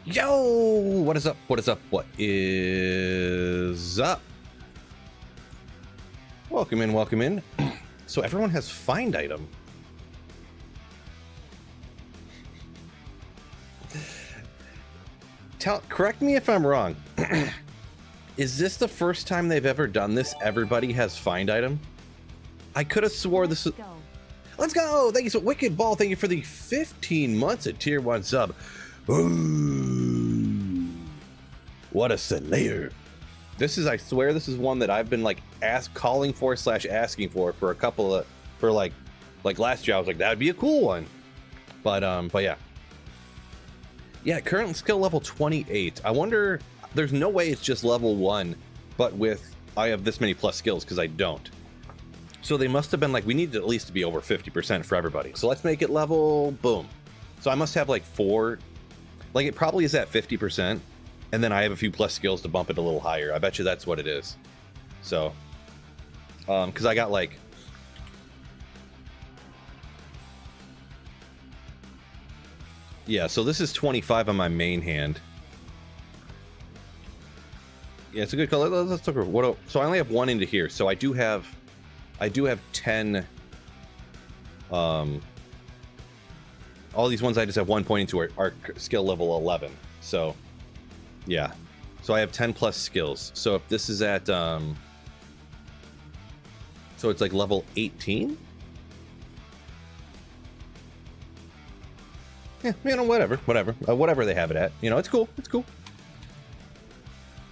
Yo, what is up? What is up? What is up? Welcome in, welcome in. So everyone has find item. Correct me if I'm wrong. Is this the first time they've ever done this? Everybody has find item? I could have swore this is... Let's go! Thank you so Wicked Ball, thank you for the 15 months at tier 1 sub. Ooh, what a slayer. This is, I swear, this is one that I've been like calling for / asking for a couple of, for like last year I was like, that'd be a cool one. But yeah. Yeah, current skill level 28. I wonder, there's no way it's just level 1, but with, I have this many plus skills because I don't. So they must have been like, we need at least to be over 50% for everybody. So let's make it level, boom. So I must have like 4, like it probably is at 50%. And then I have a few plus skills to bump it a little higher. I bet you that's what it is. So, because I got like, yeah, so this is 25 on my main hand. Yeah, it's a good color. Let's look at what. So I only have 1 into here. So I do have 10. All these ones I just have 1 point into are skill level 11. So, yeah. So I have 10 plus skills. So if this is at, so it's like level 18. Yeah, you know, whatever they have it at. You know, it's cool. It's cool.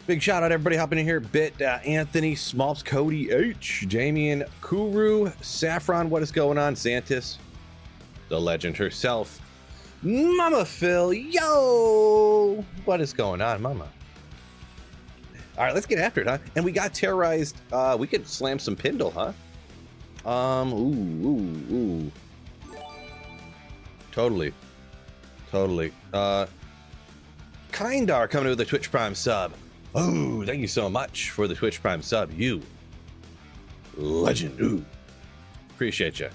Big shout out everybody hopping in here. Bit, Anthony, Smolps, Cody, H, Damien, Kuru, Saffron, what is going on? Santis, the legend herself, Mama Phil, yo! What is going on, Mama? All right, let's get after it, huh? And we got terrorized. We could slam some Pindle, huh? Ooh. Totally. Kindar coming with a Twitch Prime sub. Oh, thank you so much for the Twitch Prime sub. You legend. Ooh, appreciate you.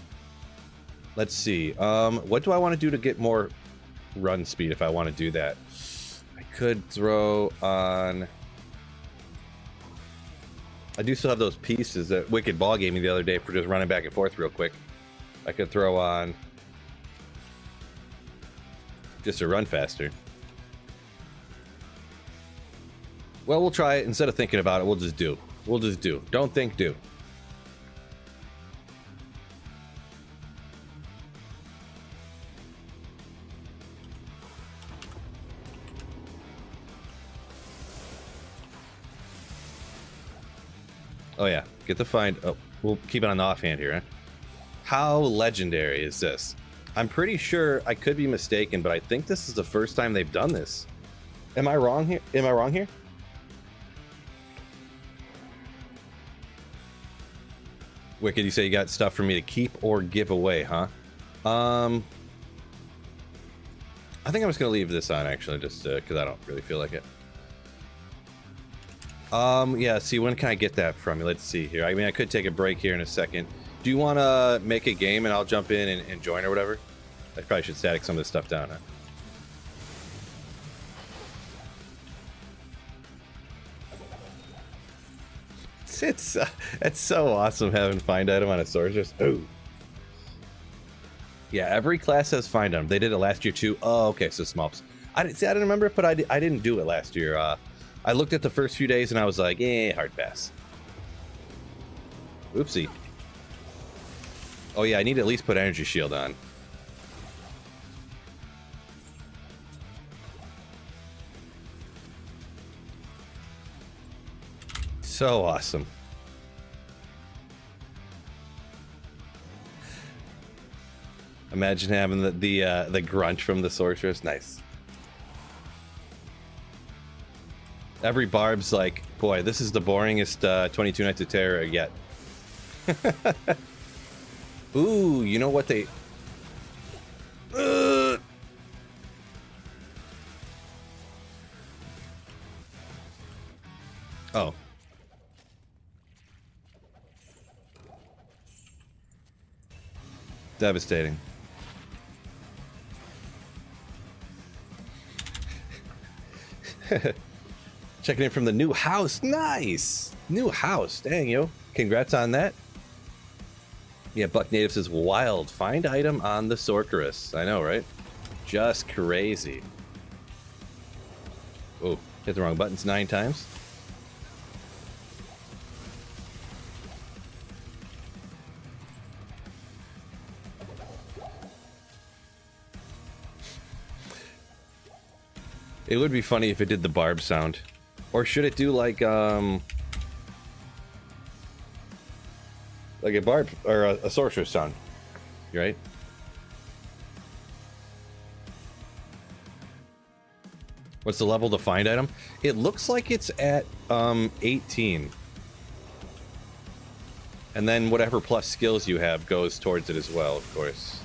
Let's see. What do I want to do to get more run speed if I want to do that? I could throw on... I do still have those pieces that Wicked Ball gave me the other day for just running back and forth real quick. I could throw on just to run faster. Well, we'll try it. Instead of thinking about it, we'll just do. Don't think, do. Oh yeah, get the find. Oh, we'll keep it on the offhand here, huh? How legendary is this? I'm pretty sure, I could be mistaken, but I think this is the first time they've done this. Am I wrong here? Wicked, you say you got stuff for me to keep or give away, huh? I think I'm just gonna leave this on actually, just because I don't really feel like it. Yeah, see, when can I get that from you? Let's see here. I mean, I could take a break here in a second. Do you want to make a game and I'll jump in and join or whatever? I probably should static some of this stuff down, huh? It's so awesome having find item on a sorceress. Ooh. Yeah, every class has find item. They did it last year too. Oh, okay, so Smolps. I didn't remember it, but I didn't do it last year. I looked at the first few days and I was like, hard pass. Oopsie. Oh yeah, I need to at least put energy shield on. So awesome. Imagine having the grunt from the sorceress. Nice. Every barb's like, boy, this is the boringest 22 Nights of Terror yet. Ooh, you know what they... Oh. Devastating. Checking in from the new house. Nice. New house. Dang, yo. Congrats on that. Yeah, Buck Native says, wild. Find item on the Sorceress. I know, right? Just crazy. Oh, hit the wrong buttons 9 times. It would be funny if it did the barb sound. Or should it do like a barb or a sorceress sound? You right? What's the level to find item? It looks like it's at 18. And then whatever plus skills you have goes towards it as well, of course.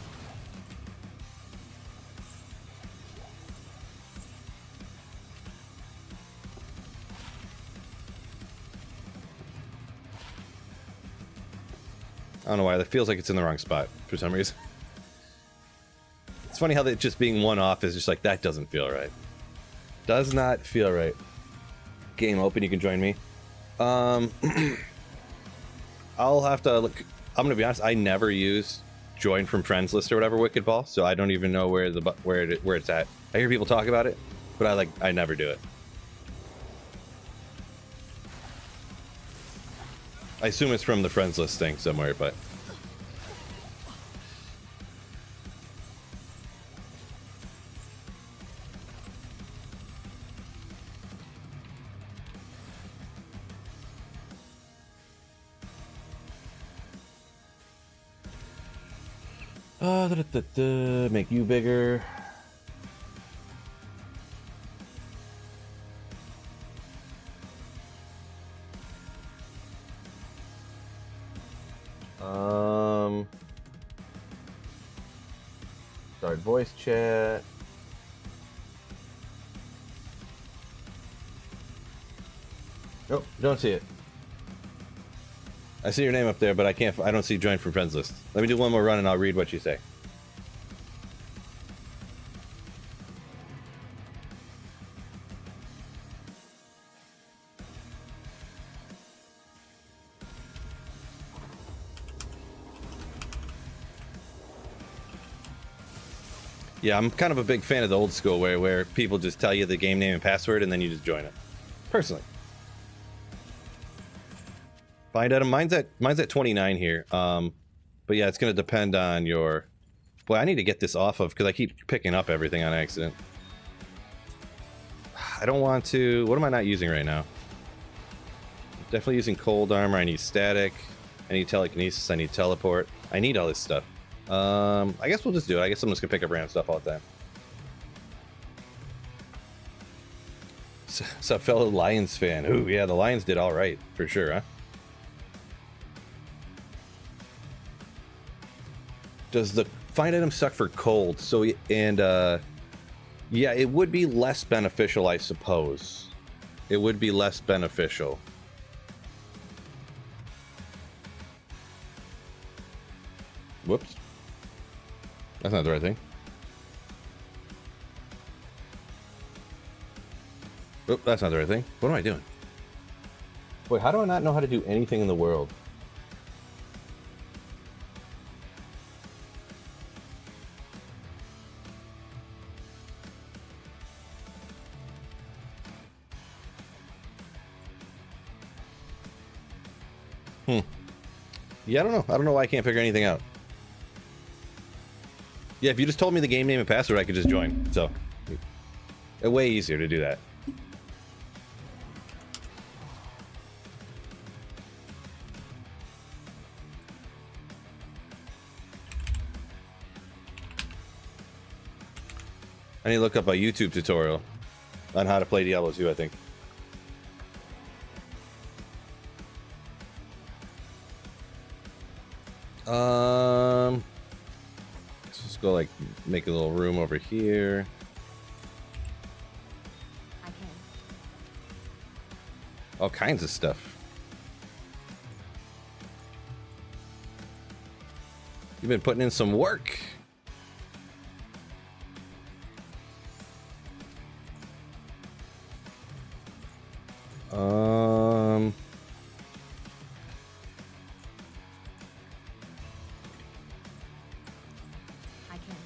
I don't know why, that feels like it's in the wrong spot for some reason. It's funny how that just being one off is just like, that doesn't feel right. Does not feel right. Game open, you can join me. I'll have to look. I'm gonna be honest, I never use join from friends list or whatever Wicked Ball, so I don't even know where it's at. I hear people talk about it, but I never do it. I assume it's from the friends list thing somewhere, but make you bigger. Start voice chat. Nope, don't see it. I see your name up there, but I don't see join from friends list. Let me do one more run and I'll read what you say. Yeah, I'm kind of a big fan of the old school where people just tell you the game name and password and then you just join it. Personally. Find item. Mine's at 29 here. But yeah, it's gonna depend on your. Boy, I need to get this off of because I keep picking up everything on accident. I don't want to. What am I not using right now? Definitely using cold armor. I need static. I need telekinesis. I need teleport. I need all this stuff. I guess we'll just do it. I guess I'm just gonna pick up random stuff all the time. What's up, fellow Lions fan? Ooh, yeah, the Lions did all right for sure, huh? Does the find item suck for cold? So yeah, it would be less beneficial, I suppose. It would be less beneficial. Whoops. That's not the right thing. Oh, that's not the right thing. What am I doing? Wait, how do I not know how to do anything in the world? Yeah, I don't know. I don't know why I can't figure anything out. Yeah, if you just told me the game name and password, I could just join. So, way easier to do that. I need to look up a YouTube tutorial on how to play Diablo 2, I think. Let's just go like make a little room over here. All kinds of stuff. You've been putting in some work.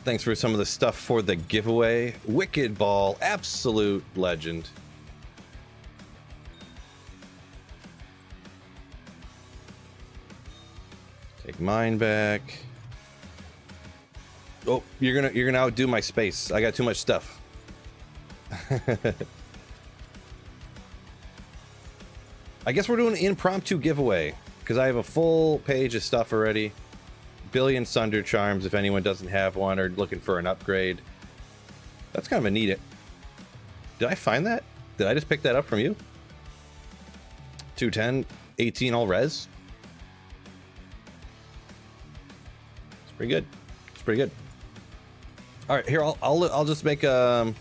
Thanks for some of the stuff for the giveaway. Wicked Ball, absolute legend. Take mine back. Oh, you're gonna outdo my space. I got too much stuff. I guess we're doing an impromptu giveaway because I have a full page of stuff already. Billion Sunder Charms if anyone doesn't have one or looking for an upgrade. That's kind of a neat. Did I find that? Did I just pick that up from you? 210, 18 all res. It's pretty good. It's pretty good. All right, here I'll just make I'll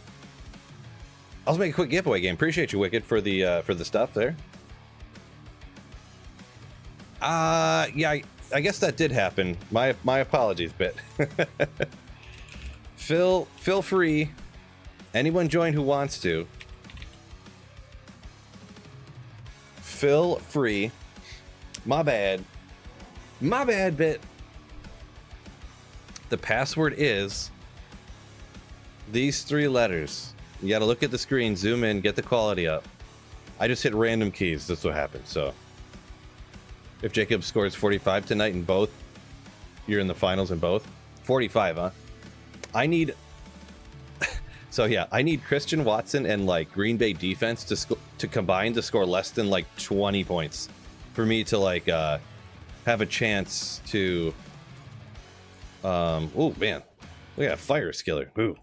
just make a quick giveaway game. Appreciate you, Wicked, for the stuff there. Yeah, I guess that did happen. My apologies, Bit. Feel free. Anyone join who wants to. Feel free. My bad. My bad, Bit. The password is these 3 letters. You gotta look at the screen, zoom in, get the quality up. I just hit random keys. That's what happened, so. If Jacob scores 45 tonight in both, you're in the finals in both. 45, huh? I need... So yeah, I need Christian Watson and like Green Bay defense to combine to score less than like 20 points for me to like have a chance to... Oh man, we got a fire skiller. Ooh.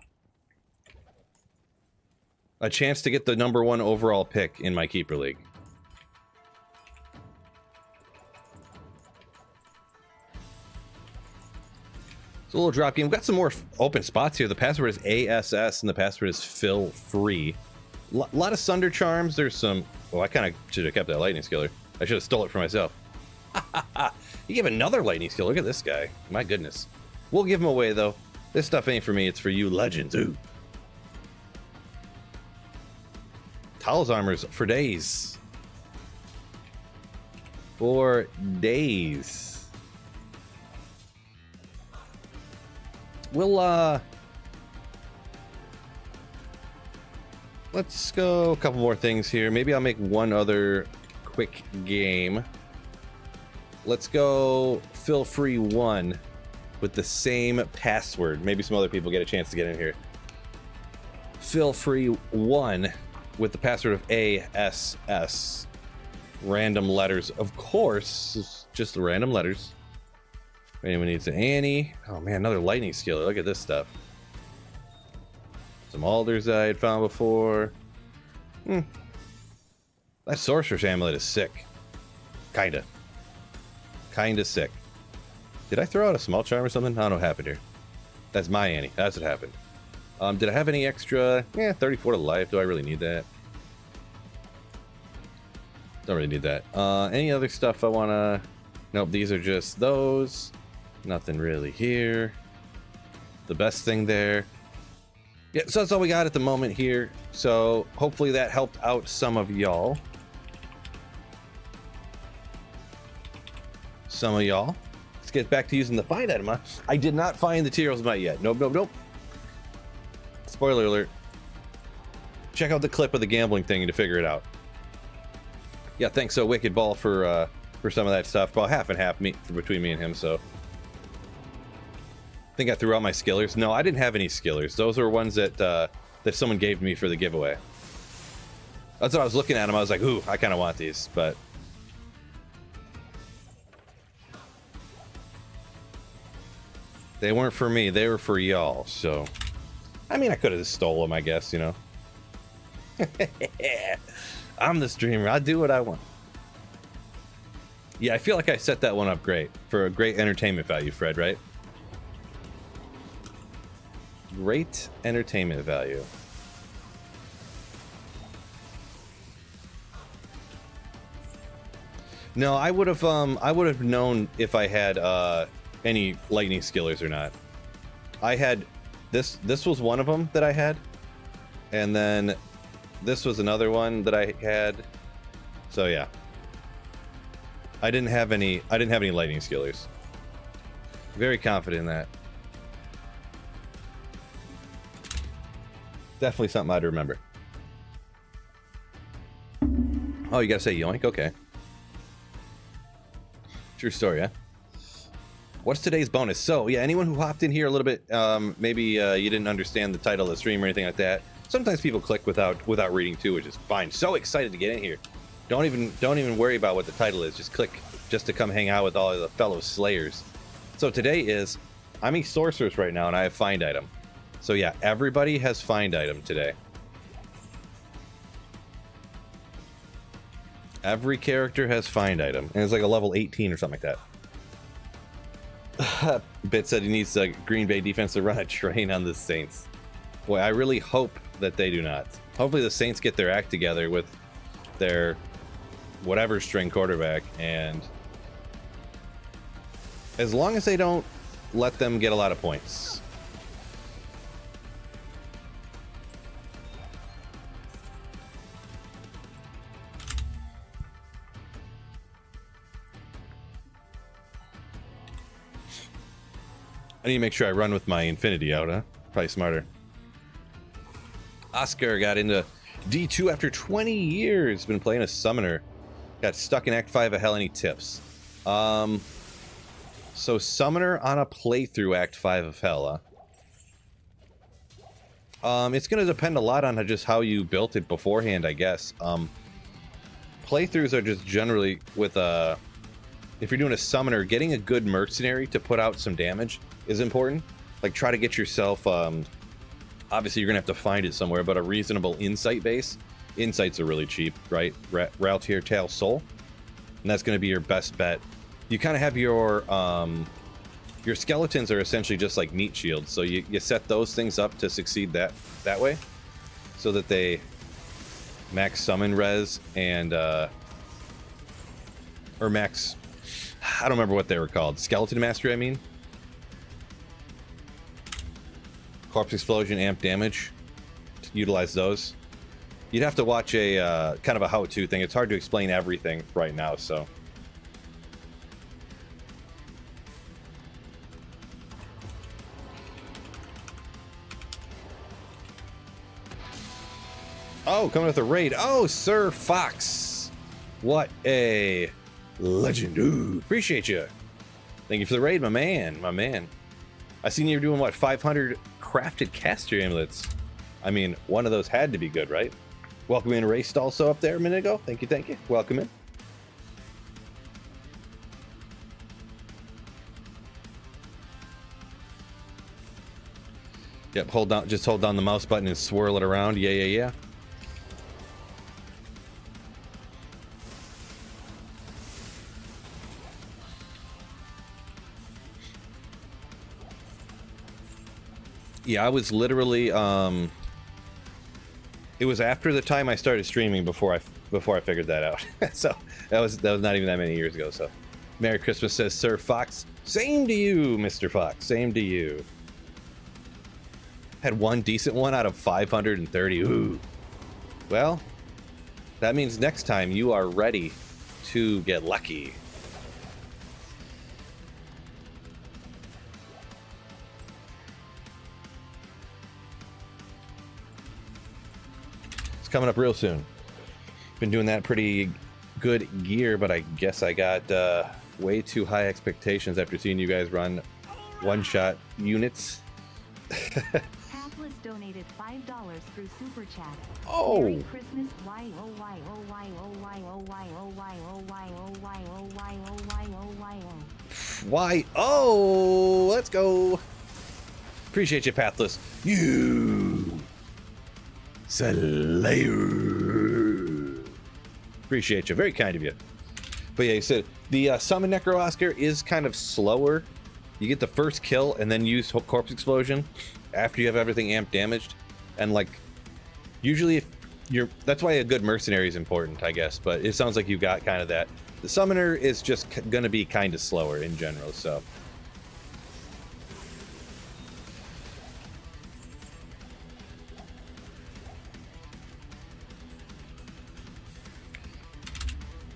A chance to get the #1 overall pick in my keeper league. It's a little drop game. We've got some more open spots here. The password is ASS and the password is Phil Free. A lot of Sunder Charms. There's some... Oh, I kind of should have kept that lightning skiller. I should have stole it for myself. You gave another lightning skill. Look at this guy. My goodness. We'll give him away, though. This stuff ain't for me. It's for you legends. Ooh. Tal's armors for days. For days. We'll, let's go a couple more things here. Maybe I'll make one other quick game. Let's go Feel Free 1 with the same password. Maybe some other people get a chance to get in here. Feel Free 1 with the password of ASS. Random letters. Of course, just the random letters. If anyone needs an Annie. Oh man, another lightning skiller. Look at this stuff. Some alders I had found before. That sorcerer's amulet is sick. Kinda sick. Did I throw out a small charm or something? I don't know what happened here. That's my Annie. That's what happened. Did I have any extra? 34 to life. Do I really need that? Don't really need that. Any other stuff I want to... Nope, these are just those. Nothing really here. The best thing there. Yeah, so that's all we got at the moment here. So hopefully that helped out some of y'all. Let's get back to using the find item. I did not find the Tyrell's Might yet. Nope. Spoiler alert. Check out the clip of the gambling thing to figure it out. Yeah, thanks so Wicked Ball for some of that stuff. About half and half between me and him, so. I think I threw out my skillers. No, I didn't have any skillers. Those were ones that that someone gave me for the giveaway. That's what I was looking at them. I was like, ooh, I kind of want these, but... They weren't for me. They were for y'all, so... I mean, I could have just stole them, I guess, you know. I'm the streamer. I do what I want. Yeah, I feel like I set that one up great. For a great entertainment value, Fred, right? Great entertainment value. No, I would have known if I had any lightning skillers or not. I had this was one of them that I had, and then this was another one that I had, So yeah, I didn't have any lightning skillers. Very confident in that. Definitely something I'd remember. Oh, you gotta say yoink? Okay. True story, huh? What's today's bonus? So, yeah, anyone who hopped in here a little bit, maybe you didn't understand the title of the stream or anything like that. Sometimes people click without reading too, which is fine. So excited to get in here. Don't even worry about what the title is. Just click just to come hang out with all of the fellow slayers. So today is, I'm a sorceress right now, and I have find item. So yeah, everybody has find item today. Every character has find item, and it's like a level 18 or something like that. Bit said he needs a Green Bay defense to run a train on the Saints. Boy, I really hope that they do not. Hopefully the Saints get their act together with their whatever string quarterback, and as long as they don't let them get a lot of points. I need to make sure I run with my Infinity out, huh? Probably smarter. Oscar got into D2 after 20 years. Been playing a summoner. Got stuck in Act 5 of Hell. Any tips? So summoner on a playthrough Act 5 of Hell, huh? It's going to depend a lot on just how you built it beforehand, I guess. Playthroughs are just generally with a... If you're doing a summoner, getting a good mercenary to put out some damage is important. Like, try to get yourself, obviously you're gonna have to find it somewhere, but a reasonable insight base. Insights are really cheap, right? Routier Tail Soul, and that's gonna be your best bet. You kind of have your skeletons are essentially just like meat shields, so you set those things up to succeed that way, so that they max summon res and or max, I don't remember what they were called. Skeleton Mastery, I mean. Corpse Explosion, amp damage. To utilize those. You'd have to watch a kind of a how-to thing. It's hard to explain everything right now, so. Oh, coming with a raid. Oh, Sir Fox. What a legend. Ooh, appreciate you. Thank you for the raid, my man. My man. I seen you were doing, what, 500 crafted caster amulets. I mean, one of those had to be good, right? Welcome in, Raced also up there a minute ago. Thank you, thank you. Welcome in. Yep, just hold down the mouse button and swirl it around. Yeah, yeah, yeah. Yeah, I was literally, it was after the time I started streaming before I figured that out. So that was not even that many years ago. So Merry Christmas, says Sir Fox. Same to you, Mr. Fox. Same to you. Had one decent one out of 530. Ooh. Well, that means next time you are ready to get lucky. Coming up real soon. Been doing that pretty good gear, but I guess I got way too high expectations after seeing you guys run one-shot units. Pathless donated $5 through Super Chat. Oh! Merry Christmas, Why? Oh! Let's go! Appreciate you, Pathless. You! Slayer. Appreciate you. Very kind of you. But yeah, you said the Summon Necro Oscar is kind of slower. You get the first kill and then use Corpse Explosion after you have everything amped damaged. And like, usually if you're, that's why a good mercenary is important, I guess. But it sounds like you've got kind of that. The Summoner is just going to be kind of slower in general, so.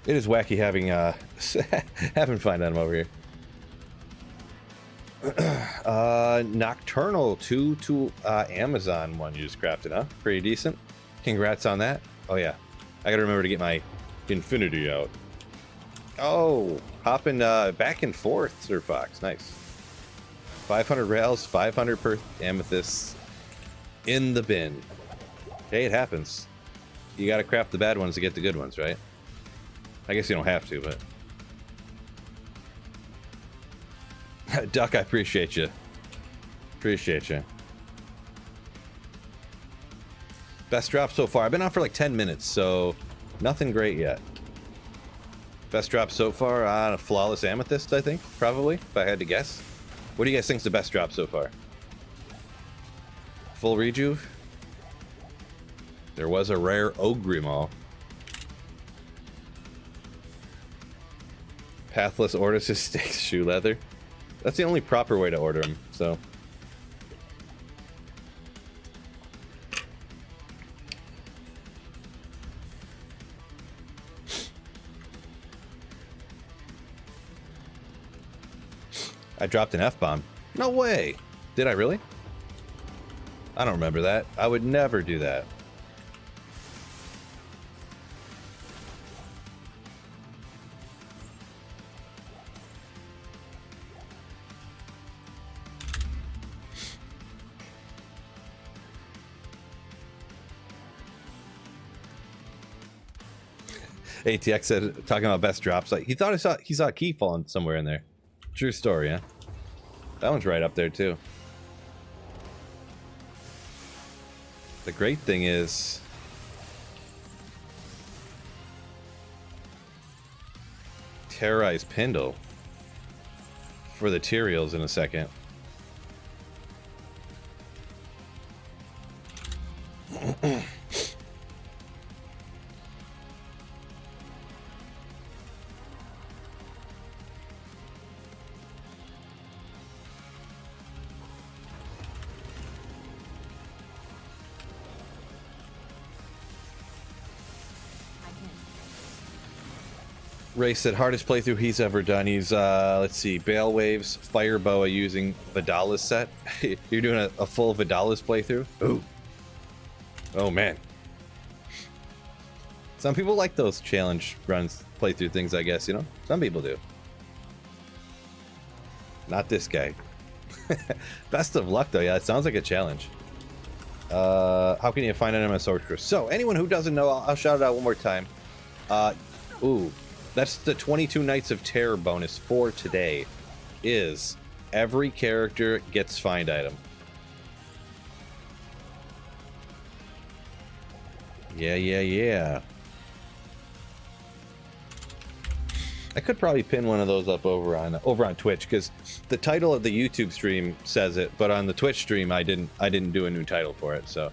It is wacky having having fun on them over here. Nocturnal 2 to Amazon one you just crafted, huh? Pretty decent. Congrats on that. Oh yeah, I gotta remember to get my Infinity out. Oh, hopping back and forth, Sir Fox. Nice. 500 rails, 500 per amethyst in the bin. Hey, it happens. You gotta craft the bad ones to get the good ones, right? I guess you don't have to, but... Duck, I appreciate you. Appreciate you. Best drop so far. I've been on for like 10 minutes, so nothing great yet. Best drop so far on a flawless amethyst, I think, probably, if I had to guess. What do you guys think's the best drop so far? Full rejuve? There was a rare Ogrimal. Pathless Ortis stakes shoe leather. That's the only proper way to order them, so. I dropped an F-bomb. No way! Did I really? I don't remember that. I would never do that. ATX said, talking about best drops, like he thought he saw a key falling somewhere in there. True story, yeah. That one's right up there too. The great thing is, terrorize Pindle for the Tyraels in a second. Ray said hardest playthrough he's ever done. He's let's see, Bale Waves, Fire Boa using Vidalis set. You're doing a full Vidalis playthrough? Ooh. Oh man. Some people like those challenge runs, playthrough things, I guess, you know? Some people do. Not this guy. Best of luck though, yeah, it sounds like a challenge. How can you find an MS Sorceress? So, anyone who doesn't know, I'll shout it out one more time. Ooh. That's the 22 Nights of Terror bonus for today, is every character gets find item. Yeah. I could probably pin one of those up over on Twitch, because the title of the YouTube stream says it, but on the Twitch stream I didn't do a new title for it, so.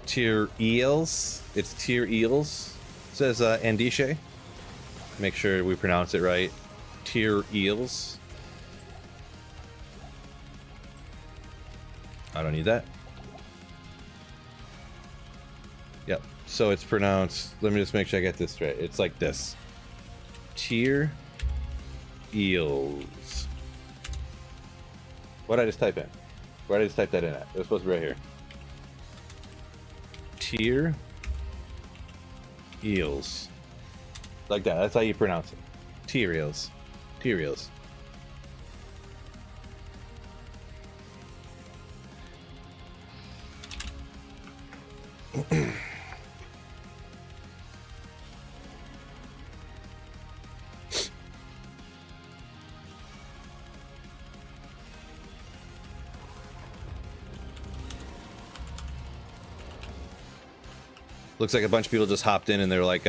Tyraels. It's Tyraels, says Andishe. Make sure we pronounce it right. Tyraels. I don't need that. Yep. So it's pronounced. Let me just make sure I get this straight. It's like this. Tyraels. What did I just type in? Where did I just type that in at? It was supposed to be right here. Tyraels. Like that. That's how you pronounce it. Tyraels. Tyraels. Looks like a bunch of people just hopped in and they're like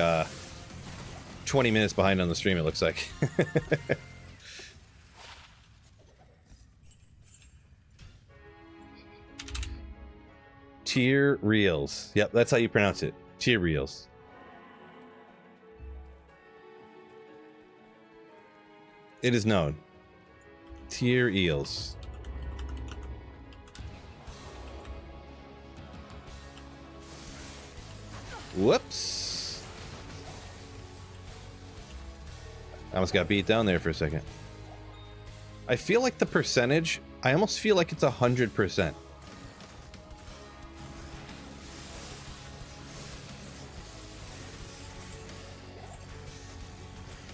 20 minutes behind on the stream, it looks like. Tyraels. Yep, that's how you pronounce it. Tyraels. It is known. Tyraels. Whoops. I almost got beat down there for a second. I feel like the percentage, I almost feel like it's 100%.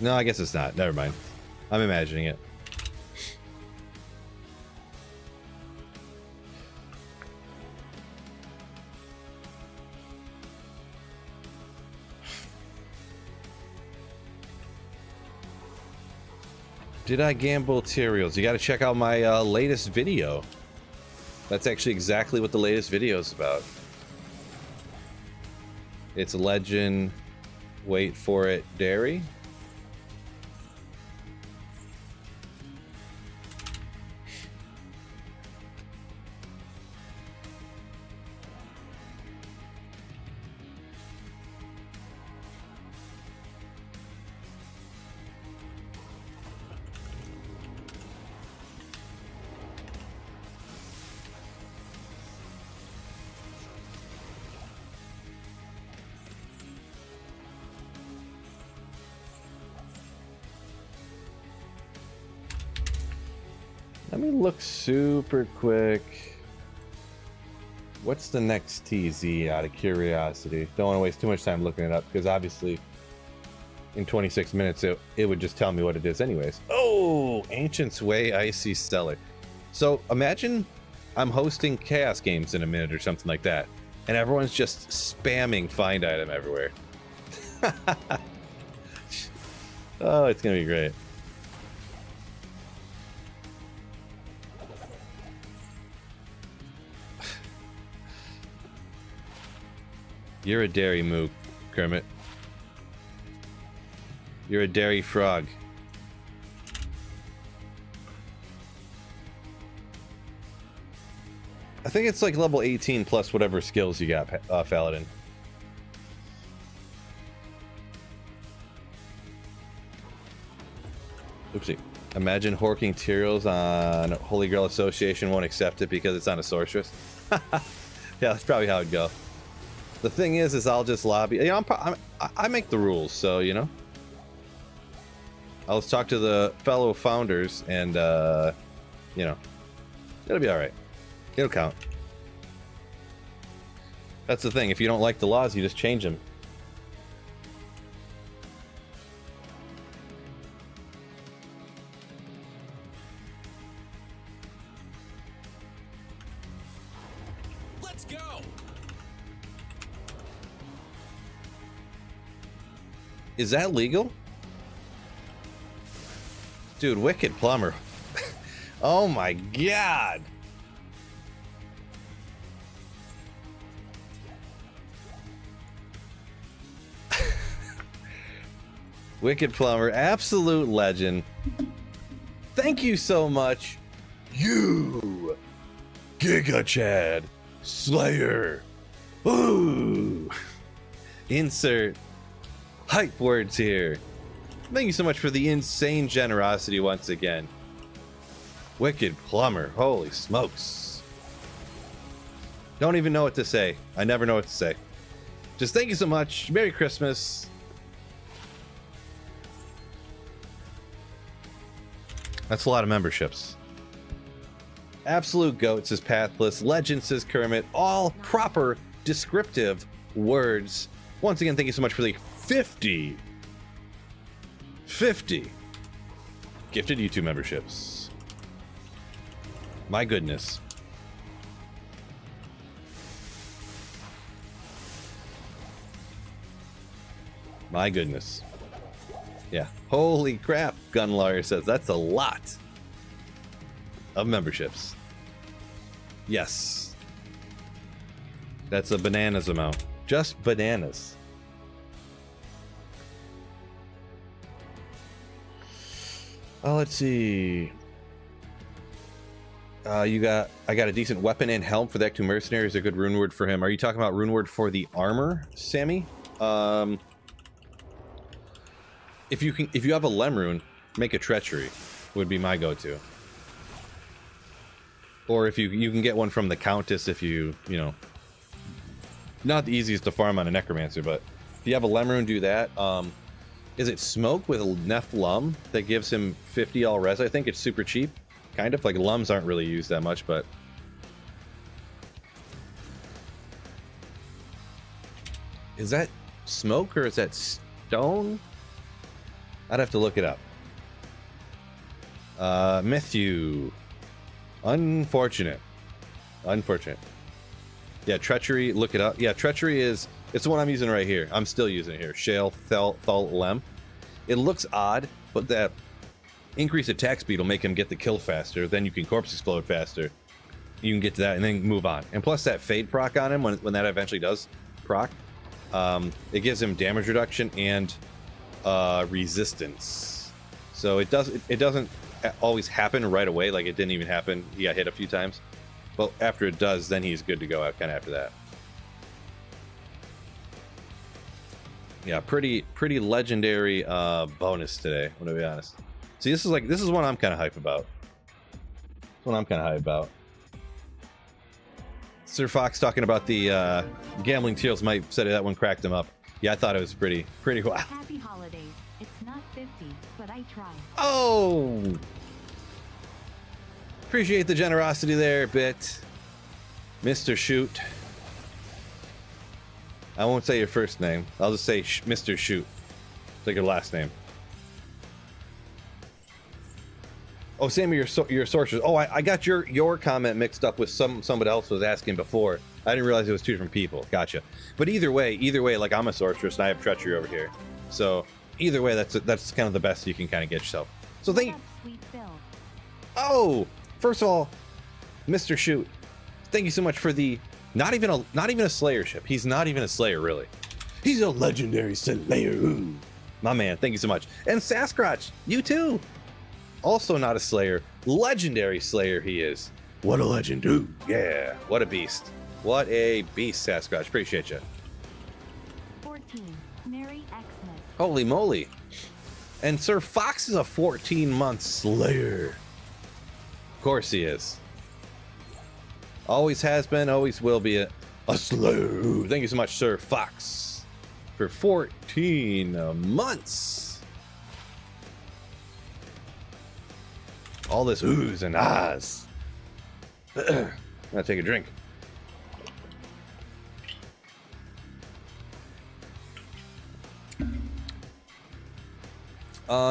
No, I guess it's not. Never mind. I'm imagining it. Did I gamble Tyraels? You got to check out my latest video. That's actually exactly what the latest video is about. It's Legend, wait for it, Dairy. Let me look super quick. What's the next TZ out of curiosity? Don't want to waste too much time looking it up because obviously in 26 minutes it would just tell me what it is anyways. Oh, Ancient's Way Icy Stellar. So imagine I'm hosting Chaos Games in a minute or something like that and everyone's just spamming find item everywhere. Oh, it's gonna be great. You're a dairy mook, Kermit. You're a dairy frog. I think it's like level 18 plus whatever skills you got, Faladin. Oopsie. Imagine horking Tyraels on Holy Grail Association won't accept it because it's on a sorceress. Yeah, that's probably how it'd go. The thing is I'll just lobby. You know, I make the rules, so you know. I'll just talk to the fellow founders, and you know, it'll be all right. It'll count. That's the thing. If you don't like the laws, you just change them. Let's go. Is that legal? Dude, Wicked Plumber. Oh my god. Wicked Plumber, absolute legend. Thank you so much. You, Giga Chad Slayer. Ooh. Insert hype words here. Thank you so much for the insane generosity once again. Wicked Plumber, holy smokes. Don't even know what to say. I never know what to say. Just thank you so much. Merry Christmas. That's a lot of memberships. Absolute Goat says Pathless. Legend says Kermit. All proper descriptive words. Once again, thank you so much for the 50 gifted YouTube memberships. My goodness. My goodness. Yeah. Holy crap, Gun Lawyer says that's a lot of memberships. Yes. That's a bananas amount. Just bananas. Let's see. I got a decent weapon and helm for the Act 2 Mercenary is a good rune word for him. Are you talking about rune word for the armor, Sammy? If you have a Lem rune, make a Treachery would be my go-to. Or if you can get one from the Countess if you know. Not the easiest to farm on a necromancer, but if you have a Lemrune, do that. Is it Smoke with a Nephlum that gives him 50 all res? I think it's super cheap. Kind of like Lums aren't really used that much, but is that Smoke or is that Stone? I'd have to look it up. Matthew. Unfortunate. Yeah, Treachery, look it up. Yeah, Treachery is, it's the one I'm using right here. I'm still using it here. Shale Thal Lem. It looks odd, but that increased attack speed will make him get the kill faster. Then you can corpse explode faster. You can get to that and then move on. And plus that fade proc on him, when that eventually does proc, it gives him damage reduction and resistance. So it doesn't always happen right away. Like it didn't even happen. He got hit a few times. But after it does, then he's good to go out kind of after that. Yeah, pretty legendary bonus today, I'm gonna be honest. See, this is one I'm kind of hype about. Sir Fox talking about the gambling teals might say that one cracked him up. Yeah, I thought it was pretty wow. Happy holidays. It's not 50, but I try. Oh! Appreciate the generosity there, Bit. Mr. Shoot. I won't say your first name. I'll just say Mr. Shoot. It's like your last name. Oh, Sammy, your sorcerers. Oh, I got your comment mixed up with somebody else was asking before. I didn't realize it was two different people. Gotcha. But either way, like I'm a sorceress and I have treachery over here. So either way, that's kind of the best you can kind of get yourself. So thank you. Sweet Phil. Oh, first of all, Mr. Shoot, thank you so much for the not even a Slayer ship. He's not even a Slayer really. He's a legendary Slayer. Ooh. My man, thank you so much. And Sasquatch, you too. Also not a Slayer, legendary Slayer he is. What a legend, ooh, yeah, what a beast. What a beast, Sasquatch, appreciate you. 14. Mary Xmas. Holy moly. And Sir Fox is a 14-month Slayer. Of course he is. Always has been, always will be a Slayer. Ooh, thank you so much, Sir Fox, for 14 months. All this oohs and ahs. I'm gonna take a drink.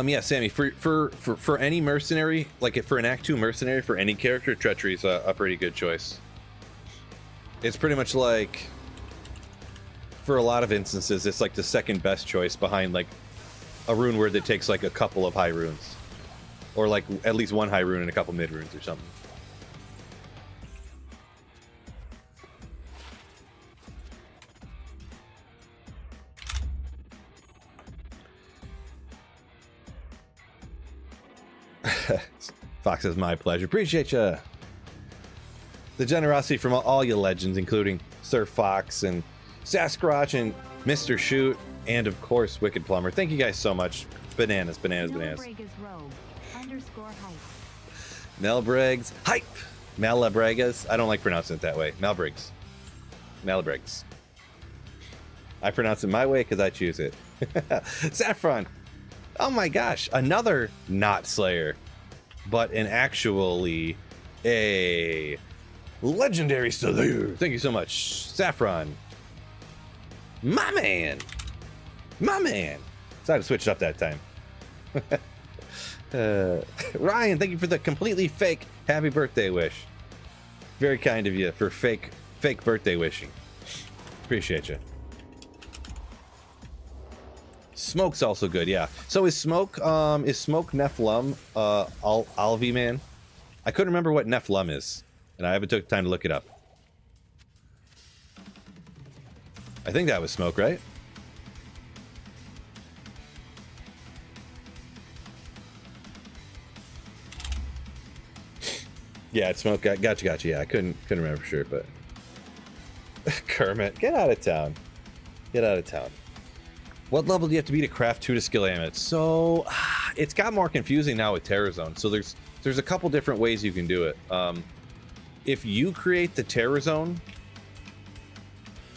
Yeah, Sammy, for any mercenary, like if for an Act 2 mercenary, for any character, Treachery is a pretty good choice. It's pretty much like, for a lot of instances, it's like the second best choice behind like a rune word that takes like a couple of high runes. Or like at least one high rune and a couple mid runes or something. Fox says, my pleasure. Appreciate you. The generosity from all you legends, including Sir Fox and Sasquatch and Mr. Shoot, and of course Wicked Plumber. Thank you guys so much. Bananas. Melbriggs hype. Malabrigas. I don't like pronouncing it that way. Malabriggs. I pronounce it my way because I choose it. Saffron. Oh my gosh, another not Slayer, but an actually a legendary Slayer. Thank you so much, Saffron. My man. Decided to switch it up that time. Ryan, thank you for the completely fake happy birthday wish. Very kind of you for fake birthday wishing. Appreciate you. Smoke's also good, yeah. So is Smoke Nephlum Alvi man? I couldn't remember what Nephlum is, and I haven't took time to look it up. I think that was Smoke, right? Yeah, it's Smoke. Gotcha. Yeah, I couldn't remember for sure, but Kermit, get out of town. What level do you have to be to craft 2 to skill amulet? So it's got more confusing now with Terror Zone. So there's a couple different ways you can do it. If you create the Terror Zone,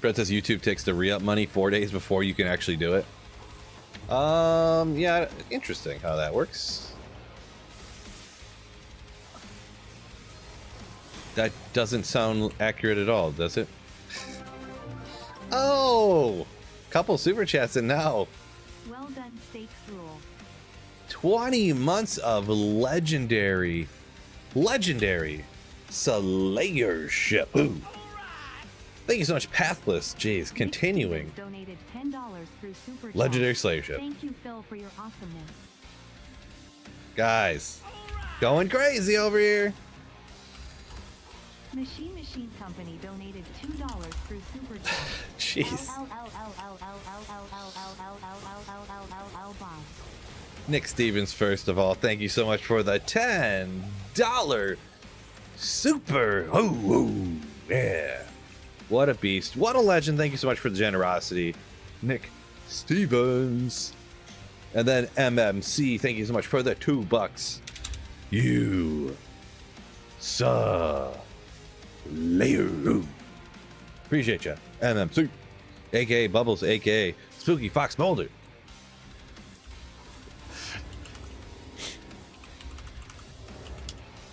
Fred says YouTube takes the re-up money 4 days before you can actually do it. Yeah, interesting how that works. That doesn't sound accurate at all, does it? Oh, couple super chats and now Well done, stakes rule. 20 months of legendary slayership. Ooh. Thank you so much, Pathless. Jeez, continuing. Donated $10 through super chat. Legendary slayership. Thank you, Phil, for your awesomeness. Guys, going crazy over here. Machine Company donated $2 through super chat. Jeez. Boss. Nick Stevens, first of all, thank you so much for the $10 super. Oh, yeah. What a beast. What a legend. Thank you so much for the generosity, Nick Stevens. And then MMC, thank you so much for the $2. You Slayer. Appreciate ya. MMC, aka Bubbles, aka Spooky Fox Molder.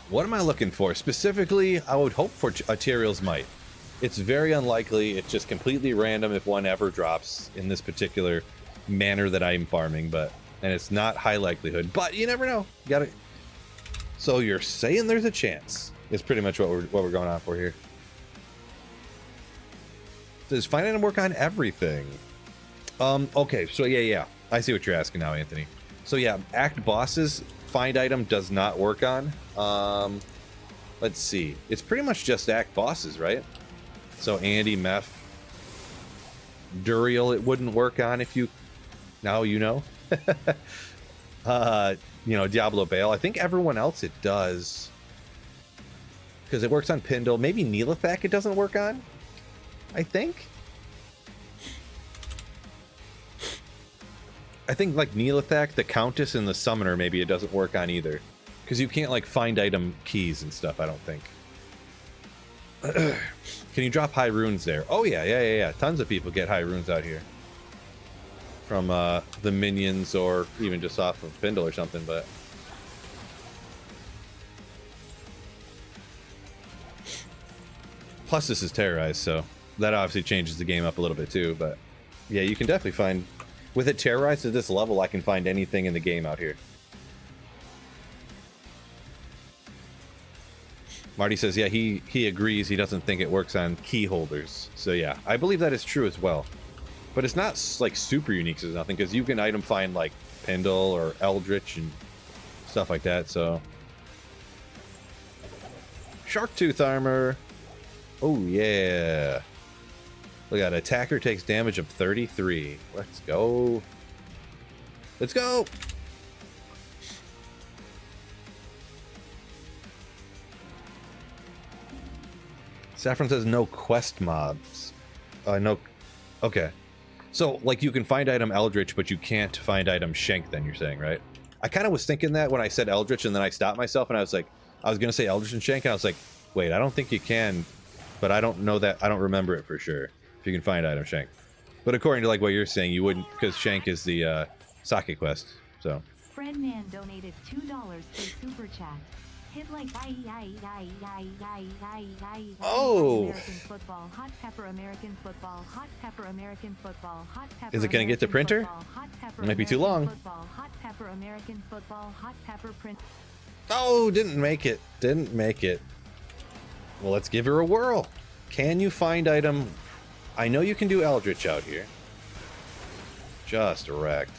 What am I looking for? Specifically, I would hope for a Tyrael's Might. It's very unlikely. It's just completely random if one ever drops in this particular manner that I'm farming, and it's not high likelihood, but you never know. You gotta. So you're saying there's a chance. Is pretty much what we're going on for here. Does find item work on everything? Okay, so yeah. I see what you're asking now, Anthony. So yeah, act bosses find item does not work on. Let's see. It's pretty much just act bosses, right? So Andy, Meph, Duriel, it wouldn't work on if you. Now you know. Diablo Bale. I think everyone else it does. Because it works on Pindle. Maybe Neelathak it doesn't work on. I think like Neelathak, the Countess, and the Summoner, maybe it doesn't work on either. Because you can't like find item keys and stuff, I don't think. Can you drop high runes there? Oh yeah. Tons of people get high runes out here. From the minions or even just off of Pindle or something, but... Plus this is terrorized, so that obviously changes the game up a little bit too, but yeah, you can definitely find... With it terrorized at this level, I can find anything in the game out here. Marty says, yeah, he agrees. He doesn't think it works on key holders. So yeah, I believe that is true as well. But it's not like super unique as nothing, because you can item find like Pendle or Eldritch and stuff like that, so... Shark Tooth armor. Oh yeah. Look at attacker takes damage of 33. Let's go. Let's go. Saffron says no quest mobs. No. Okay. So, like, you can find item Eldritch, but you can't find item Shank, then you're saying, right? I kind of was thinking that when I said Eldritch, and then I stopped myself, and I was like, I was going to say Eldritch and Shank, and I was like, wait, I don't think you can, but I don't know that, I don't remember it for sure, if you can find item Shank. But according to, like, what you're saying, you wouldn't, because Shank is the Sake quest, so. Fredman donated $2 through Super Chat. Hit like Oh. American football, hot pepper American football, hot pepper American football, hot pepper. Is it going to get to printer? Hot pepper It might be too long. Football, hot pepper American football, hot pepper print. Oh, didn't make it. Didn't make it. Well, let's give her a whirl. Can you find item? I know you can do Eldritch out here. Just wrecked.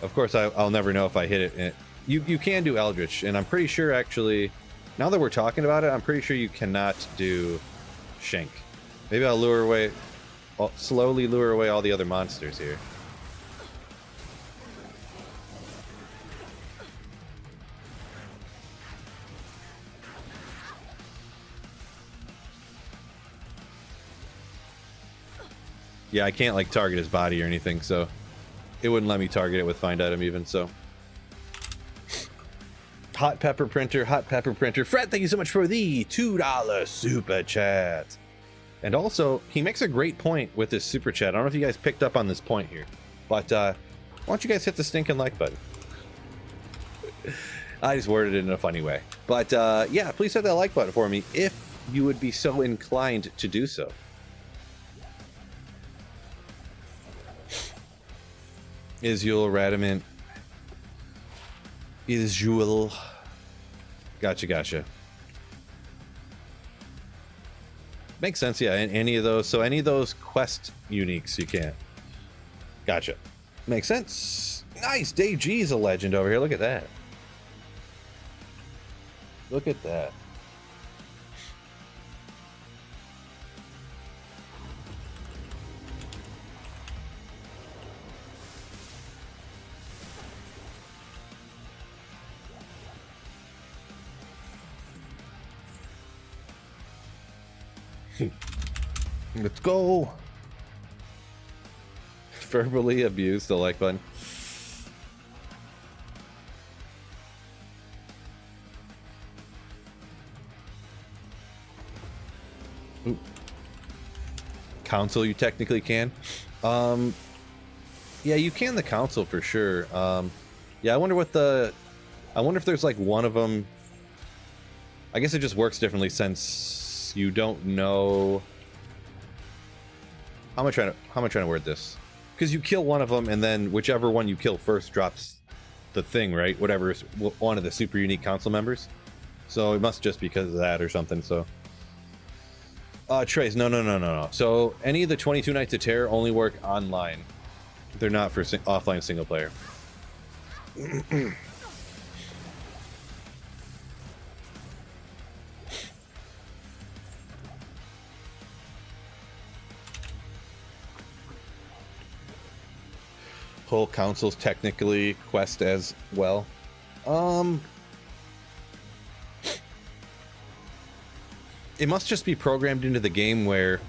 Of course, I'll never know if I hit it. You can do Eldritch, and I'm pretty sure, actually, now that we're talking about it, I'm pretty sure you cannot do Shank. Maybe I'll slowly lure away all the other monsters here. Yeah, I can't, like, target his body or anything, so it wouldn't let me target it with find item even, so. Hot Pepper Printer, Fred, thank you so much for the $2 super chat. And also, he makes a great point with this super chat. I don't know if you guys picked up on this point here, but why don't you guys hit the stinking like button? I just worded it in a funny way. But yeah, please hit that like button for me if you would be so inclined to do so. Isuel Radamant. Isuel. Gotcha. Makes sense, yeah. Any of those. So any of those quest uniques you can. Gotcha. Makes sense. Nice. Dave G is a legend over here. Look at that. Look at that. Let's go. Verbally abuse the like button. Ooh. Council, you technically can. Yeah, you can the council for sure. Yeah, I wonder what the. I wonder if there's like one of them. I guess it just works differently since you don't know. How am I trying to word this? Because you kill one of them, and then whichever one you kill first drops the thing, right? Whatever is one of the super unique council members. So it must just be because of that or something. So, Trace, no. So any of the 22 Nights of Terror only work online. They're not for offline single player. Whole council's technically quest as well. It must just be programmed into the game where.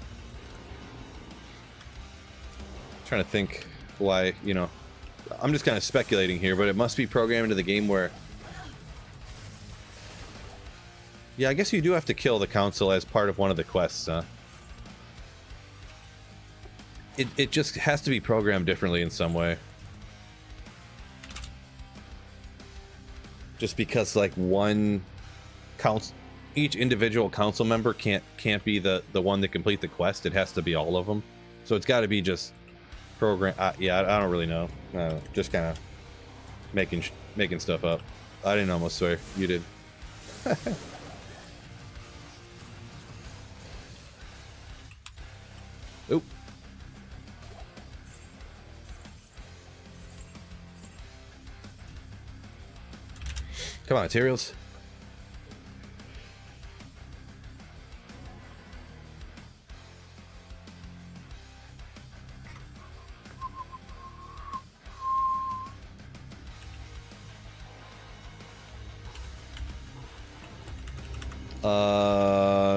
I'm trying to think why, you know. I'm just kind of speculating here, but it must be programmed into the game where. Yeah, I guess you do have to kill the council as part of one of the quests, huh? It just has to be programmed differently in some way. Just because like one council, each individual council member can't be the one that complete the quest. It has to be all of them. So it's got to be just program. Yeah, I don't really know. Just kind of making stuff up. I didn't almost swear. You did. Oop. Come on, materials.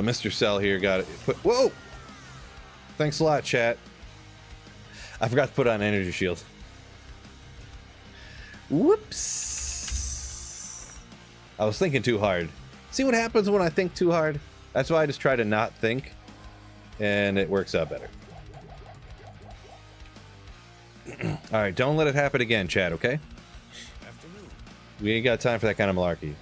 Mr. Cell here got it. Whoa! Thanks a lot, chat. I forgot to put on energy shield. Whoops. I was thinking too hard. See what happens when I think too hard? That's why I just try to not think, and it works out better. Alright, don't let it happen again, chat, okay? Afternoon. We ain't got time for that kind of malarkey.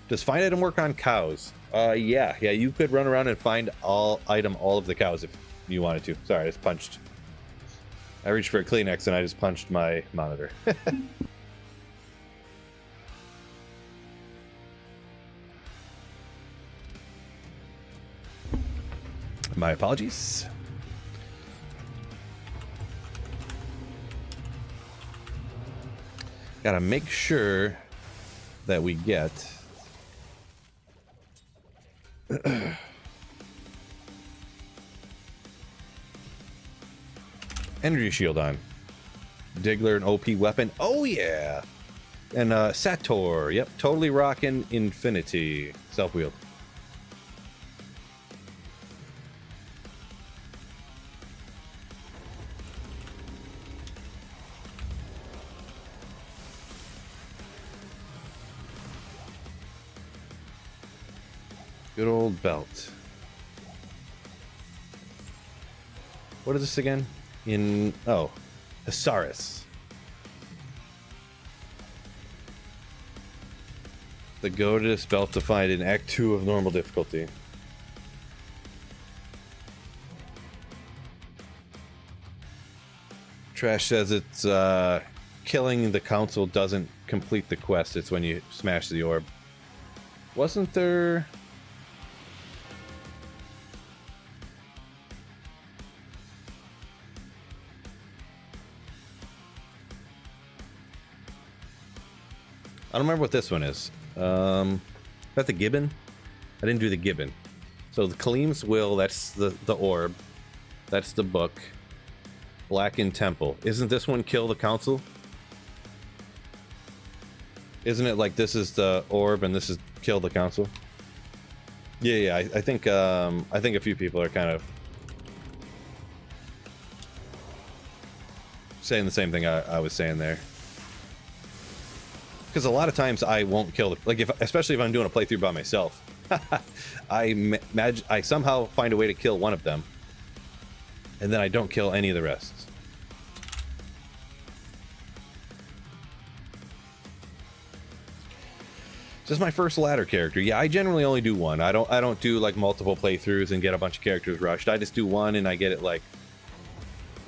Does find item work on cows? Yeah, you could run around and find all of the cows if you wanted to. Sorry, I just punched. I reached for a Kleenex and I just punched my monitor. My apologies. Gotta make sure that we get energy shield on. Diggler, an OP weapon. Oh yeah. And Sator. Yep, totally rocking Infinity. Self-wheeled. Good old belt. What is this again? Oh, Thesaurus. The go to this belt to find in Act 2 of normal difficulty. Trash says it's killing the council doesn't complete the quest. It's when you smash the orb. Wasn't there... I don't remember what this one is. Is that the Gibbon? I didn't do the Gibbon. So the Kaleem's Will, that's the orb. That's the book. Blackened Temple. Isn't this one kill the council? Isn't it like this is the orb and this is kill the council? Yeah, I think a few people are kind of saying the same thing I was saying there. Because a lot of times I won't kill the, like, especially if I'm doing a playthrough by myself. I somehow find a way to kill one of them, and then I don't kill any of the rest. This is my first ladder character. Yeah, I generally only do one. I don't do like multiple playthroughs and get a bunch of characters rushed. I just do one and I get it like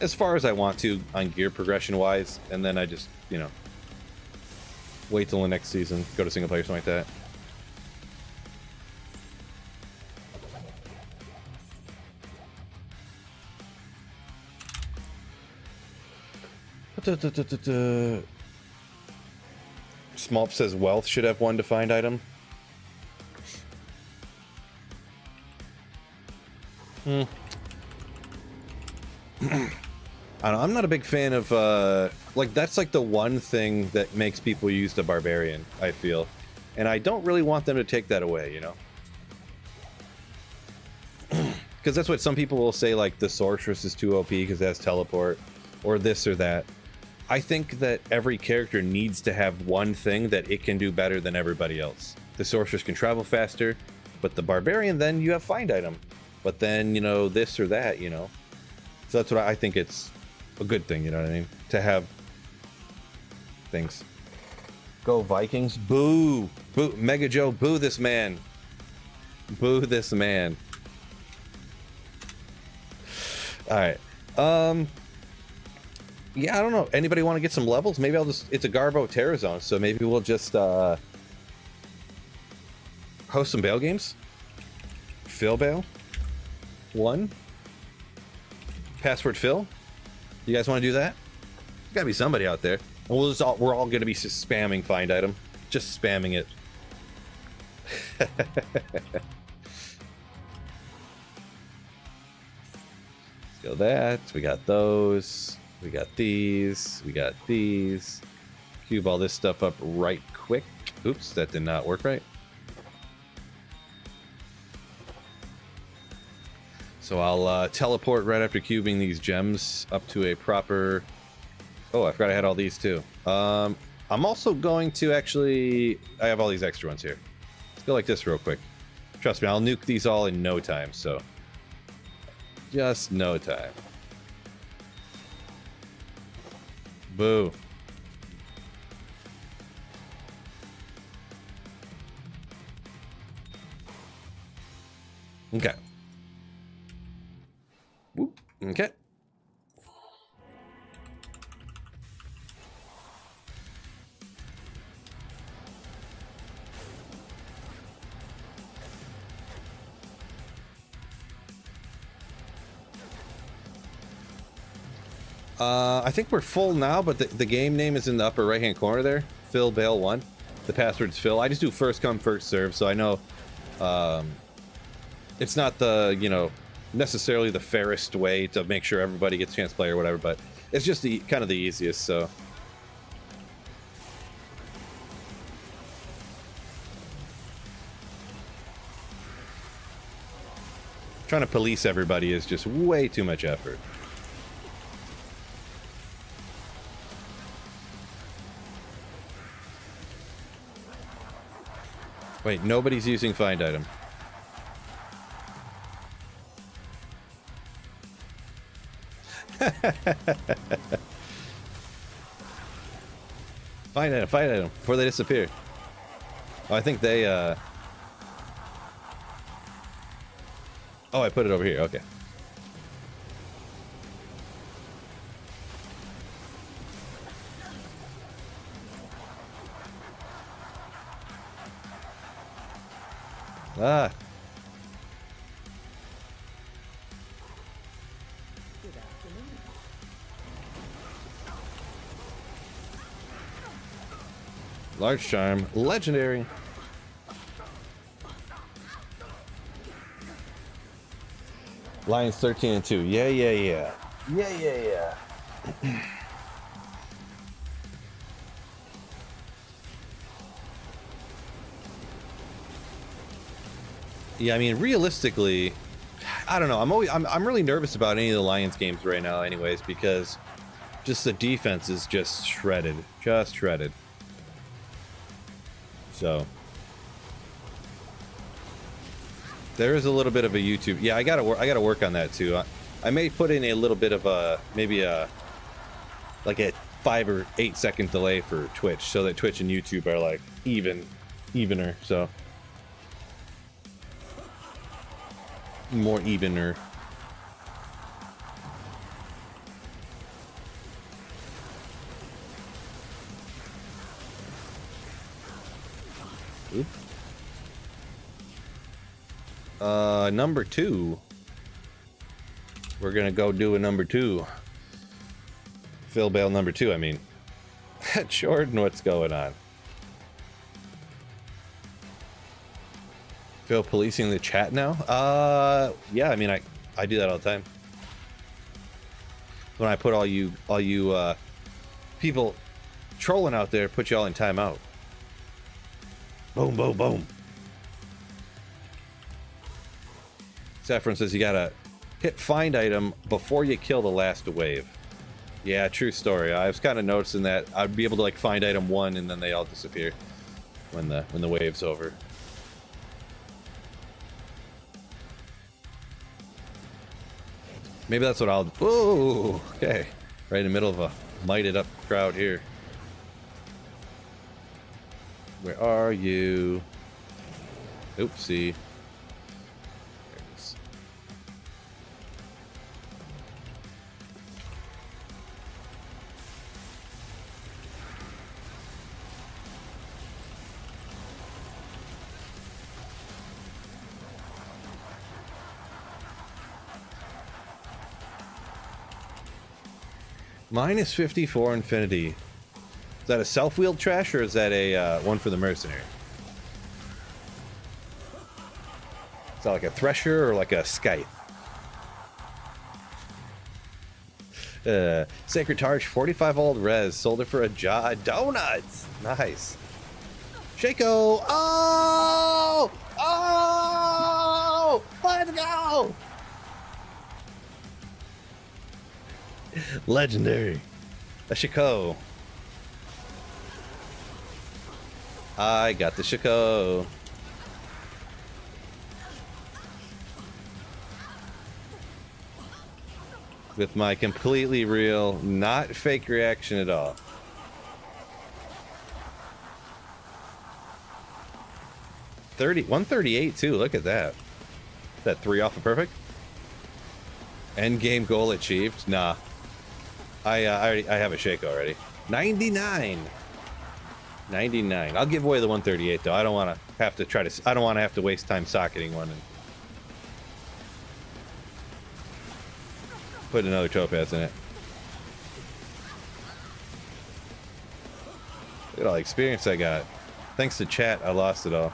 as far as I want to on gear progression wise, and then I just, you know, wait till the next season, go to single player, something like that. Smolp says wealth should have one defined item. I don't know, I'm not a big fan of like that's like the one thing that makes people use the barbarian, I feel, and I don't really want them to take that away, you know, because that's what some people will say, like the sorceress is too OP because it has teleport or this or that. I think that every character needs to have one thing that it can do better than everybody else. The sorceress can travel faster, but the barbarian, then you have find item, but then, you know, this or that, you know. So that's what I think, it's a good thing, you know what I mean? To have things. Go Vikings. Boo! Boo! Mega Joe, boo this man. Boo this man. Alright. Yeah, I don't know. Anybody want to get some levels? Maybe I'll just... It's a Garbo Terror Zone, so maybe we'll just host some Bale games. Phil Bale. 1. Password Phil. You guys want to do that? There's gotta be somebody out there. And we're all gonna be just spamming find item. Just spamming it. Let's go that. We got those. We got these. We got these. Cube all this stuff up right quick. Oops, that did not work right. So I'll teleport right after cubing these gems up to a proper... Oh, I forgot I had all these too. I'm also going to actually... I have all these extra ones here. Let's go like this real quick. Trust me, I'll nuke these all in no time, so... Just no time. Boo. Okay. Whoop. Okay. I think we're full now, but the game name is in the upper right hand corner there. Phil Bale 1. The password's Phil. I just do first come, first serve, so I know it's not the, you know, necessarily the fairest way to make sure everybody gets a chance to play or whatever, but it's just the kind of the easiest, so. Trying to police everybody is just way too much effort. Wait, nobody's using find item. Find item before they disappear. Oh, I think they, Oh, I put it over here. Okay. Ah. Large charm, legendary. Lions 13 and 2. Yeah. Yeah, I mean, realistically, I don't know. I'm really nervous about any of the Lions games right now, anyways, because just the defense is just shredded, So there is a little bit of a YouTube. Yeah, I gotta work on that too. I may put in a little bit of maybe like a 5 or 8 second delay for Twitch, so that Twitch and YouTube are like evener. So more evener. Oop. Number 2. We're gonna go do a number 2. Phil Bale number 2, I mean. Jordan, what's going on? Phil policing the chat now? Yeah, I mean, I do that all the time. When I put all you people trolling out there, put you all in timeout. Boom, boom, boom. Saffron says you gotta hit find item before you kill the last wave. Yeah, true story. I was kind of noticing that I'd be able to like find item 1 and then they all disappear when the wave's over. Maybe that's what I'll. Whoa! Okay, right in the middle of a mighted up crowd here. Where are you? Oopsie. There it is. Minus 54 infinity. Is that a self-wheeled trash or is that a one for the mercenary? Is that like a thresher or like a scythe? Sacred Targe, 45 old res, sold it for a jar of donuts. Nice. Shaco. Oh! Oh! Let's go! Legendary. A Shaco. I got the Shaco. With my completely real, not fake reaction at all. $30, 138 too. Look at that. That 3 off of perfect. End game goal achieved. Nah. I have a shake already. 99. 99. I'll give away the 138 though. I don't want to have to try to. I don't want to have to waste time socketing one and put another topaz in it. Look at all the experience I got. Thanks to chat, I lost it all.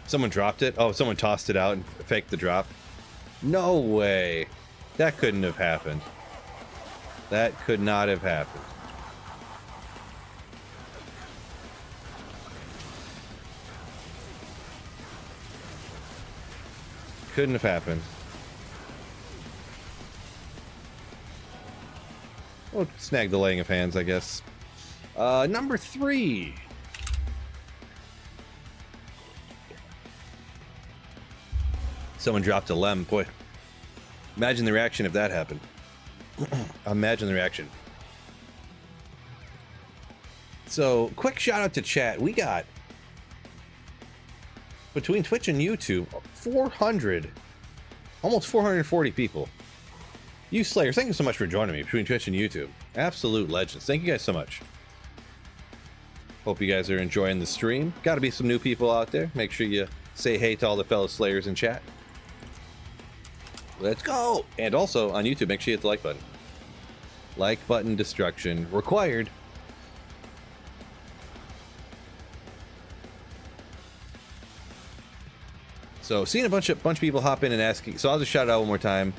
Someone dropped it. Oh, someone tossed it out and faked the drop. No way. That couldn't have happened. That could not have happened. Couldn't have happened. We'll snag the laying of hands, I guess. Number 3. Someone dropped a lem. Boy, imagine the reaction if that happened. Imagine the reaction. So, quick shout out to chat. We got, between Twitch and YouTube, 400, almost 440 people. You Slayers, thank you so much for joining me between Twitch and YouTube. Absolute legends. Thank you guys so much. Hope you guys are enjoying the stream. Got to be some new people out there. Make sure you say hey to all the fellow Slayers in chat. Let's go! And also, on YouTube, make sure you hit the like button. Like button destruction required. So, seeing a bunch of people hop in and asking, so I'll just shout it out one more time.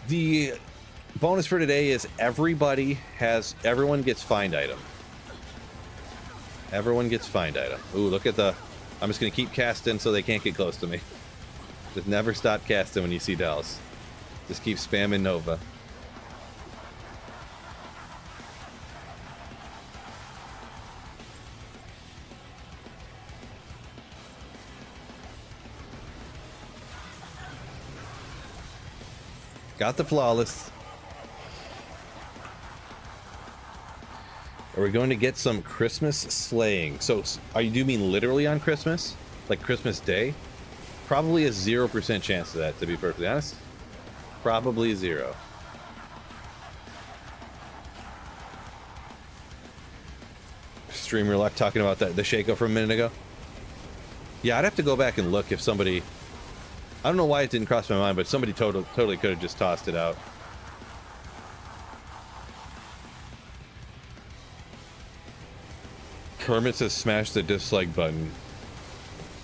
The bonus for today is everyone gets find item. Everyone gets find item. Ooh, look at the, I'm just gonna keep casting so they can't get close to me. Just never stop casting when you see Dells. Just keep spamming Nova. Got the flawless. Are we going to get some Christmas slaying? So, do you mean literally on Christmas? Like Christmas Day? Probably a 0% chance of that, to be perfectly honest. Probably 0. Streamer left talking about that, the Shaco from a minute ago. Yeah, I'd have to go back and look if somebody... I don't know why it didn't cross my mind, but somebody totally could have just tossed it out. Kermit says smash the dislike button.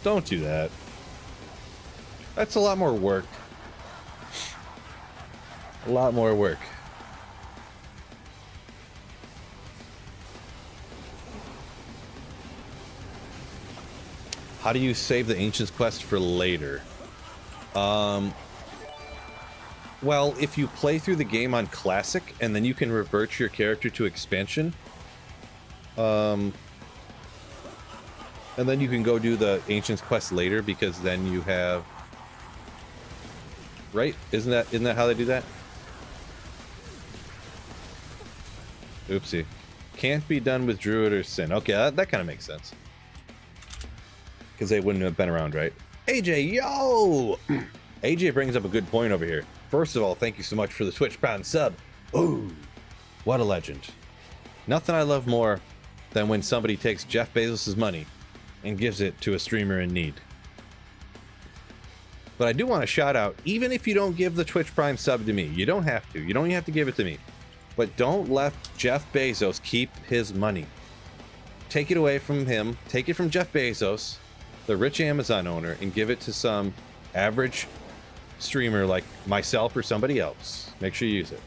Don't do that. That's a lot more work. A lot more work. How do you save the Ancient's Quest for later? Well, if you play through the game on Classic, and then you can revert your character to Expansion, and then you can go do the Ancient's Quest later, because then you have... Right? Isn't that how they do that? Oopsie. Can't be done with Druid or Sin. Okay, that kind of makes sense. Because they wouldn't have been around, right? AJ, yo! AJ brings up a good point over here. First of all, thank you so much for the Twitch Prime sub. Ooh, what a legend. Nothing I love more than when somebody takes Jeff Bezos' money and gives it to a streamer in need. But I do want to shout out, even if you don't give the Twitch Prime sub to me, you don't have to. You don't even have to give it to me. But don't let Jeff Bezos keep his money. Take it away from him. Take it from Jeff Bezos, the rich Amazon owner, and give it to some average streamer like myself or somebody else. Make sure you use it.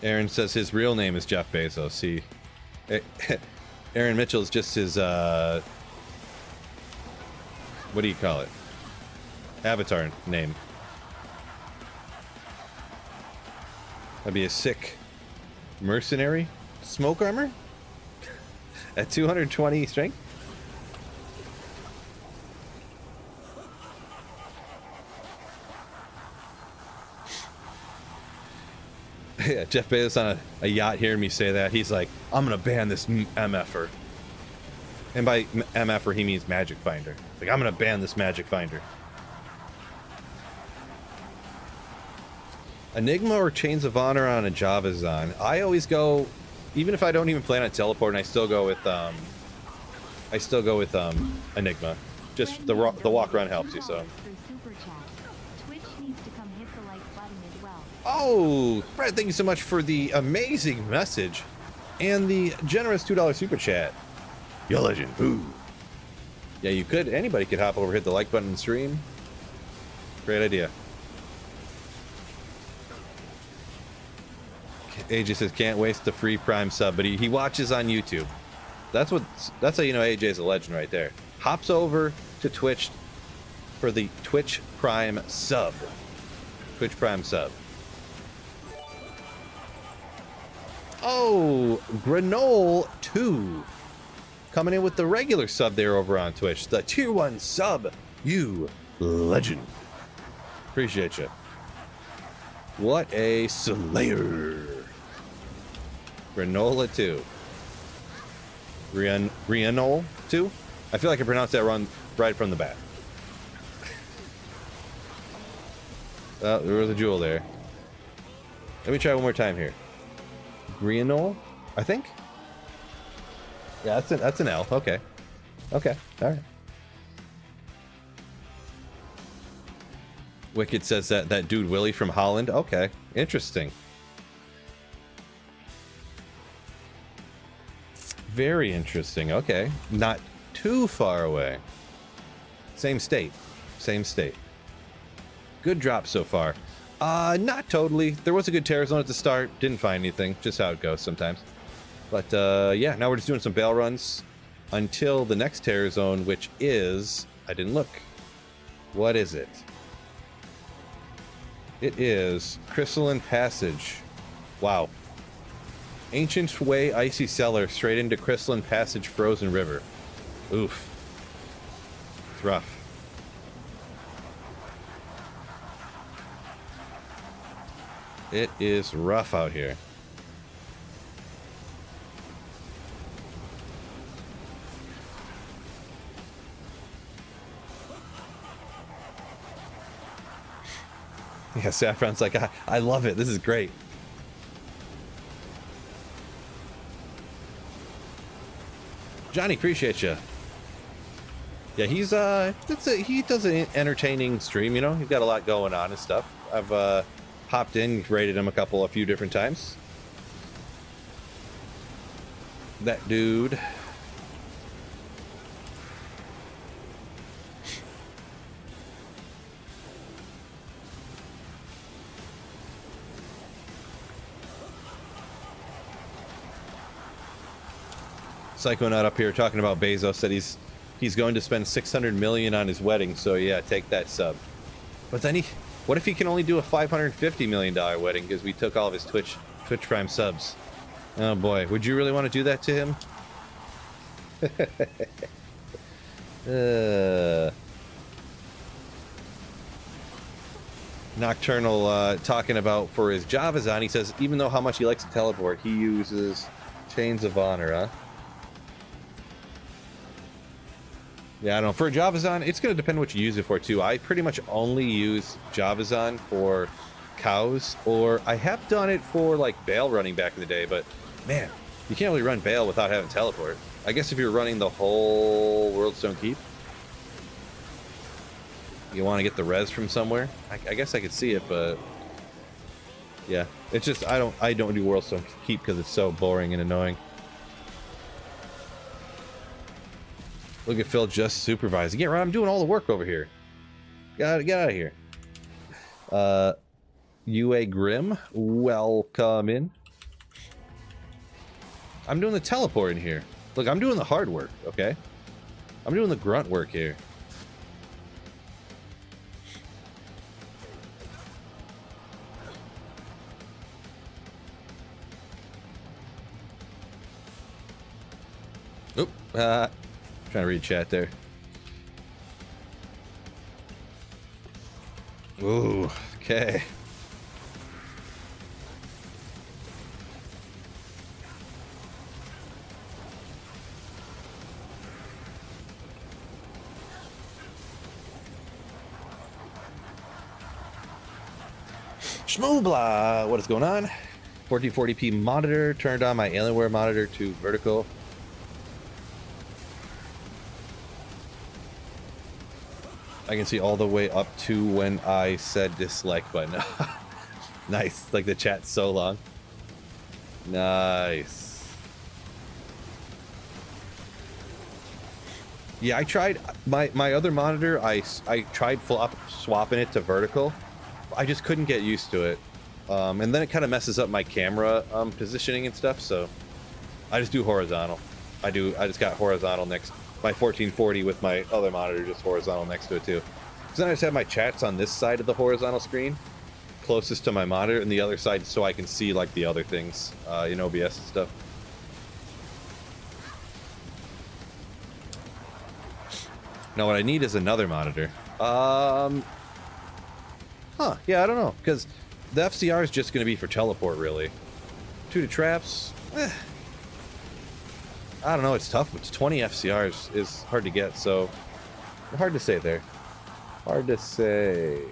Aaron says his real name is Jeff Bezos. See, Aaron Mitchell is just his, what do you call it? Avatar name. That'd be a sick mercenary smoke armor at 220 strength. Yeah, Jeff Bezos on a yacht hearing me say that, he's like, I'm gonna ban this MFer. And by MFer he means Magic Finder. Like, I'm gonna ban this Magic Finder. Enigma or Chains of Honor on a Javazon. I always go, even if I don't even plan on teleporting, I still go with Enigma. Just the walk run helps you, so. Oh, Brad, thank you so much for the amazing message and the generous $2 super chat. Yo, legend. Ooh. Yeah, you could. Anybody could hop over, hit the like button and stream. Great idea. AJ says can't waste the free Prime sub, but he watches on YouTube. That's how you know AJ's a legend right there. Hops over to Twitch for the Twitch Prime sub. Twitch Prime sub. Oh, Granole 2 coming in with the regular sub there over on Twitch. The tier 1 sub. You legend. Appreciate you. What a slayer. Granola 2. Rianol 2? I feel like I pronounced that wrong right from the bat. Oh, there was a jewel there. Let me try one more time here. Grianol, I think? Yeah, that's an L. Okay. Okay, alright. Wicked says that dude Willie from Holland. Okay, interesting. Very interesting. Okay, not too far away. Same state. Same state. Good drop so far. Not totally. There was a good terror zone at the start. Didn't find anything. Just how it goes sometimes. But yeah, now we're just doing some bail runs until the next terror zone, which is... I didn't look. What is it? It is Crystalline Passage. Wow. Ancient Way Icy Cellar straight into Crystalline Passage Frozen River. Oof. It's rough. It is rough out here. Yeah, Saffron's like, I love it. This is great. Johnny, appreciate you. Yeah, he's he does an entertaining stream, you know. He's got a lot going on and stuff. I've hopped in, rated him a few different times. That dude. Psychonaut up here talking about Bezos said he's going to spend 600 million on his wedding, so yeah, take that sub. But then what if he can only do a $550 million wedding because we took all of his Twitch Prime subs? Oh boy, would you really want to do that to him? Nocturnal talking about for his Javazon, he says even though how much he likes to teleport, he uses Chains of Honor, huh? Yeah, I don't know. For Javazon, it's going to depend what you use it for, too. I pretty much only use Javazon for cows, or I have done it for, like, Bale running back in the day, but, man, you can't really run Bale without having teleport. I guess if you're running the whole Worldstone Keep, you want to get the res from somewhere. I guess I could see it, but, yeah. It's just, I don't do Worldstone Keep because it's so boring and annoying. Look at Phil just supervising. Yeah, right, I'm doing all the work over here. Get out of here. UA Grim, welcome in. I'm doing the teleport in here. Look, I'm doing the hard work, okay? I'm doing the grunt work here. Oop, trying to read chat there. Ooh, okay. Schmoobla, what is going on? 1440p monitor, turned on my Alienware monitor to vertical. I can see all the way up to when I said dislike button. Nice. Like the chat's so long. Nice. Yeah, I tried my other monitor. I tried swapping it to vertical. I just couldn't get used to it. And then it kind of messes up my camera positioning and stuff. So I just do horizontal. I just got horizontal next. My 1440 with my other monitor just horizontal next to it too. So then I just have my chats on this side of the horizontal screen, closest to my monitor, and the other side so I can see like the other things in OBS and stuff. No, what I need is another monitor. Yeah, I don't know, because the FCR is just going to be for teleport, really. 2 to traps. I don't know. It's tough. It's 20 FCRs is hard to get, so hard to say there. Hard to say.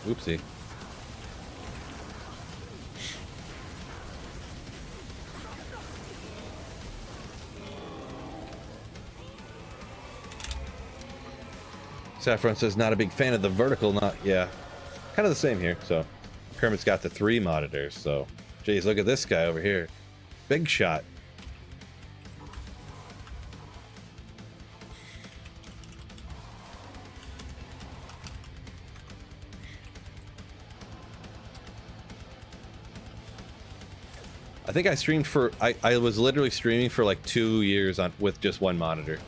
Oopsie. Saffron says not a big fan of the vertical. Not yeah, kind of the same here. So Kermit's got the 3 monitors. So geez, look at this guy over here, big shot. I think I streamed for I was literally streaming for like 2 years on with just one monitor.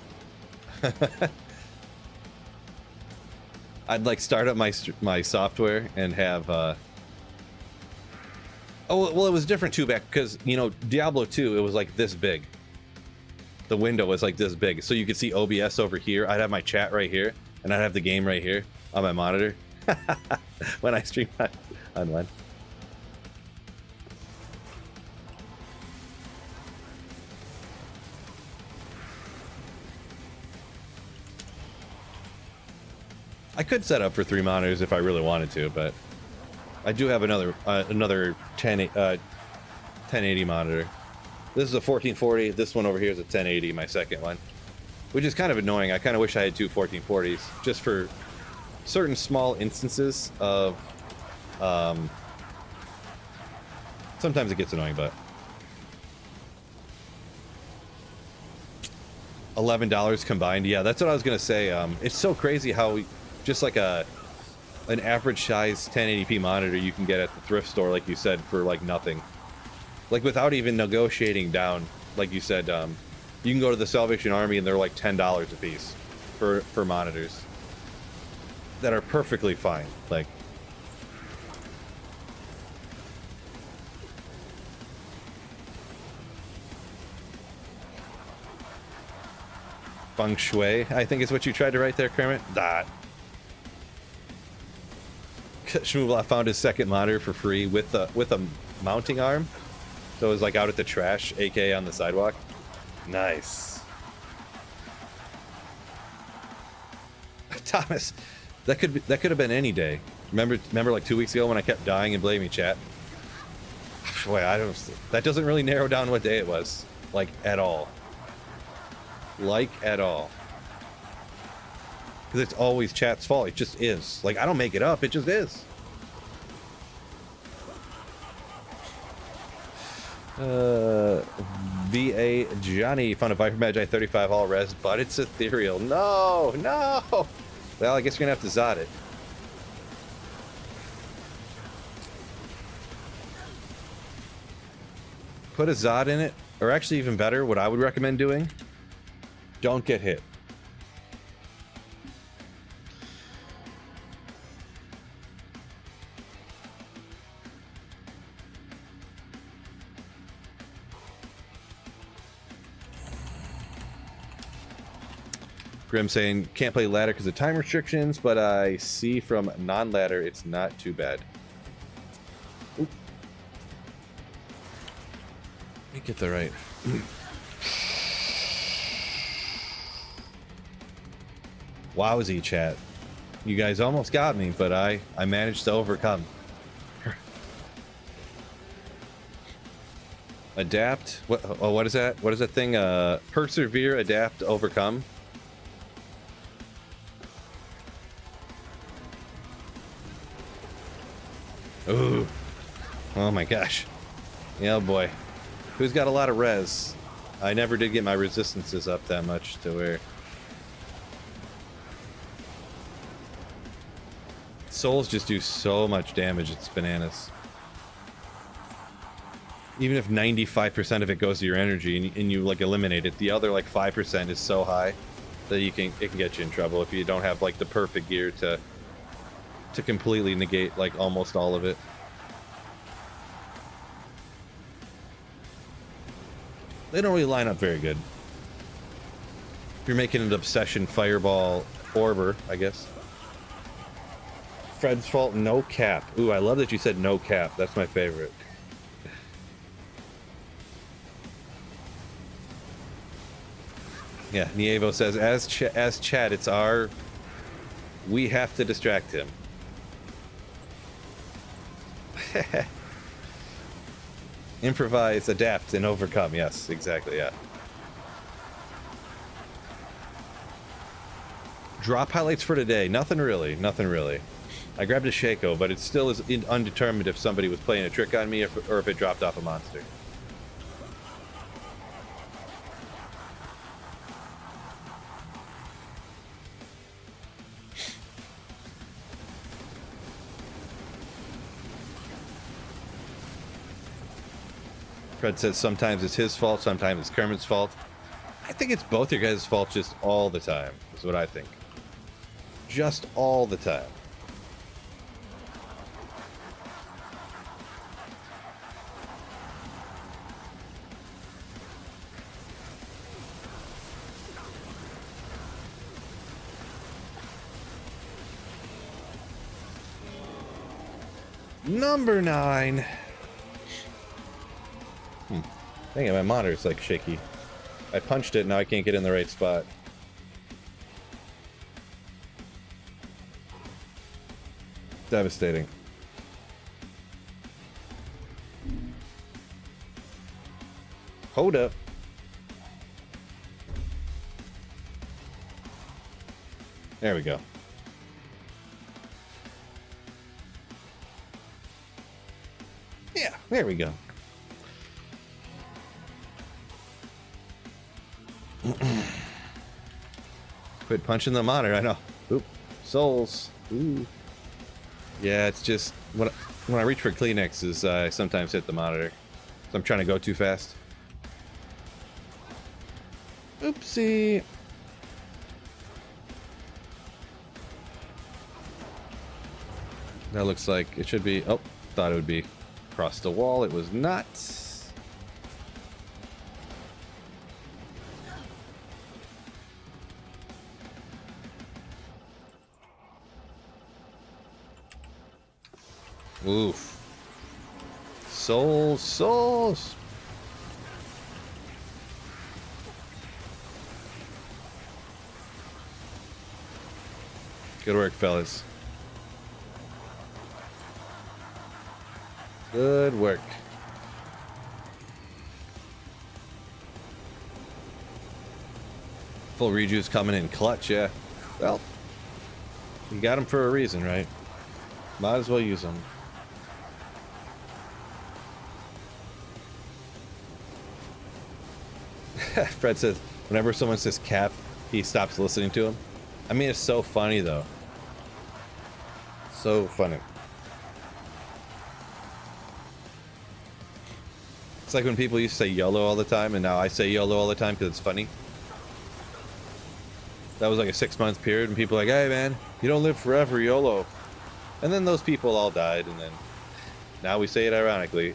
I'd like start up my software and have oh well, it was different too back because, you know, Diablo 2, it was like this big. The window was like this big, so you could see OBS over here. I'd have my chat right here, and I'd have the game right here on my monitor when I stream on one. I could set up for 3 monitors if I really wanted to, but I do have another 1080 monitor. This is a 1440. This one over here is a 1080, my second one, which is kind of annoying. I kind of wish I had 2 1440s just for certain small instances of. Sometimes it gets annoying, but $11 combined. Yeah, that's what I was gonna say. It's so crazy how just like an average size 1080p monitor you can get at the thrift store, like you said, for like nothing, like without even negotiating down. Like you said, you can go to the Salvation Army and they're like $10 a piece for monitors that are perfectly fine. Like, feng shui, I think is what you tried to write there, Kermit. Dot. Shmoobla found his second monitor for free with a mounting arm, so it was like out at the trash, aka on the sidewalk. Nice. Thomas, that could have been any day. Remember like 2 weeks ago when I kept dying and blaming chat? Boy, that doesn't really narrow down what day it was, like at all. Like at all. Because it's always chat's fault. It just is. Like, I don't make it up. It just is. VA Johnny found a Viper Magi 35 all res, but it's ethereal. No, no. Well, I guess you're gonna have to Zod it. Put a Zod in it, or actually even better, what I would recommend doing, don't get hit. Grim saying, can't play ladder because of time restrictions, but I see from non-ladder it's not too bad. Oop. Let me get that right. Wowzy, chat. You guys almost got me, but I managed to overcome. Adapt? What is that? What is that thing? Persevere, adapt, overcome? Ooh. Oh my gosh. Yeah, boy. Who's got a lot of res? I never did get my resistances up that much to where... Souls just do so much damage, it's bananas. Even if 95% of it goes to your energy and you like eliminate it, the other like 5% is so high that it can get you in trouble if you don't have like the perfect gear to to completely negate like almost all of it. They don't really line up very good. If you're making an obsession fireball orber, I guess. Fred's fault, no cap. Ooh, I love that you said no cap. That's my favorite. Yeah, Nievo says, as Chad, it's our... We have to distract him. Improvise, adapt, and overcome. Yes, exactly, yeah. Drop highlights for today. Nothing really, nothing really. I grabbed a Shaco, but it still is undetermined if somebody was playing a trick on me or if it dropped off a monster. Fred says sometimes it's his fault, sometimes it's Kermit's fault. I think it's both your guys' fault just all the time, is what I think. Just all the time. Number 9. Dang it, my monitor's like shaky. I punched it, now I can't get in the right spot. Devastating. Hold up. There we go. Yeah, there we go. Quit punching the monitor, I know. Oop. Souls. Ooh. Yeah, it's just when I reach for Kleenexes, I sometimes hit the monitor. So I'm trying to go too fast. Oopsie. That looks like it should be. Oh, thought it would be across the wall. It was not. Oof. Souls. Good work, fellas. Good work. Full rejuice coming in clutch, yeah. Well, you got them for a reason, right? Might as well use them. Fred says, whenever someone says cap, he stops listening to him. I mean, it's so funny, though. So funny. It's like when people used to say YOLO all the time, and now I say YOLO all the time because it's funny. That was like a 6-month period, and people are like, hey, man, you don't live forever, YOLO. And then those people all died, and then now we say it ironically.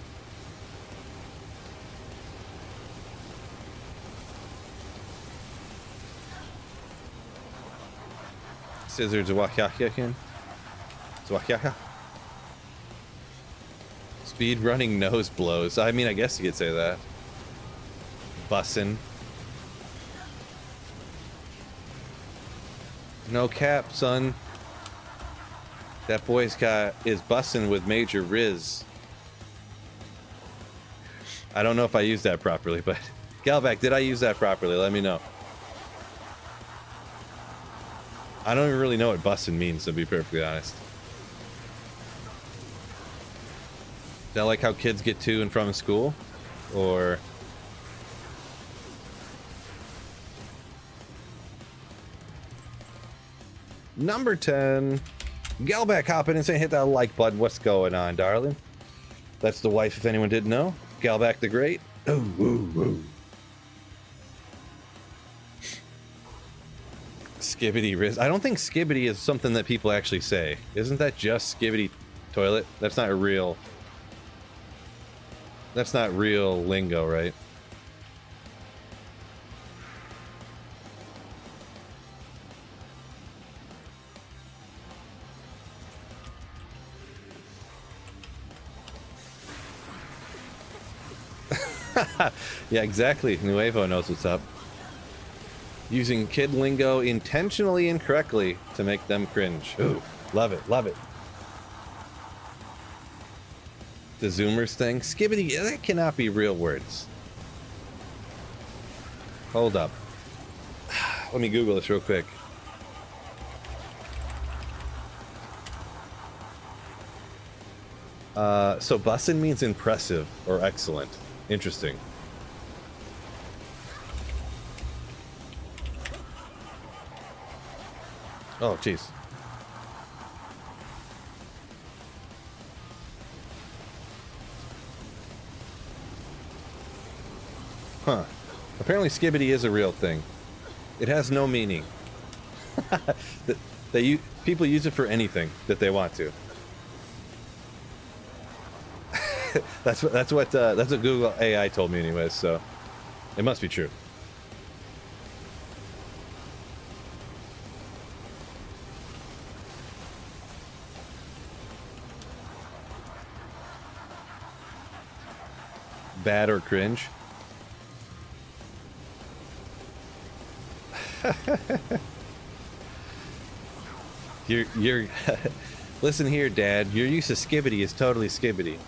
Scissors Zwahyakin. Zwahyaha. Speed running nose blows. I mean, I guess you could say that. Bussin'. No cap, son. That boy's got is bussin' with major riz. I don't know if I used that properly, but Galvac, did I use that properly? Let me know. I don't even really know what bussin' means, to be perfectly honest. Is that like how kids get to and from school? Or... Number 10. Galback hopping and saying hit that like button. What's going on, darling? That's the wife, if anyone didn't know. Galback the Great. Ooh, ooh, ooh. Skibbity Riz. I don't think skibbity is something that people actually say. Isn't that just skibbity toilet? That's not real. That's not real lingo, right? Yeah, exactly. Nuevo knows what's up. Using kid lingo intentionally incorrectly to make them cringe. Ooh, love it, love it. The Zoomers thing. Skibbity, that cannot be real words. Hold up. Let me Google this real quick. So bussin' means impressive or excellent. Interesting. Oh, jeez. Huh. Apparently skibbity is a real thing. It has no meaning. People use it for anything that they want to. That's what Google AI told me anyways, so it must be true. Bad or cringe? you're listen here, Dad. Your use of skibbity is totally skibbity.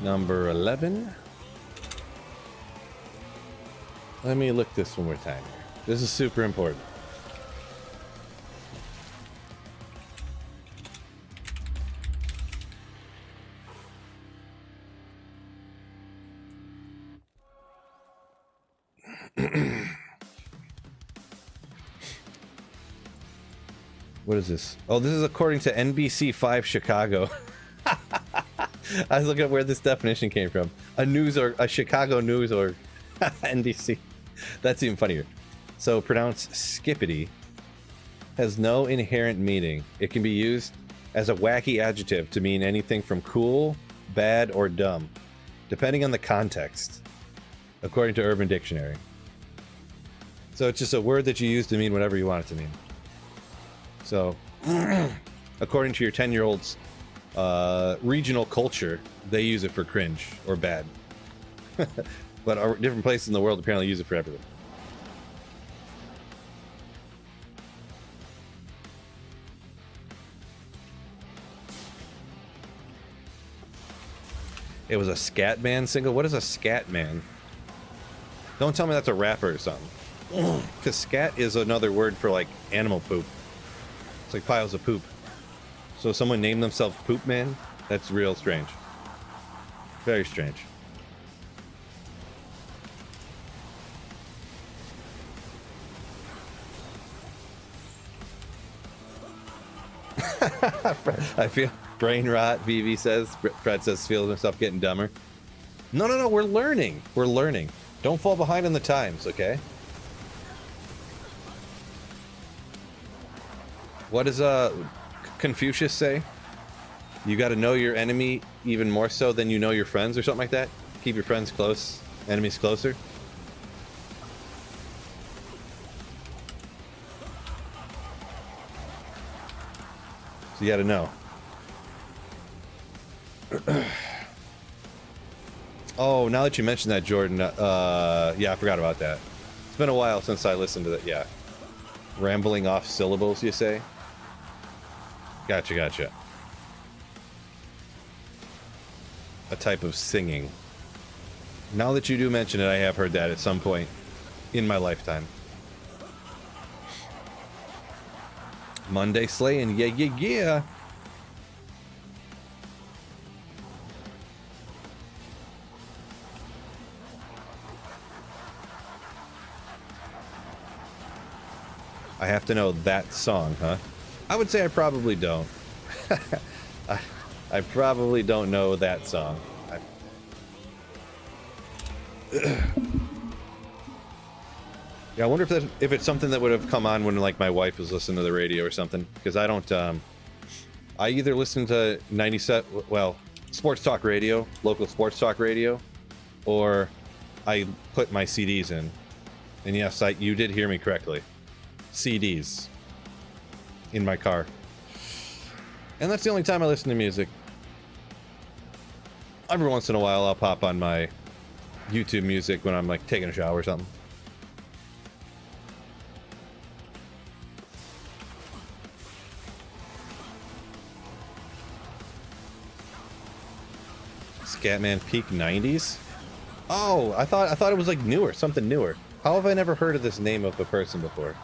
Number 11. Let me look this one more time here. This is super important. What is this? Oh, this is according to NBC5 Chicago. I was looking at where this definition came from. A Chicago news or NBC. That's even funnier. So pronounced skippity has no inherent meaning. It can be used as a wacky adjective to mean anything from cool, bad, or dumb, depending on the context, according to Urban Dictionary. So it's just a word that you use to mean whatever you want it to mean. So, according to your 10-year-old's regional culture, they use it for cringe or bad. But different places in the world apparently use it for everything. It was a Scatman single? What is a Scatman? Don't tell me that's a rapper or something. Because scat is another word for, like, animal poop. It's like piles of poop. So someone named themselves Poop Man? That's real strange. Very strange. I feel brain rot, VV says. Fred says feels himself getting dumber. No, we're learning. We're learning. Don't fall behind in the times, okay? What does Confucius say? You got to know your enemy even more so than you know your friends, or something like that? Keep your friends close, enemies closer. So you got to know. Oh, now that you mentioned that, Jordan, yeah, I forgot about that. It's been a while since I listened to that, yeah. Rambling off syllables, you say? Gotcha. A type of singing. Now that you do mention it, I have heard that at some point in my lifetime. Monday slaying, yeah. I have to know that song, huh? I would say I probably don't. I probably don't know that song. Yeah, I wonder if it's something that would have come on when like my wife was listening to the radio or something. Because I don't. I either listen to 97, well, sports talk radio, local sports talk radio, or I put my CDs in. And yes, you did hear me correctly. CDs in my car. And that's the only time I listen to music. Every once in a while, I'll pop on my YouTube music when I'm like taking a shower or something. Scatman peak 90s? Oh, I thought it was like newer, something newer. How have I never heard of this name of a person before?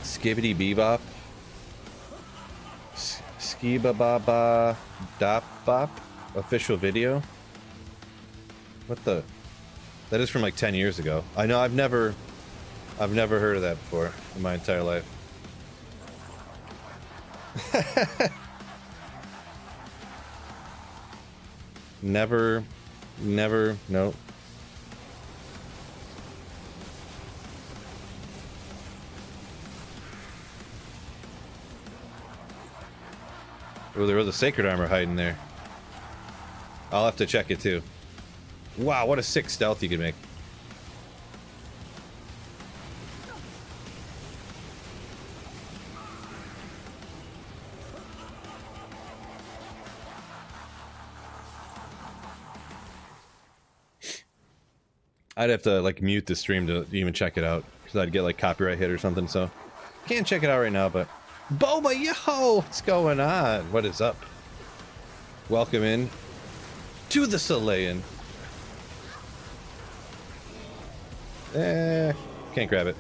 Skibbity Bebop. Skibababa Dop Bop official video. What the? That is from like 10 years ago. I know I've never heard of that before in my entire life. Never, nope. Oh, there was a sacred armor hiding there. I'll have to check it too. Wow, what a sick stealth you can make. I'd have to like mute the stream to even check it out because I'd get like copyright hit or something. So can't check it out right now, but Boba, yo, what's going on? What is up? Welcome in to the Solayan. Can't grab it.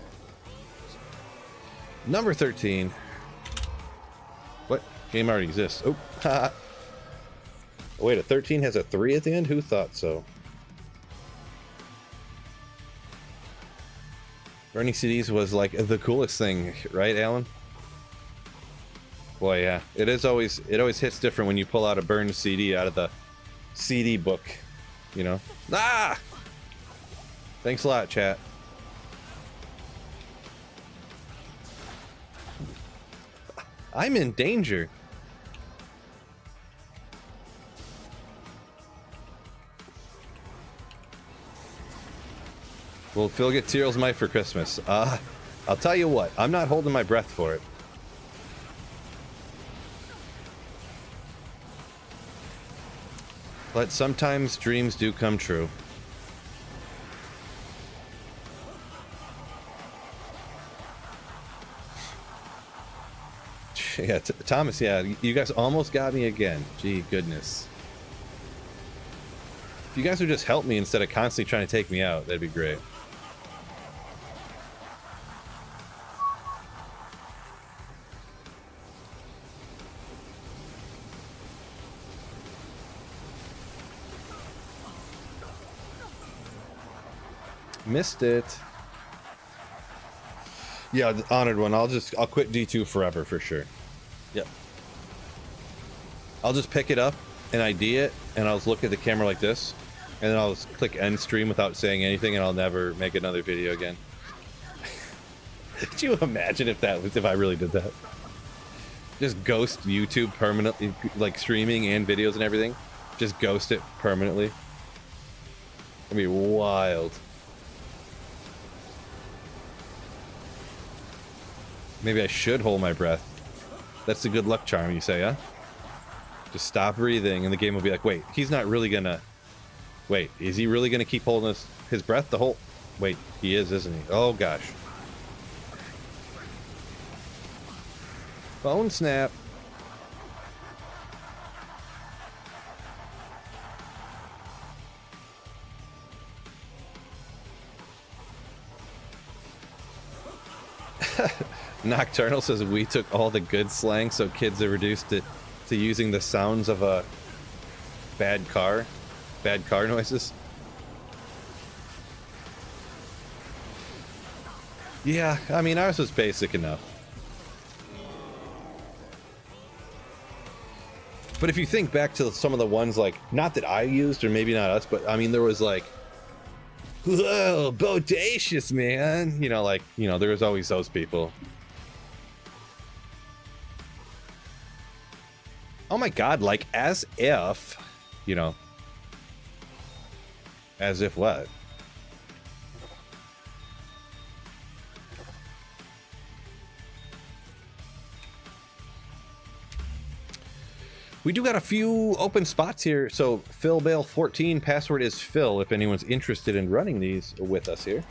Number 13. What? Game already exists. Oh, haha. Oh, wait, a 13 has a 3 at the end? Who thought so? Burning CDs was like the coolest thing, right, Alan? Boy, yeah. It always hits different when you pull out a burned CD out of the CD book, you know? Ah! Thanks a lot, chat. I'm in danger. Will Phil get Tyrell's mic for Christmas? I'll tell you what, I'm not holding my breath for it. But sometimes dreams do come true. Yeah, Thomas, yeah, you guys almost got me again. Gee, goodness. If you guys would just help me instead of constantly trying to take me out, that'd be great. Missed it. Yeah, the honored one. I'll quit D2 forever for sure. Yep. I'll just pick it up and ID it, and I'll look at the camera like this, and then I'll just click end stream without saying anything, and I'll never make another video again. Could you imagine if I really did that? Just ghost YouTube permanently, like streaming and videos and everything. Just ghost it permanently. That'd be wild. Maybe I should hold my breath. That's a good luck charm, you say, huh? Just stop breathing, and the game will be like, wait, he's not really gonna... Wait, is he really gonna keep holding his breath the whole... Wait, he is, isn't he? Oh, gosh. Phone snap. Nocturnal says we took all the good slang, so kids are reduced to using the sounds of a bad car noises. Yeah, I mean, ours was basic enough. But if you think back to some of the ones, like, not that I used, or maybe not us, but I mean, there was like, whoa, bodacious, man. You know, like, you know, there was always those people. Oh my god, like, as if, you know, as if what? We do got a few open spots here. So PhilBale14, password is Phil, if anyone's interested in running these with us here.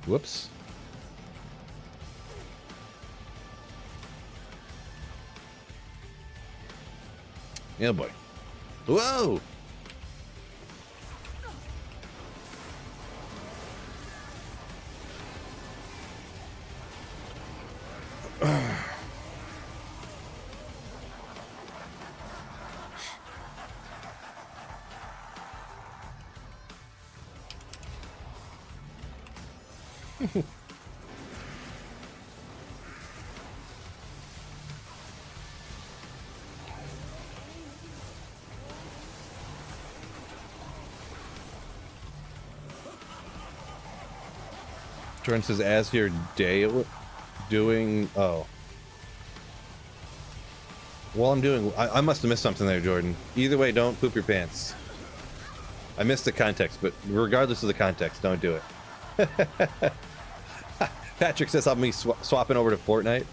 Whoops. Yeah, boy. Whoa! Jordan says, as your day doing... Oh. Well, I'm doing... I must have missed something there, Jordan. Either way, don't poop your pants. I missed the context, but regardless of the context, don't do it. Patrick says, I'll be swapping over to Fortnite.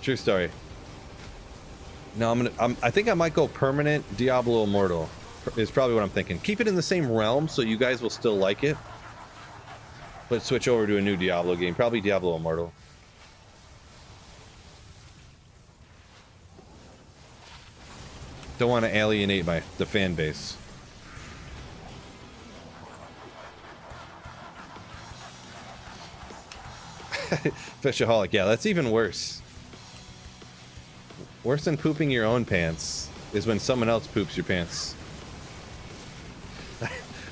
True story. No, I think I might go permanent Diablo Immortal. Is probably what I'm thinking. Keep it in the same realm so you guys will still like it. But switch over to a new Diablo game. Probably Diablo Immortal. Don't want to alienate the fan base. Fishaholic, yeah, that's even worse. Worse than pooping your own pants is when someone else poops your pants.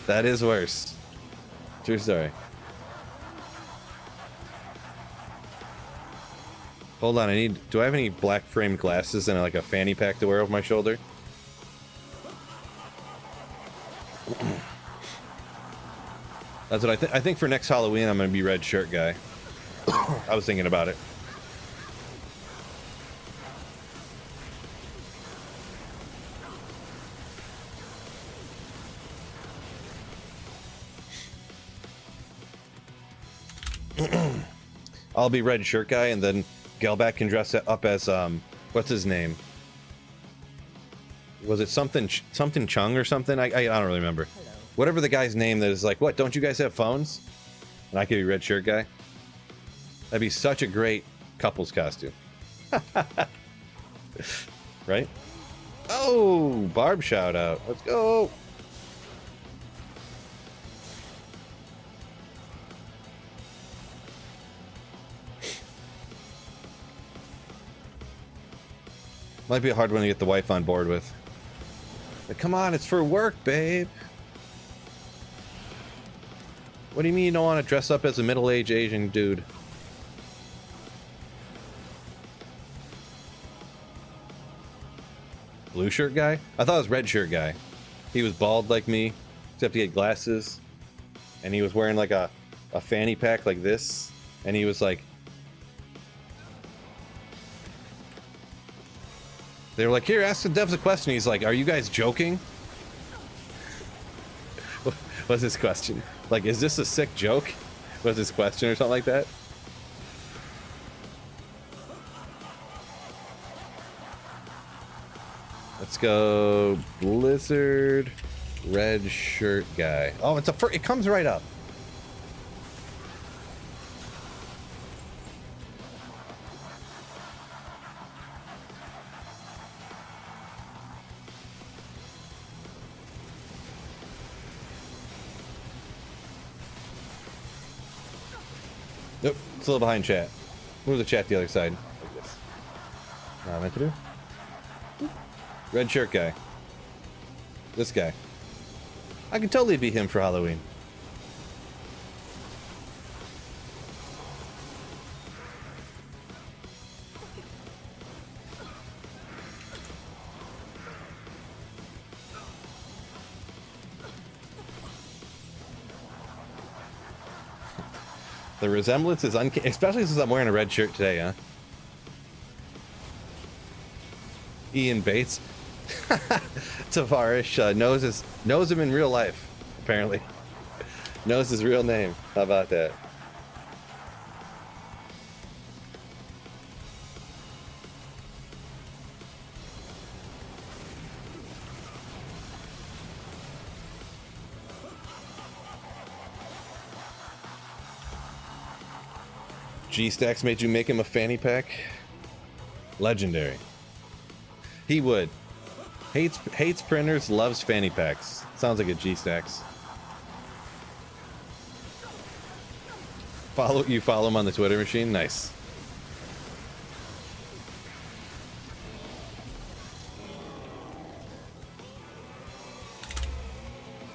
That is worse. True story. Hold on, do I have any black framed glasses and like a fanny pack to wear over my shoulder? That's what I think for next Halloween I'm gonna be red shirt guy. I was thinking about it. I'll be red shirt guy, and then Gelback can dress up as what's his name? Was it something Chung or something? I don't really remember. Hello. Whatever the guy's name that is like, what? Don't you guys have phones? And I could be red shirt guy. That'd be such a great couple's costume. Right? Oh, Barb shout out. Let's go. Might be a hard one to get the wife on board with. But come on, it's for work, babe. What do you mean you don't want to dress up as a middle-aged Asian dude? Blue shirt guy? I thought it was red shirt guy. He was bald like me, except he had glasses. And he was wearing like a fanny pack like this. And he was like... They were like, here, ask the devs a question. He's like, are you guys joking? What's his question? Like, is this a sick joke? Was his question or something like that? Let's go Blizzard red shirt guy. Oh, it comes right up. Nope, it's a little behind chat. Move the chat the other side. Like this. Not meant to do. Red shirt guy. This guy. I could totally be him for Halloween. The resemblance is uncanny, especially since I'm wearing a red shirt today, huh? Ian Bates. Tavarish knows him in real life, apparently. Knows his real name. How about that? G-Stacks made you make him a fanny pack? Legendary. He would. Hates printers, loves fanny packs. Sounds like a G-Stacks. You follow him on the Twitter machine? Nice.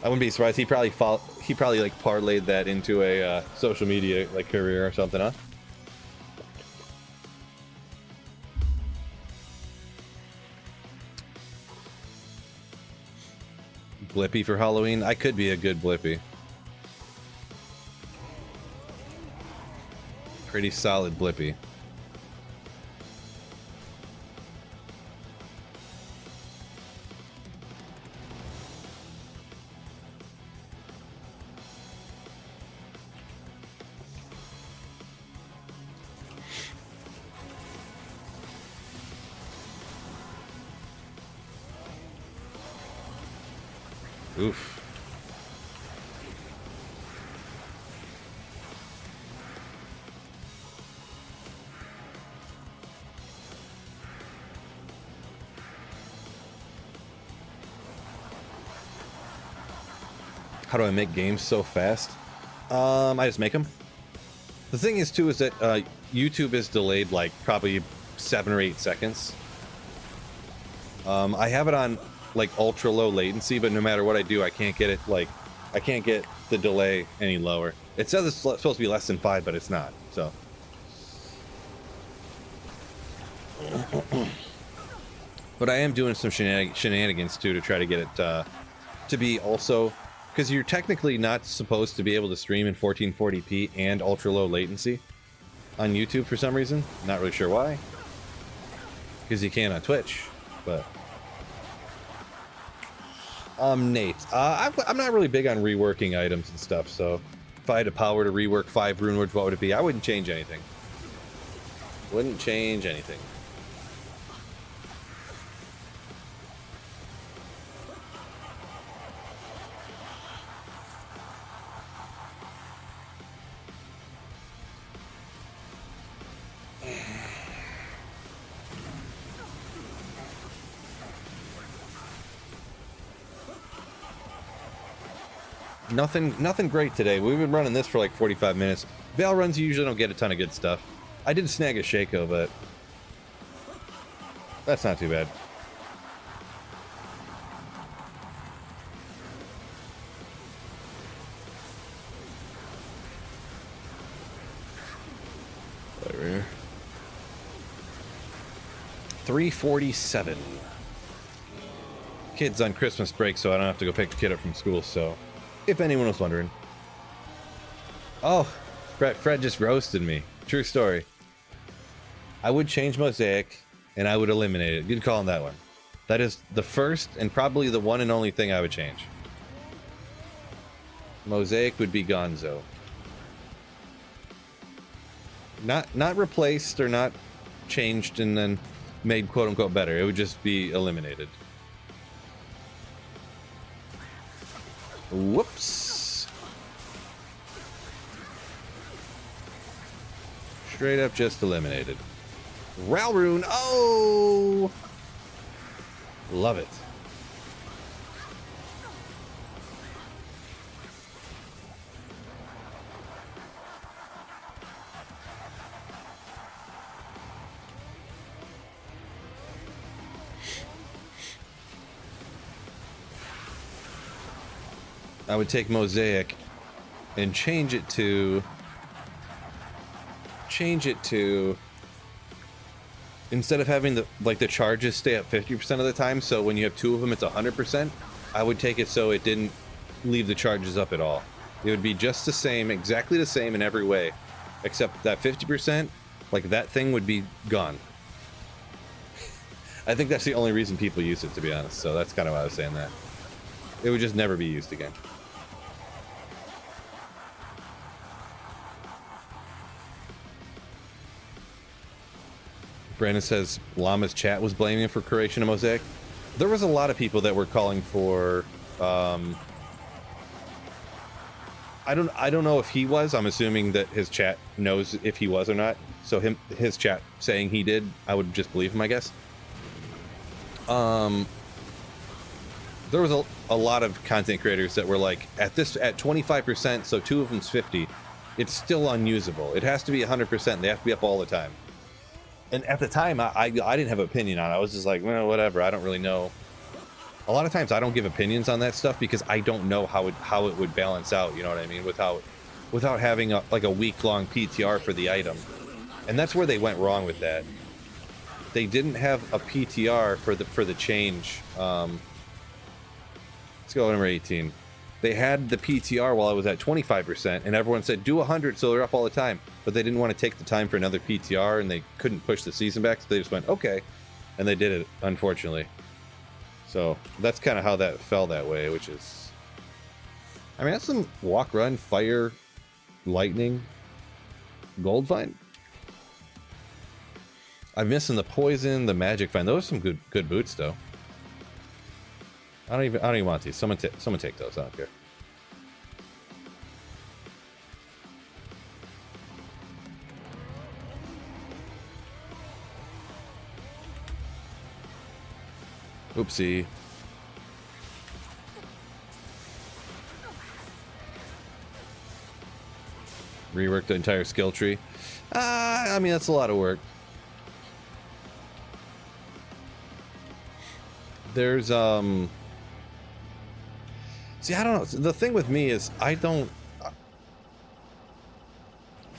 I wouldn't be surprised. He probably like parlayed that into a social media like career or something, huh? Blippy for Halloween? I could be a good Blippy. Pretty solid Blippy. Oof. How do I make games so fast? I just make them. The thing is too is that YouTube is delayed like probably 7 or 8 seconds. I have it on like ultra low latency, but no matter what I do, I can't get it like I can't get the delay any lower. It says it's supposed to be less than 5, but it's not. So but I am doing some shenanigans too to try to get it to be also, because you're technically not supposed to be able to stream in 1440p and ultra low latency on YouTube for some reason. Not really sure why, because you can on Twitch, but Nate, I'm not really big on reworking items and stuff, so if I had the power to rework 5 rune words, what would it be? I wouldn't change anything. Wouldn't change anything. Nothing great today. We've been running this for like 45 minutes. Veil runs, you usually don't get a ton of good stuff. I did snag a Shaco, but that's not too bad. Over here. 347. Kid's on Christmas break, so I don't have to go pick the kid up from school, so if anyone was wondering. Oh, Fred just roasted me. True story. I would change Mosaic, and I would eliminate it. Good call on that one. That is the first and probably the one and only thing I would change. Mosaic would be gonzo. Not replaced or not changed and then made quote-unquote better. It would just be eliminated. Whoops. Straight up just eliminated. Ralrune. Oh! Love it. I would take Mosaic and change it to instead of having the charges stay up 50% of the time, so when you have two of them it's 100%, I would take it so it didn't leave the charges up at all. It would be just the same, exactly the same in every way, except that 50%, like that thing would be gone. I think that's the only reason people use it, to be honest, so that's kind of why I was saying that. It would just never be used again. Brandon says Llama's chat was blaming him for creation of Mosaic. There was a lot of people that were calling for I don't know if he was. I'm assuming that his chat knows if he was or not. So his chat saying he did, I would just believe him, I guess. There was a lot of content creators that were like, at 25%, so two of them's 50, it's still unusable. It has to be 100%. They have to be up all the time. And at the time, I didn't have an opinion on it. I was just like, well, whatever. I don't really know. A lot of times I don't give opinions on that stuff because I don't know how it would balance out. You know what I mean? Without having a week-long PTR for the item. And that's where they went wrong with that. They didn't have a PTR for the change. Let's go number 18. They had the PTR while it was at 25%, and everyone said do 100 so they're up all the time. But they didn't want to take the time for another PTR, and they couldn't push the season back, so they just went okay, and they did it, unfortunately. So that's kind of how that fell that way, which is, I mean, that's some walk, run, fire, lightning, gold find. I'm missing the poison, the magic find. Those are some good boots, though. I don't even want these. Someone take those. I don't care. Oopsie. Rework the entire skill tree. I mean, that's a lot of work. There's see, I don't know. The thing with me is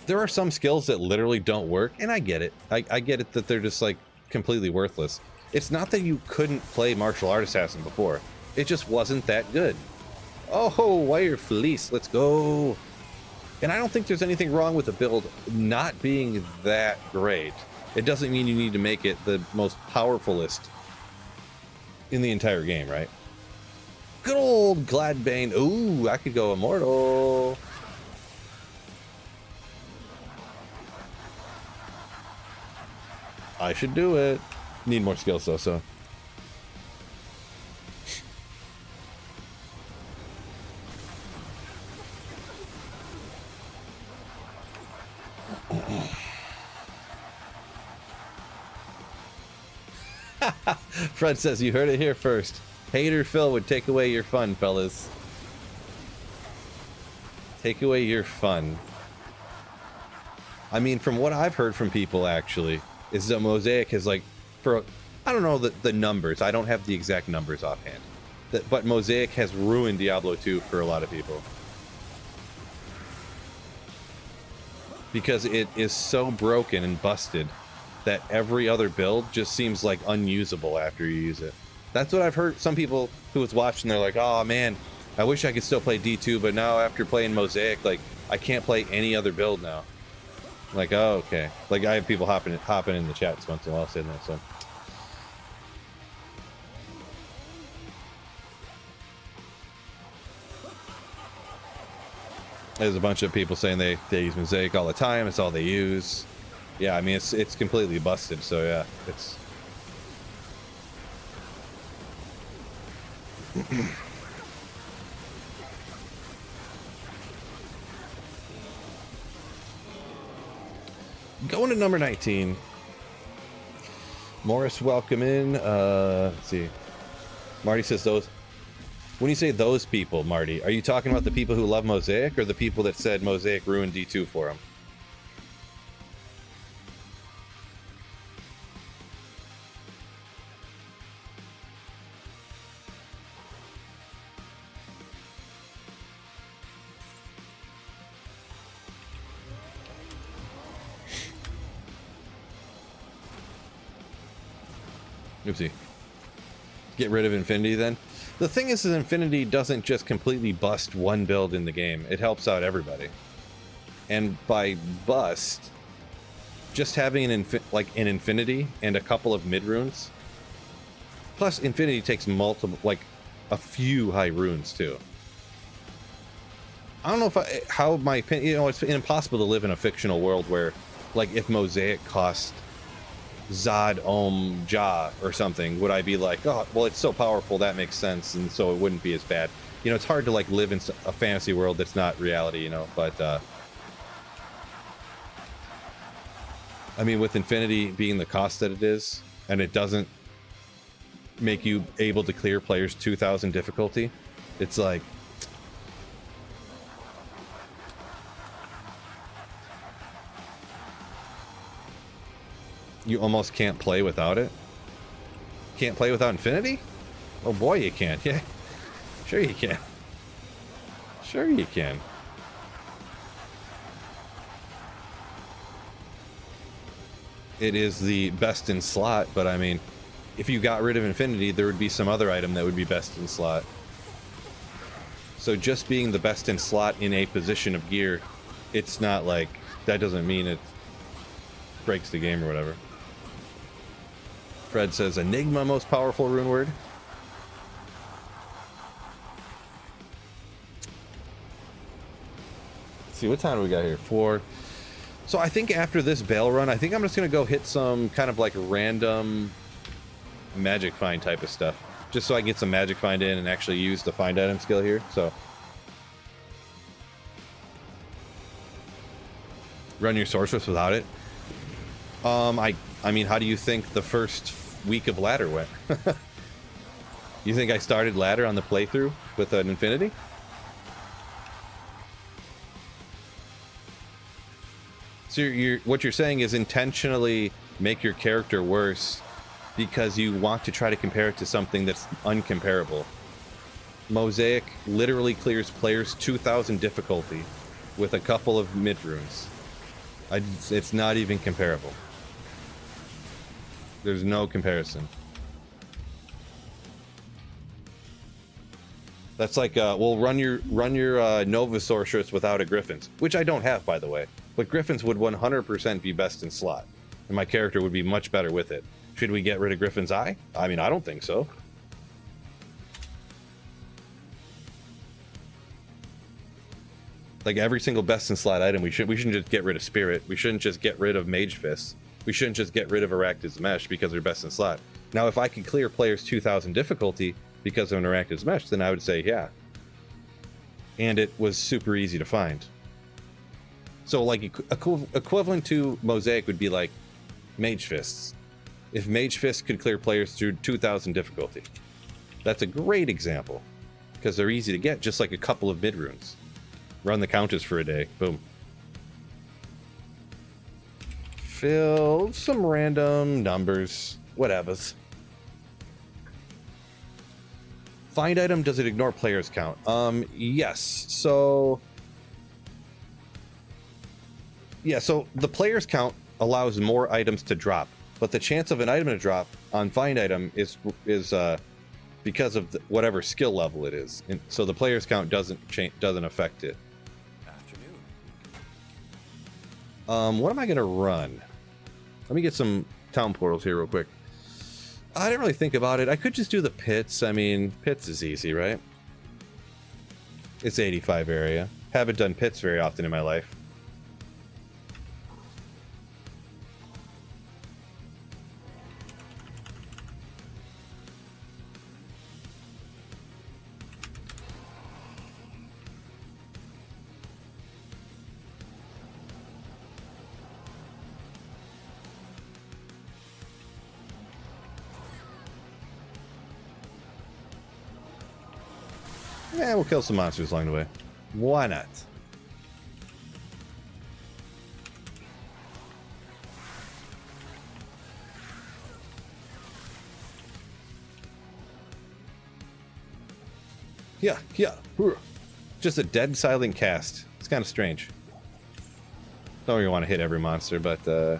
there are some skills that literally don't work, and I get it. I get it that they're just like completely worthless. It's not that you couldn't play martial art assassin before. It just wasn't that good. Oh, wire fleece. Let's go. And I don't think there's anything wrong with the build not being that great. It doesn't mean you need to make it the most powerfulest in the entire game, right? Good old Gladbane. Ooh, I could go immortal. I should do it. Need more skills though, so. Fred says you heard it here first. Hater Phil would take away your fun, fellas. Take away your fun. I mean, from what I've heard from people, actually, is that Mosaic has, like, I don't know the numbers. I don't have the exact numbers offhand. But Mosaic has ruined Diablo 2 for a lot of people. Because it is so broken and busted that every other build just seems like unusable after you use it. That's what I've heard. Some people who was watching, they're like, oh man, I wish I could still play D2, but now after playing Mosaic, like, I can't play any other build now. I'm like, oh, okay. Like, I have people hopping in the chats once in a while saying that, so. There's a bunch of people saying they use Mosaic all the time. It's all they use. Yeah, I mean, it's completely busted, so yeah, it's... Going to number 19. Morris, welcome in. Let's see. Marty says those... When you say those people, Marty, are you talking about the people who love Mosaic or the people that said Mosaic ruined D2 for them? Oopsie. Get rid of Infinity then. The thing is Infinity doesn't just completely bust one build in the game. It helps out everybody. And by bust, just having an Infinity and a couple of mid runes. Plus Infinity takes multiple, like a few high runes too. I don't know if how my opinion, you know, it's impossible to live in a fictional world where, like, if Mosaic cost Zod, Ja or something, would I be like, oh, well, it's so powerful, that makes sense, and so it wouldn't be as bad. You know, it's hard to, like, live in a fantasy world that's not reality, you know, but, I mean, with Infinity being the cost that it is, and it doesn't make you able to clear players 2,000 difficulty, it's like, you almost can't play without it. Can't play without Infinity? Oh boy, you can. Yeah, sure you can. Sure you can. It is the best in slot, but I mean, if you got rid of Infinity, there would be some other item that would be best in slot. So just being the best in slot in a position of gear, it's not like, that doesn't mean it breaks the game or whatever. Fred says, Enigma most powerful rune word. Let's see, what time do we got here? 4. So I think after this bail run, I think I'm just going to go hit some kind of like random magic find type of stuff. Just so I can get some magic find in and actually use the find item skill here. So run your sorceress without it. I mean, how do you think the first week of ladder went? You think I started ladder on the playthrough with an Infinity? So what you're saying is intentionally make your character worse because you want to try to compare it to something that's uncomparable. Mosaic literally clears players 2,000 difficulty with a couple of mid runes. It's not even comparable. There's no comparison. That's like, well, run your Nova Sorceress without a Griffin's, which I don't have, by the way. But Griffin's would 100% be best in slot, and my character would be much better with it. Should we get rid of Griffin's Eye? I mean, I don't think so. Like every single best in slot item, we shouldn't just get rid of Spirit. We shouldn't just get rid of Mage Fist. We shouldn't just get rid of Arachnid's Mesh because they're best in slot. Now, if I could clear players 2,000 difficulty because of an Arachnid's Mesh, then I would say yeah. And it was super easy to find. So, like, equivalent to Mosaic would be like Mage Fists. If Mage Fists could clear players through 2,000 difficulty. That's a great example. Because they're easy to get, just like a couple of mid runes. Run the counters for a day. Boom. Fill some random numbers. Whatevers. Find item, does it ignore players count? Yes. So... yeah, so the players count allows more items to drop, but the chance of an item to drop on find item is because of whatever skill level it is. And so the players count doesn't affect it. What am I gonna run? Let me get some town portals here real quick. I didn't really think about it. I could just do the pits. I mean, pits is easy, right? It's 85 area. Haven't done pits very often in my life. Yeah, we'll kill some monsters along the way. Why not? Yeah. Just a dead silent cast. It's kind of strange. Don't really want to hit every monster, but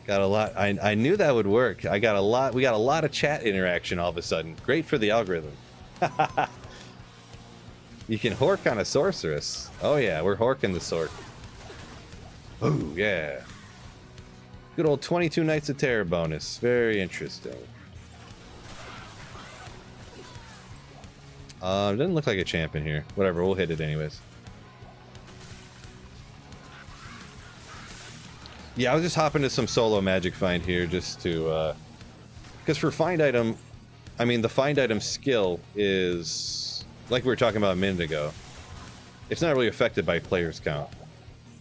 Got a lot. I knew that would work. We got a lot of chat interaction all of a sudden. Great for the algorithm. You can hork on a sorceress. Oh yeah, we're horking the sork. Oh yeah. Good old 22 Nights of Terror bonus. Very interesting. Doesn't look like a champ in here. Whatever, we'll hit it anyways. Yeah, I was just hopping to some solo magic find here just to, because for find item, I mean, the find item skill is, like we were talking about a minute ago, it's not really affected by players count.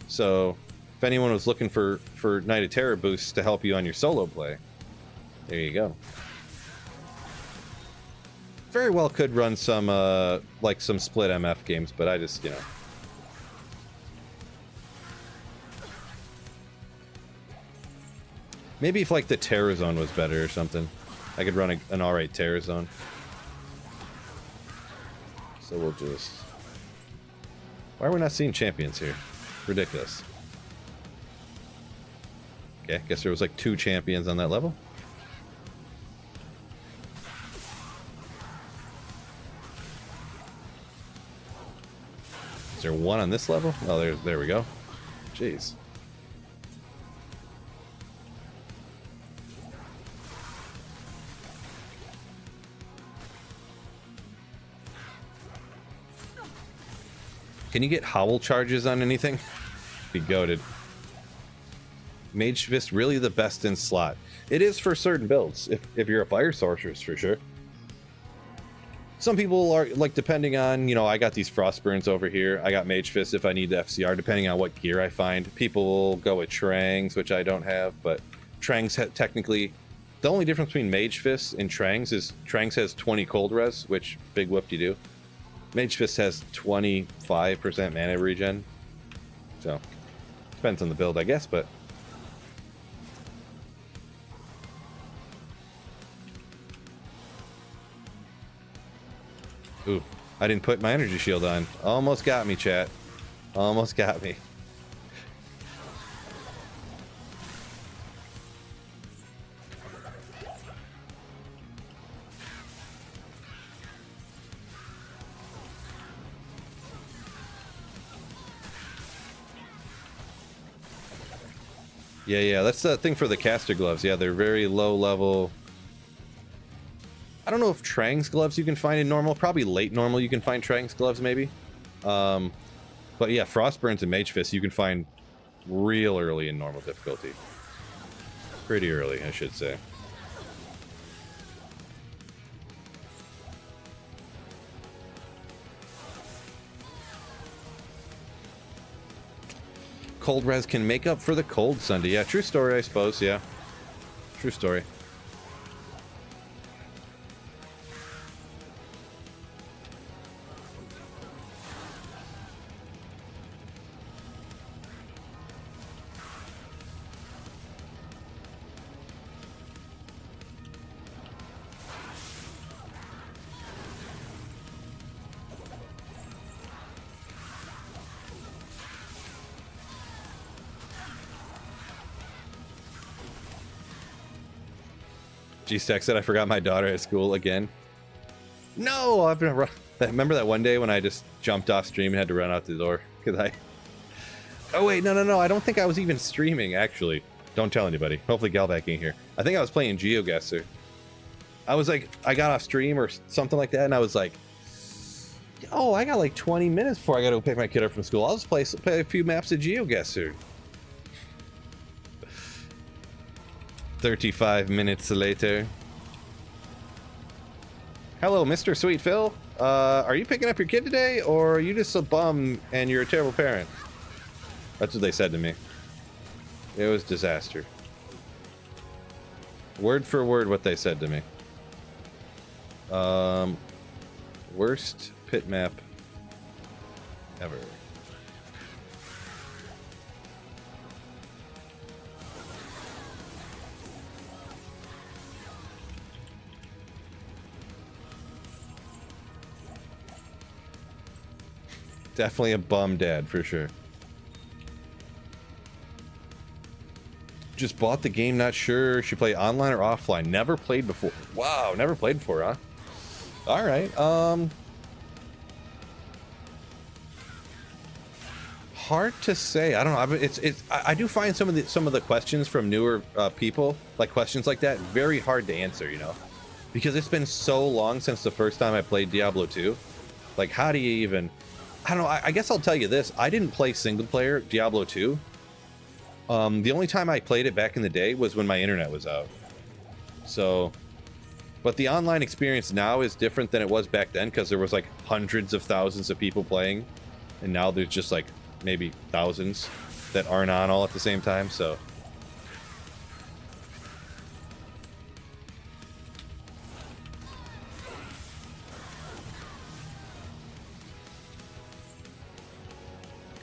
So, if anyone was looking for Night of Terror boosts to help you on your solo play, there you go. Very well could run some, like some split MF games, but I just, you know. Maybe if, like, the Terror Zone was better or something, I could run an alright Terror Zone. So we'll just... Why are we not seeing champions here? Ridiculous. Okay, guess there was like 2 champions on that level. Is there 1 on this level? Oh, there we go. Jeez. Can you get howl charges on anything? Be goated. Mage Fist really the best in slot. It is for certain builds, if you're a fire sorceress, for sure. Some people are, like, depending on, you know, I got these Frostburns over here. I got Mage Fist if I need the FCR, depending on what gear I find. People will go with Trangs, which I don't have, but Trangs technically... The only difference between Mage Fist and Trangs is Trangs has 20 cold res, which big whoop-de-doo. Mage Fist has 25% mana regen. So, depends on the build, I guess, but... Ooh, I didn't put my energy shield on. Almost got me, chat. Almost got me. Yeah, that's the thing for the caster gloves. Yeah, they're very low level. I don't know if Trang's gloves you can find in normal. Probably late normal you can find Trang's gloves, maybe. But yeah, Frostburns and Mage Fist you can find real early in normal difficulty. Pretty early, I should say. Cold res can make up for the cold Sunday. Yeah, true story, I suppose. Yeah, true story. G-Stack said I forgot my daughter at school again. No, I've been. Remember that one day when I just jumped off stream and had to run out the door because I. Oh wait, no! I don't think I was even streaming actually. Don't tell anybody. Hopefully Galvac ain't here. I think I was playing GeoGuessr. I was like, I got off stream or something like that, and I was like, oh, I got like 20 minutes before I got to pick my kid up from school. I'll just play a few maps of GeoGuessr. 35 minutes later. Hello, Mr. Sweet Phil. Are you picking up your kid today, or are you just a bum and you're a terrible parent? That's what they said to me. It was disaster. Word for word what they said to me. Worst pit map ever. Definitely a bum dad, for sure. Just bought the game, not sure. Should play online or offline. Never played before. Wow, never played before, huh? All right. Hard to say. I don't know. I do find some of the questions from newer people, like questions like that, very hard to answer. You know, because it's been so long since the first time I played Diablo 2. Like, how do you even? I don't know. I guess I'll tell you this. I didn't play single player Diablo 2. The only time I played it back in the day was when my internet was out. So, but the online experience now is different than it was back then because there was like hundreds of thousands of people playing, and now there's just like maybe thousands that aren't on all at the same time. So,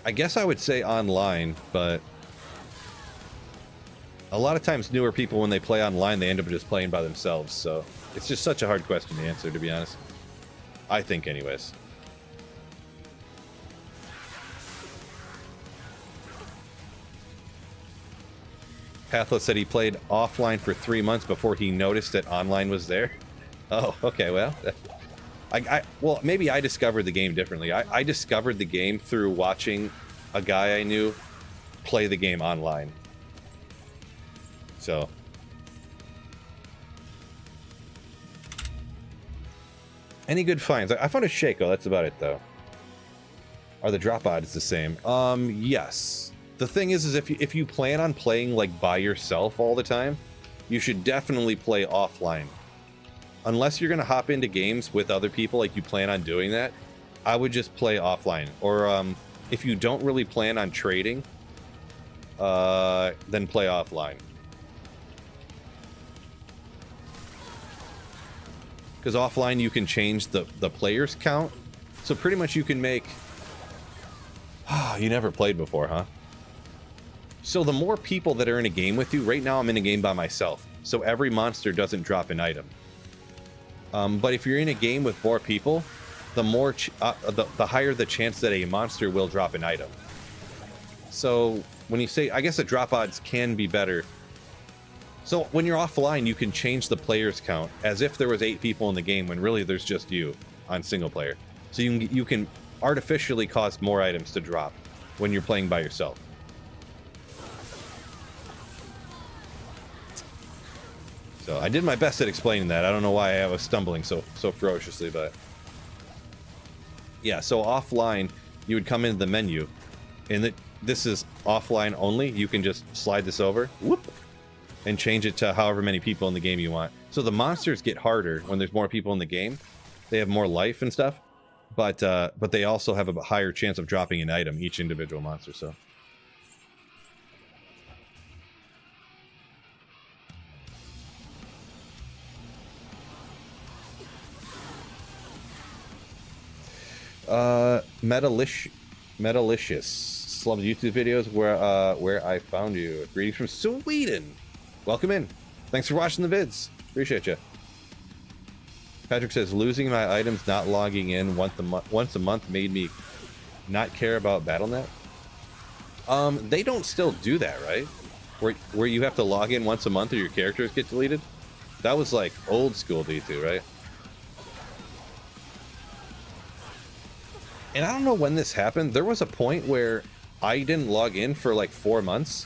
I guess I would say online, but a lot of times newer people, when they play online, they end up just playing by themselves. So it's just such a hard question to answer, to be honest. I think anyways. Pathless said he played offline for 3 months before he noticed that online was there. Oh, okay, well. Well, maybe I discovered the game differently. I discovered the game through watching a guy I knew play the game online. So, any good finds? I found a Shaco. That's about it, though. Are the drop odds the same? Yes. The thing is if you plan on playing like by yourself all the time, you should definitely play offline. Unless you're gonna hop into games with other people, like you plan on doing that, I would just play offline. Or if you don't really plan on trading, then play offline. Because offline you can change the players count. So pretty much you can make... you never played before, huh? So the more people that are in a game with you, right now I'm in a game by myself. So every monster doesn't drop an item. But if you're in a game with more people, the more the higher the chance that a monster will drop an item. So when you say... I guess the drop odds can be better. So when you're offline, you can change the players count as if there was 8 people in the game when really there's just you on single player. So you can artificially cause more items to drop when you're playing by yourself. So I did my best at explaining that. I don't know why I was stumbling so ferociously, but yeah. So offline, you would come into the menu, and this is offline only. You can just slide this over, whoop, and change it to however many people in the game you want. So the monsters get harder when there's more people in the game. They have more life and stuff, but they also have a higher chance of dropping an item, each individual monster. So. Metalicious. Love YouTube videos where I found you. Greetings from Sweden. Welcome in. Thanks for watching the vids. Appreciate you. Patrick says losing my items, not logging in once a month made me not care about BattleNet. They don't still do that, right? Where you have to log in once a month or your characters get deleted. That was like old school D2, right? And I don't know when this happened. There was a point where I didn't log in for like 4 months,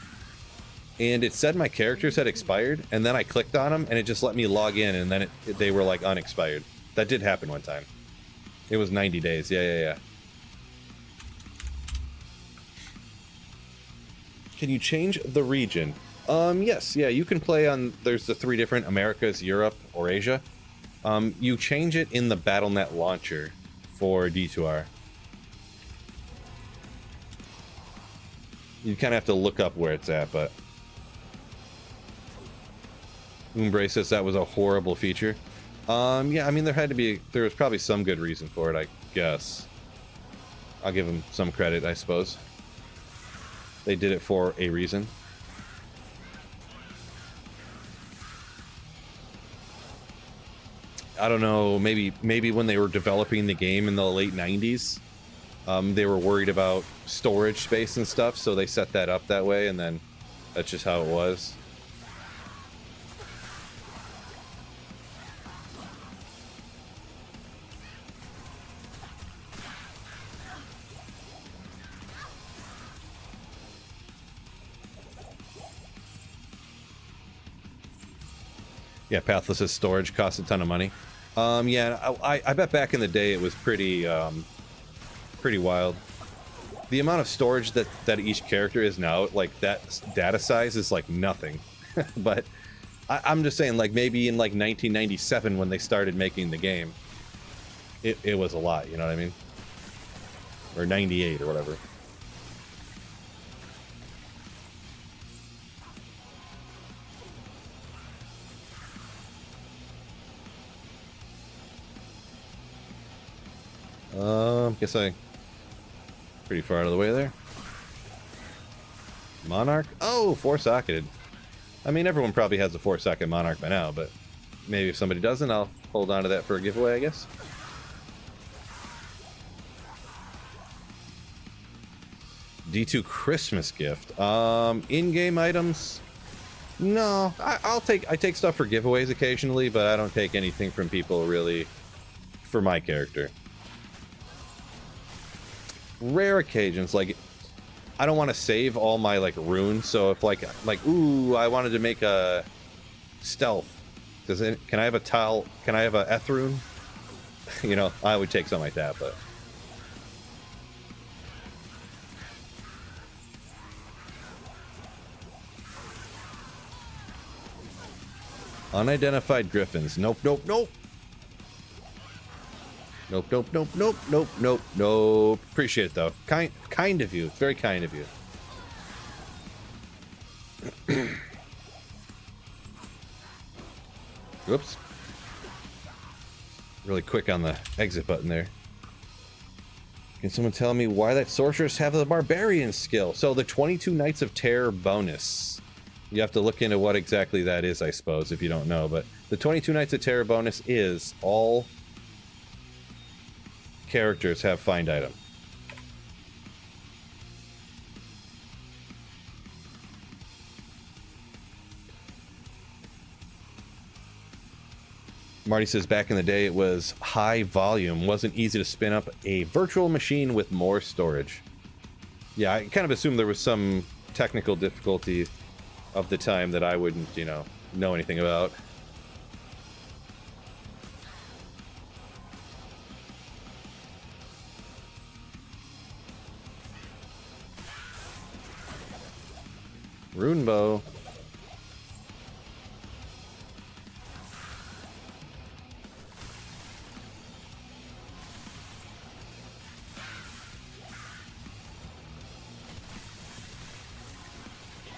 and it said my characters had expired, and then I clicked on them, and it just let me log in, and then they were like unexpired. That did happen one time. It was 90 days. Yeah. Can you change the region? Yes. Yeah, you can play on... There's the 3 different Americas, Europe, or Asia. You change it in the BattleNet launcher for D2R. You kind of have to look up where it's at, but... Umbre says that was a horrible feature. Yeah, I mean, there was probably some good reason for it, I guess. I'll give them some credit, I suppose. They did it for a reason. I don't know, maybe when they were developing the game in the late 90s, they were worried about storage space and stuff, so they set that up that way, and then That's just how it was. Yeah, Pathless's storage costs a ton of money. Yeah, I bet back in the day it was pretty wild. The amount of storage that each character is now, like that data size is like nothing. But I'm just saying, like maybe in like 1997 when they started making the game, it was a lot. You know what I mean? Or 98 or whatever. Guess I pretty far out of the way there. Monarch? Oh, 4-socketed. I mean, everyone probably has a 4-socket Monarch by now, but maybe if somebody doesn't, I'll hold on to that for a giveaway, I guess. D2 Christmas gift. In-game items? No, I take stuff for giveaways occasionally, but I don't take anything from people really for my character. Rare occasions, like I don't want to save all my like runes, so if like ooh, I wanted to make a stealth, can I have a tile, can I have a Eth rune? You know, I would take something like that. But unidentified griffins. Nope, nope, nope. Nope, nope, nope, nope, nope, nope, nope. Appreciate it though. Kind of you. Very kind of you. Whoops. Really quick on the exit button there. Can someone tell me why that sorceress have the barbarian skill? So the 22 Knights of Terror bonus. You have to look into what exactly that is, I suppose, if you don't know. But the 22 Knights of Terror bonus is all characters have find item. Marty says back in the day it was high volume, wasn't easy to spin up a virtual machine with more storage. Yeah, I kind of assumed there was some technical difficulty of the time that I wouldn't, you know anything about. Rune bow.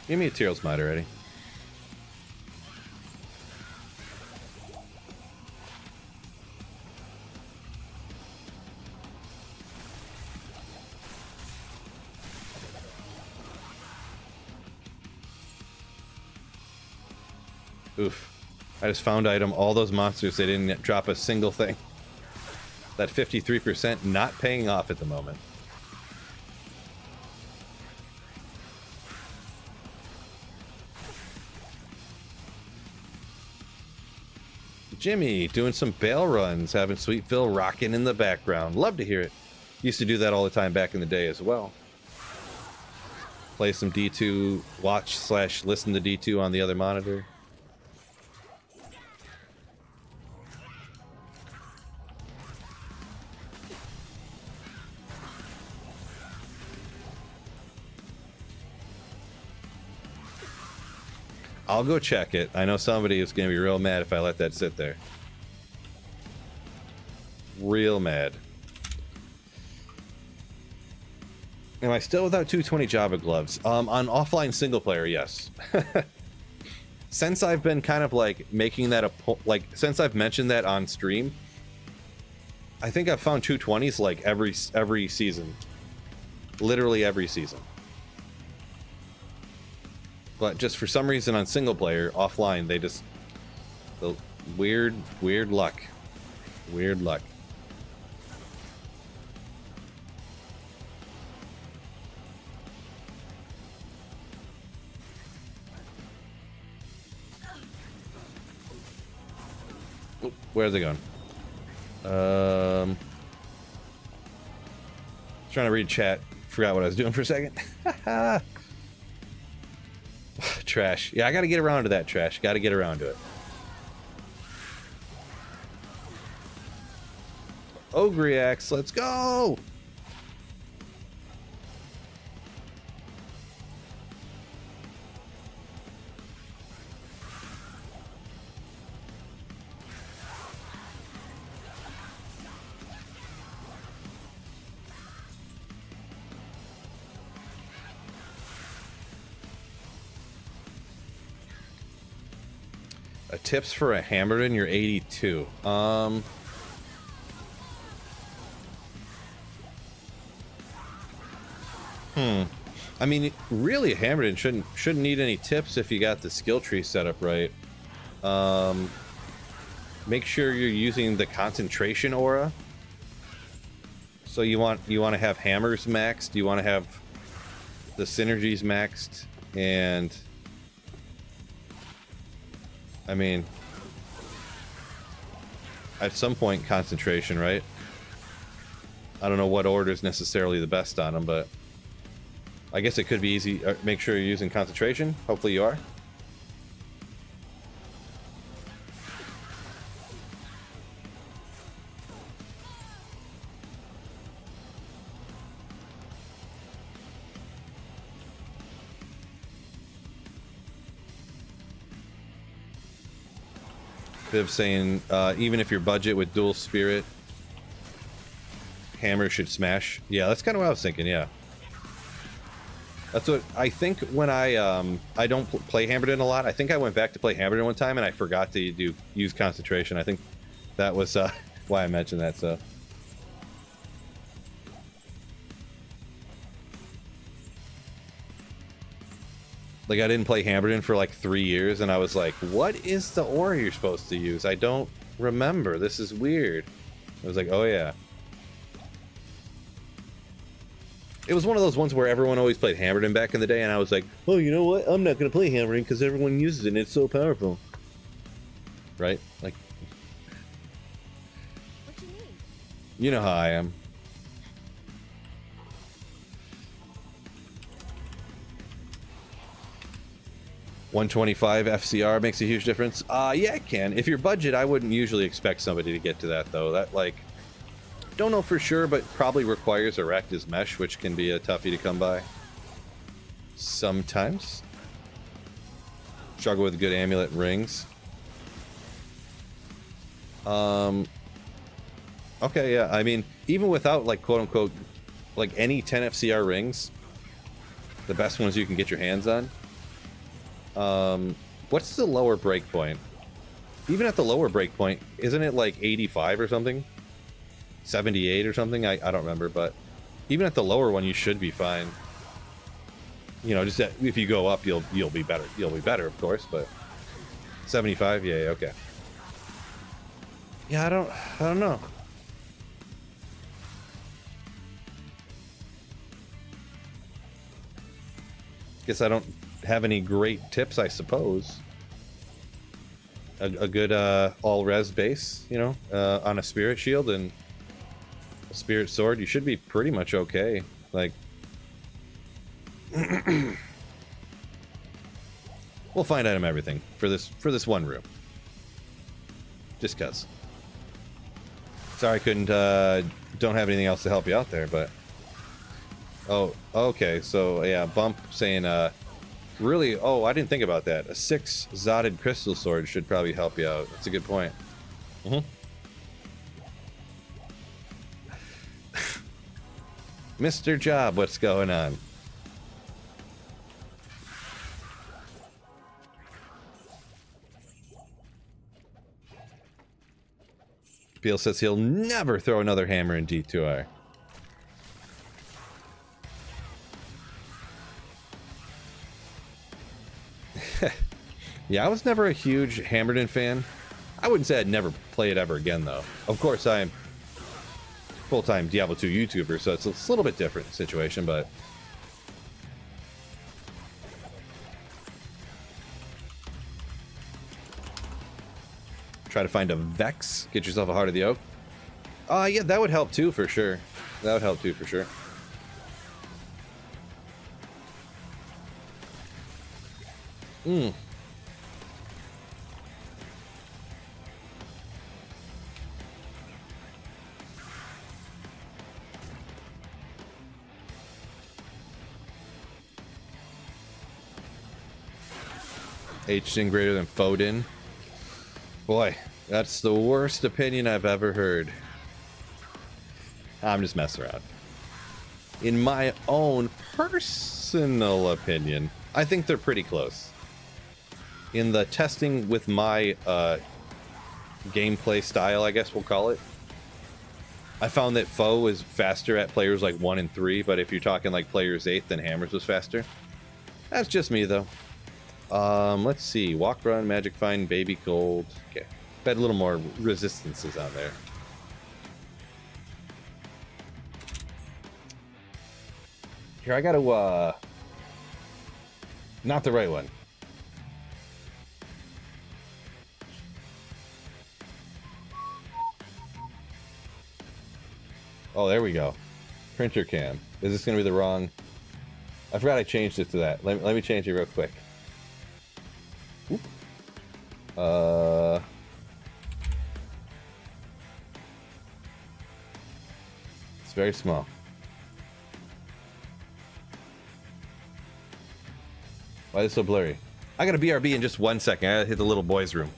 Give me a Tyrell's Might already. Oof. I just found item. All those monsters, they didn't drop a single thing. That 53% not paying off at the moment. Jimmy, doing some bail runs, having Sweet Phil rocking in the background. Love to hear it. Used to do that all the time back in the day as well. Play some D2, watch/listen to D2 on the other monitor. I'll go check it. I know somebody is going to be real mad if I let that sit there. Real mad. Am I still without 220 Java gloves? On offline single player, yes. Since I've been kind of like making that since I've mentioned that on stream, I think I've found 220s like every season. Literally every season. But just for some reason on single player, offline, they just... The weird luck. Weird luck. Where's it going? Trying to read chat. Forgot what I was doing for a second. Trash. Yeah, I gotta get around to that trash. Gotta get around to it. Ogriax, let's go! Tips for a Hammerton, you're 82. I mean, really, a Hammerton shouldn't need any tips if you got the skill tree set up right. Make sure you're using the concentration aura. So you want to have hammers maxed, you want to have the synergies maxed, and I mean, at some point, concentration, right? I don't know what order is necessarily the best on them, but I guess it could be easy. Make sure you're using concentration. Hopefully you are. Viv saying, even if your budget with dual spirit, hammer should smash. Yeah, that's kind of what I was thinking, yeah. That's what I think when I don't play Hammerton a lot. I think I went back to play Hammerton one time and I forgot to use concentration. I think that was why I mentioned that, so. Like, I didn't play Hammerton for like 3 years, and I was like, what is the aura you're supposed to use? I don't remember. This is weird. I was like, oh yeah. It was one of those ones where everyone always played Hammerton back in the day, and I was like, oh, you know what? I'm not going to play Hammerton because everyone uses it, and it's so powerful. Right? Like, What you need? you know how I am. $125 FCR makes a huge difference. Yeah, it can. If your budget, I wouldn't usually expect somebody to get to that, though. That, like, don't know for sure, but probably requires a Rakta's Mesh, which can be a toughie to come by. Sometimes. Struggle with good amulet rings. Okay, yeah. I mean, even without, like, quote-unquote, like, any 10 FCR rings, the best ones you can get your hands on, what's the lower break point? Even at the lower break point, isn't it like 85 or something? 78 or something? I don't remember, but even at the lower one, you should be fine. You know, just that if you go up, you'll be better. You'll be better, of course, but 75, yeah, okay. Yeah, I don't know. Guess I don't have any great tips, I suppose. A good all res base, you know, on a spirit shield and a spirit sword, you should be pretty much okay. Like, we'll find item everything for this one room. Just cuz. Sorry I couldn't don't have anything else to help you out there, but oh, okay. So yeah, Bump saying really, oh, I didn't think about that. A 6 Zotted Crystal Sword should probably help you out. That's a good point. Mr. Job, what's going on? Beal says he'll never throw another hammer in D2R. Yeah, I was never a huge Hammerton fan. I wouldn't say I'd never play it ever again, though. Of course, I'm full-time Diablo 2 YouTuber, so it's a little bit different situation, but Try to find a Vex. Get yourself a Heart of the Oak. Yeah, that would help too, for sure. That would help too, for sure. Hmm. H-Din greater than Foden. Boy, that's the worst opinion I've ever heard. I'm just messing around. In my own personal opinion, I think they're pretty close. In the testing with my gameplay style, I guess we'll call it, I found that Foe is faster at players like 1 and 3, but if you're talking like players 8, then Hammers was faster. That's just me, though. Let's see. Walk, Run, Magic Find, Baby Gold. Okay. Bet a little more resistances on there. Here, I gotta, not the right one. Oh, there we go. Printer cam. Is this gonna be the wrong... I forgot I changed it to that. Let me change it real quick. Oop. It's very small. Why is it so blurry? I gotta BRB in just 1 second. I gotta hit the little boys' room.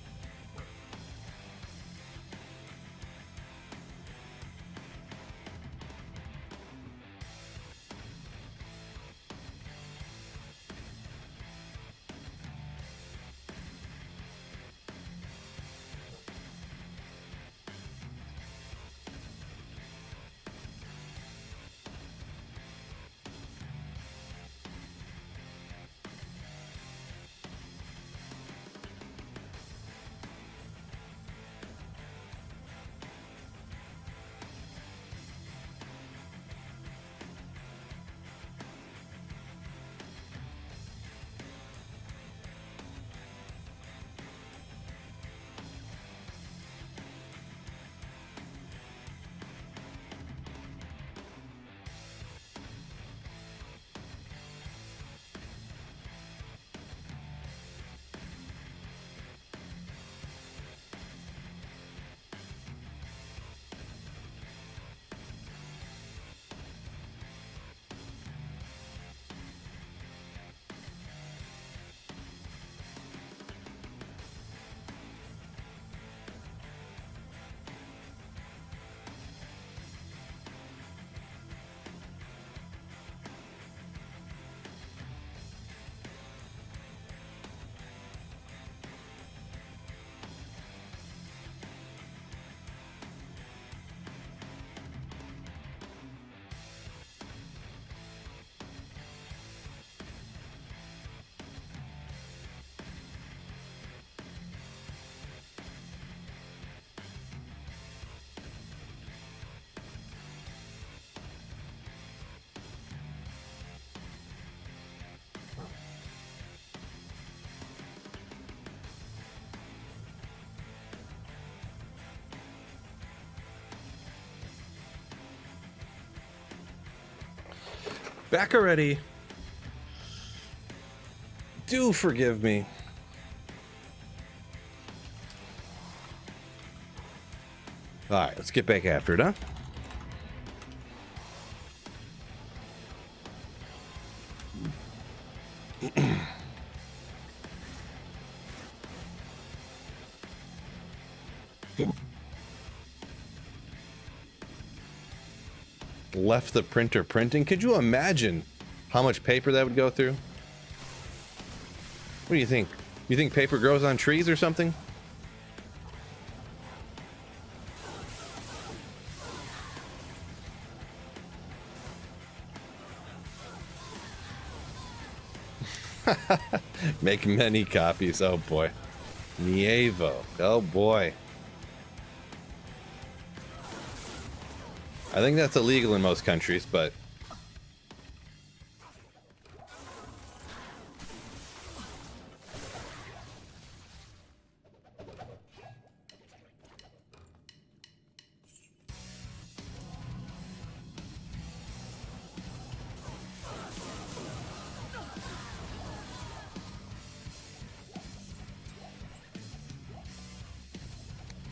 Back already. Do forgive me. Alright, let's get back after it, huh? Left the printer printing. Could you imagine how much paper that would go through? What do you think? You think paper grows on trees or something? Make many copies. Oh boy. Nievo. Oh boy. I think that's illegal in most countries, but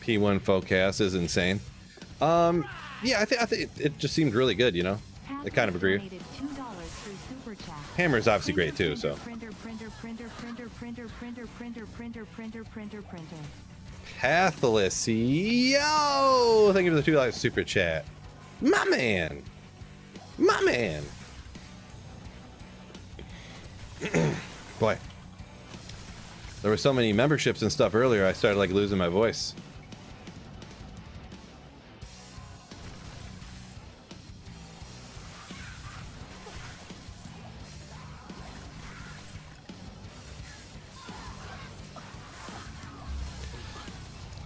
P1 Focus is insane. Yeah, I think it just seemed really good, you know. I kind of agree. Donated $2 through Super Chat. Hammer's obviously great too, so. Pathless, yo! Thank you for the $2 super chat. My man! My man! Boy. There were so many memberships and stuff earlier, I started like losing my voice.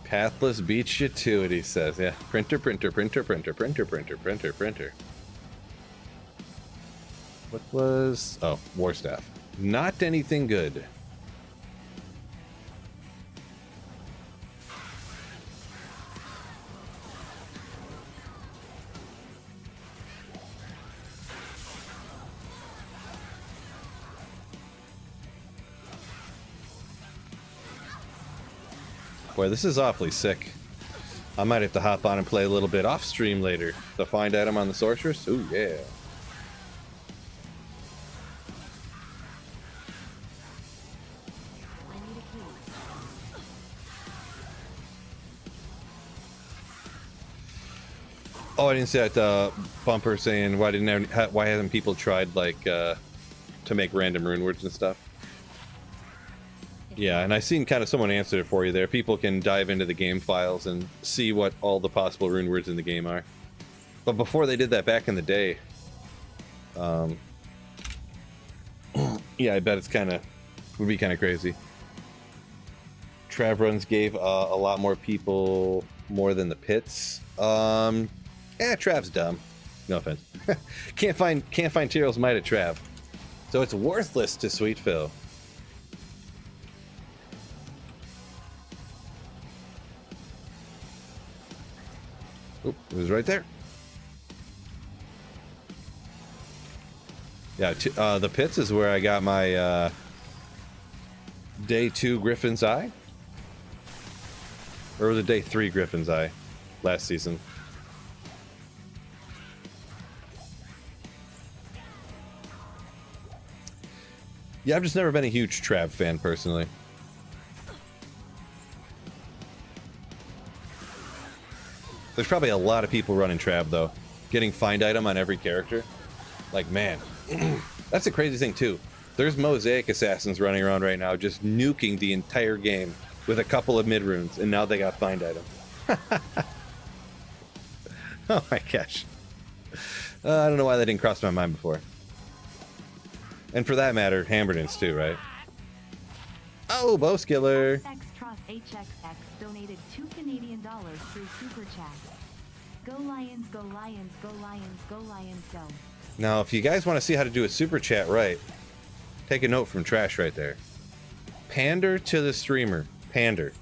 Pathless beats you to it, he says. Yeah. Printer. What was... Oh, War Staff. Not anything good. Boy, this is awfully sick. I might have to hop on and play a little bit off stream later. The find item on the sorceress? Ooh, yeah. Oh, I didn't see that bumper saying why haven't people tried like to make random rune words and stuff. Yeah, and I seen kind of someone answered it for you there. People can dive into the game files and see what all the possible rune words in the game are. But before they did that back in the day, yeah, I bet it's would be kind of crazy. Trav runs gave a lot more people more than the pits. Trav's dumb. No offense. can't find Tyrell's Might at Trav, so it's worthless to Sweet Phil. Oop, it was right there. Yeah, the pits is where I got my day 2 Griffin's Eye. Or was it day 3 Griffin's Eye last season? Yeah, I've just never been a huge Trav fan personally. There's probably a lot of people running Trav though, getting find item on every character. Like, man, that's the crazy thing too. There's Mosaic Assassins running around right now just nuking the entire game with a couple of mid runes, and now they got find item. Oh my gosh. I don't know why that didn't cross my mind before. And for that matter, Hamberdons too, right? Oh, Bowskiller! HXX donated $2 Canadian through Super Chat. Go Lions, go Lions, go Lions, go Lions, go. Now, if you guys want to see how to do a Super Chat right, take a note from Trash right there. Pander to the streamer. Pander.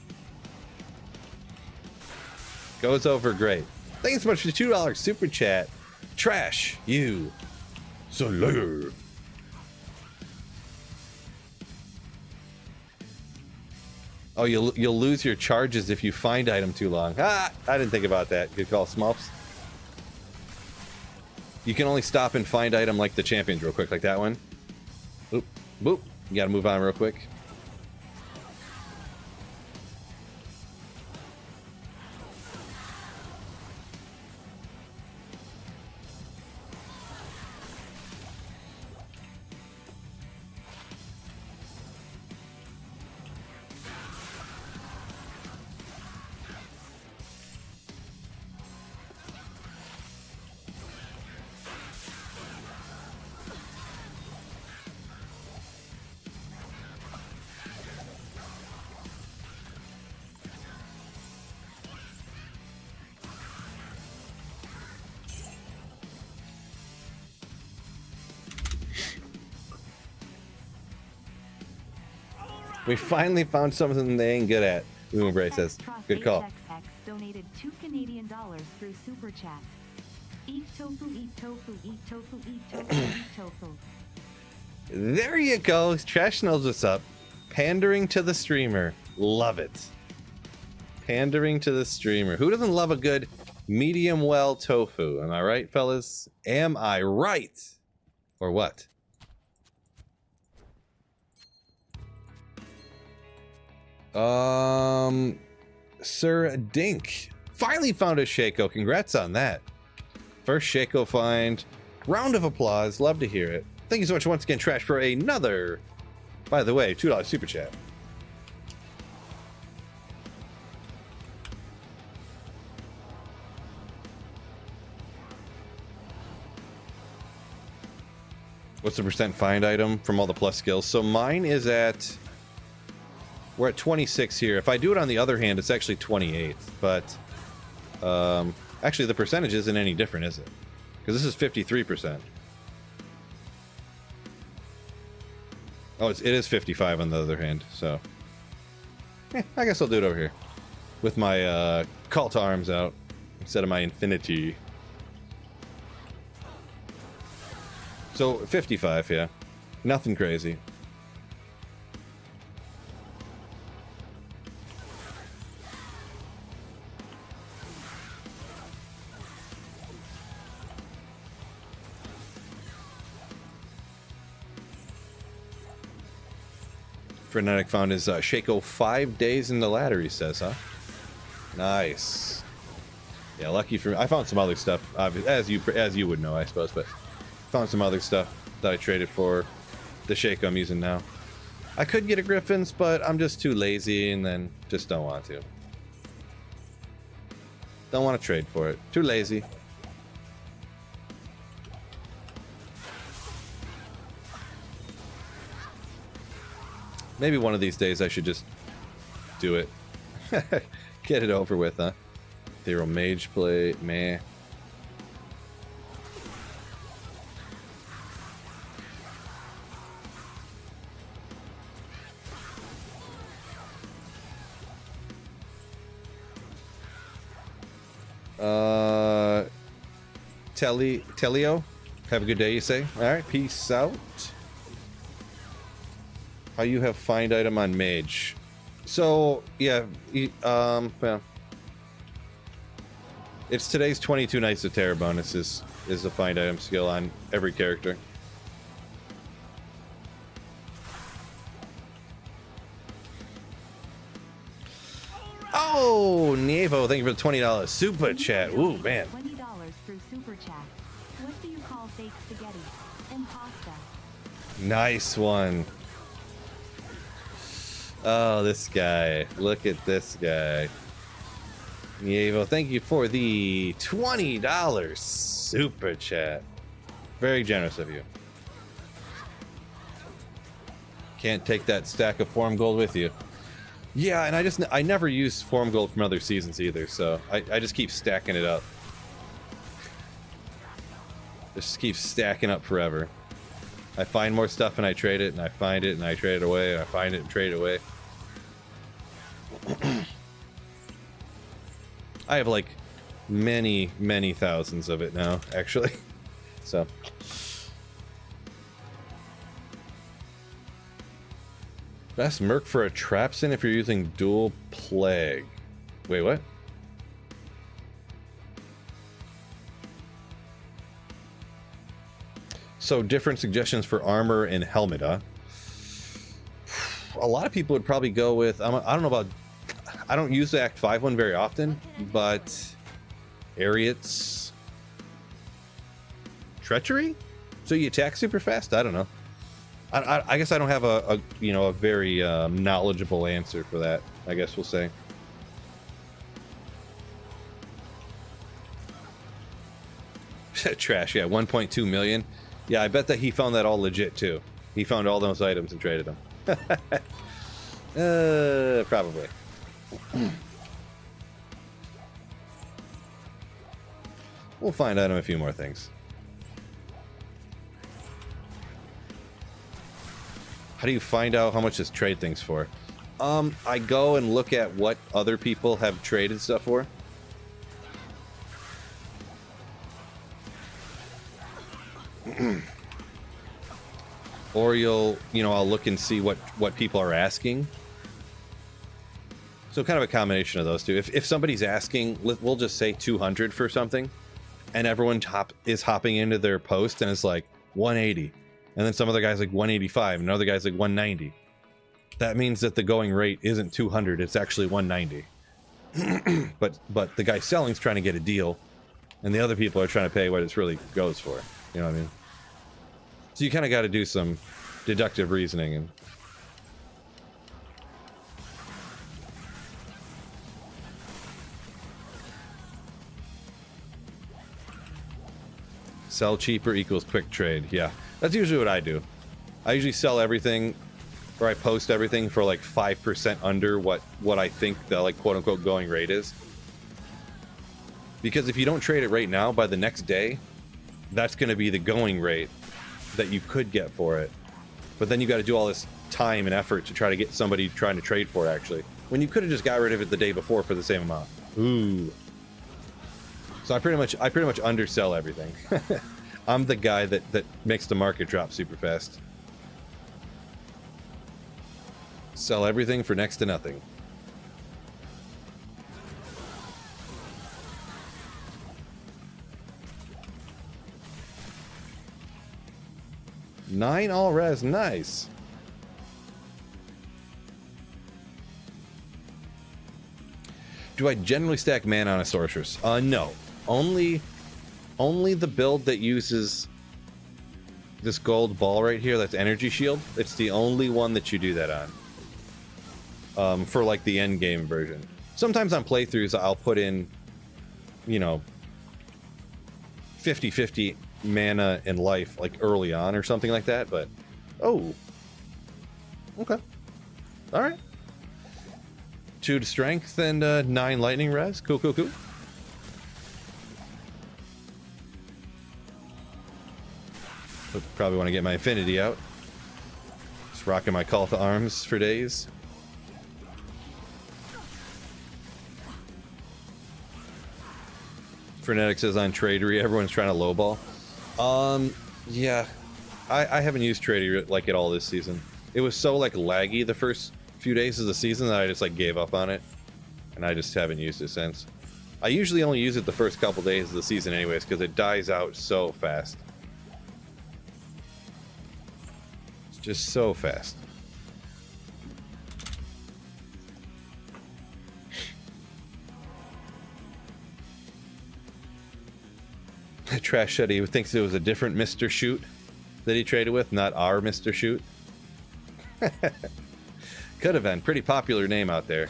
Goes over great. Thanks so much for the $2 Super Chat. Trash, you. Slayer. Oh, you'll lose your charges if you find item too long. Ah, I didn't think about that. Good call, Smurfs. You can only stop and find item like the champions real quick, like that one. Oop, boop. You gotta move on real quick. We finally found something they ain't good at. Moonbray says, good call. HXX donated $2 Canadian through Super Chat. Eat tofu, eat tofu, eat tofu, eat tofu, eat tofu. There you go. Trash knows what's up. Pandering to the streamer. Love it. Pandering to the streamer. Who doesn't love a good medium well tofu? Am I right, fellas? Am I right? Or what? Sir Dink finally found a Shaco. Congrats on that. First Shaco find. Round of applause. Love to hear it. Thank you so much once again, Trash, for another, by the way, $2 super chat. What's the percent find item from all the plus skills? So mine is at, we're at 26 here. If I do it on the other hand, it's actually 28. But actually the percentage isn't any different, is it? Because this is 53%. Oh, it is 55 on the other hand. So I guess I'll do it over here with my call to arms out instead of my infinity. So 55, yeah. Nothing crazy. Frenetic found his Shaco 5 days in the ladder, he says, huh? Nice. Yeah, lucky for me. I found some other stuff, as you would know, I suppose, but found some other stuff that I traded for the Shaco I'm using now. I could get a Griffin's, but I'm just too lazy and then just don't want to. Don't want to trade for it. Too lazy. Maybe one of these days I should just do it. Get it over with, huh? Ethereal Mage Plate, meh. Telio, have a good day, you say? Alright, peace out. How you have find item on mage? So, yeah, well, it's today's 22 Nights of Terror bonus is the find item skill on every character. Oh, Nievo, thank you for the $20 super chat. Ooh, man. $20 through super chat. What do you call fake spaghetti? Impasta. Nice one. Oh, this guy. Look at this guy. Nievo, thank you for the $20 super chat. Very generous of you. Can't take that stack of form gold with you. Yeah, and I never use form gold from other seasons either, so I just keep stacking it up. Just keep stacking up forever. I find more stuff and I trade it, and I find it and I trade it away, and I find it and trade it away. I have like many, many thousands of it now, actually. So. Best merc for a Trapsin if you're using dual plague. Wait, what? So different suggestions for armor and helmet, huh? A lot of people would probably go with, I don't know about, I don't use the Act 5 one very often, but Ariats. Treachery? So you attack super fast? I don't know. I guess I don't have a very knowledgeable answer for that, I guess we'll say. Trash, yeah, 1.2 million. Yeah, I bet that he found that all legit too. He found all those items and traded them. Probably. We'll find out a few more things. How do you find out how much this trade thing's for? I go and look at what other people have traded stuff for. Or I'll look and see what people are asking. So kind of a combination of those two. If somebody's asking, we'll just say 200 for something, and everyone is hopping into their post and it's like 180, and then some other guy's like 185, and another guy's like 190. That means that the going rate isn't 200; it's actually 190. but the guy selling's trying to get a deal, and the other people are trying to pay what it really goes for. You know what I mean? So you kind of got to do some deductive reasoning and. Sell cheaper equals quick trade. Yeah, that's usually what I do. I usually sell everything, or I post everything for like 5% under what I think the like quote unquote going rate is. Because if you don't trade it right now, by the next day, that's going to be the going rate that you could get for it. But then you got to do all this time and effort to try to get somebody trying to trade for it actually, when you could have just got rid of it the day before for the same amount. Ooh. So I pretty much undersell everything. I'm the guy that makes the market drop super fast. Sell everything for next to nothing. Nine all res, nice. Do I generally stack mana on a sorceress? No. Only the build that uses this gold ball right here, that's energy shield. It's the only one that you do that on. For like the end game version. Sometimes on playthroughs I'll put in, you know, 50-50 mana and life like early on or something like that, but oh. Okay. Alright. 2 to strength and 9 lightning res. Cool. Probably want to get my affinity out. Just rocking my call to arms for days. Frenetic says on Tradery, everyone's trying to lowball. Yeah. I haven't used Tradery like at all this season. It was so like laggy the first few days of the season that I just like gave up on it. And I just haven't used it since. I usually only use it the first couple days of the season anyways, because it dies out so fast. It's just so fast. Trash said he thinks it was a different Mr. Shoot that he traded with, not our Mr. Shoot. Could have been. Pretty popular name out there.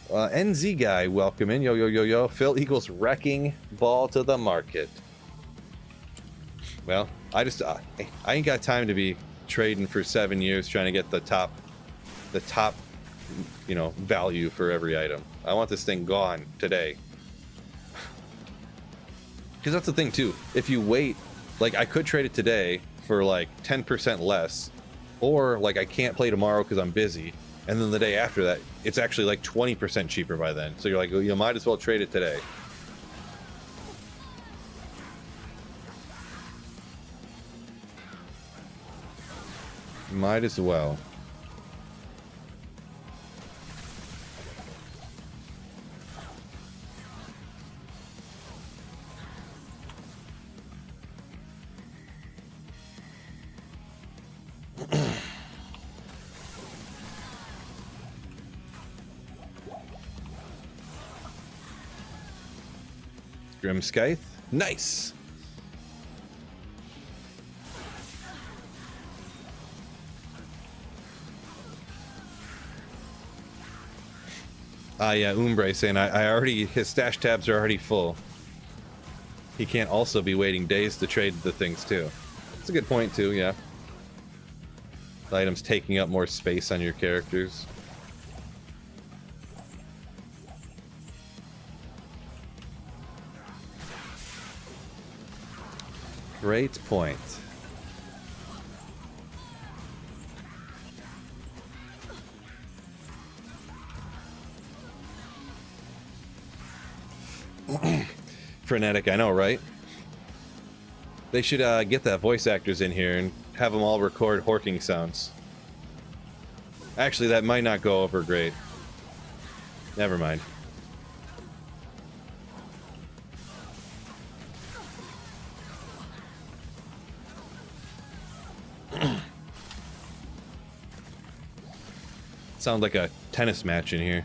NZ guy, welcome in. Yo. Phil equals wrecking ball to the market. Well, I ain't got time to be trading for 7 years trying to get the top, you know, value for every item. I want this thing gone today. Because that's the thing too. If you wait, like I could trade it today for like 10% less, or like I can't play tomorrow because I'm busy, and then the day after that, it's actually like 20% cheaper by then. So you're like, well, you might as well trade it today. Might as well. Grim Scythe. Nice. Yeah, Umbre saying I already, his stash tabs are already full. He can't also be waiting days to trade the things too. That's a good point too, yeah. The items taking up more space on your characters. Great point. Frenetic, I know, right? They should get that voice actors in here and have them all record horking sounds. Actually, that might not go over great. Never mind. Sounds like a tennis match in here.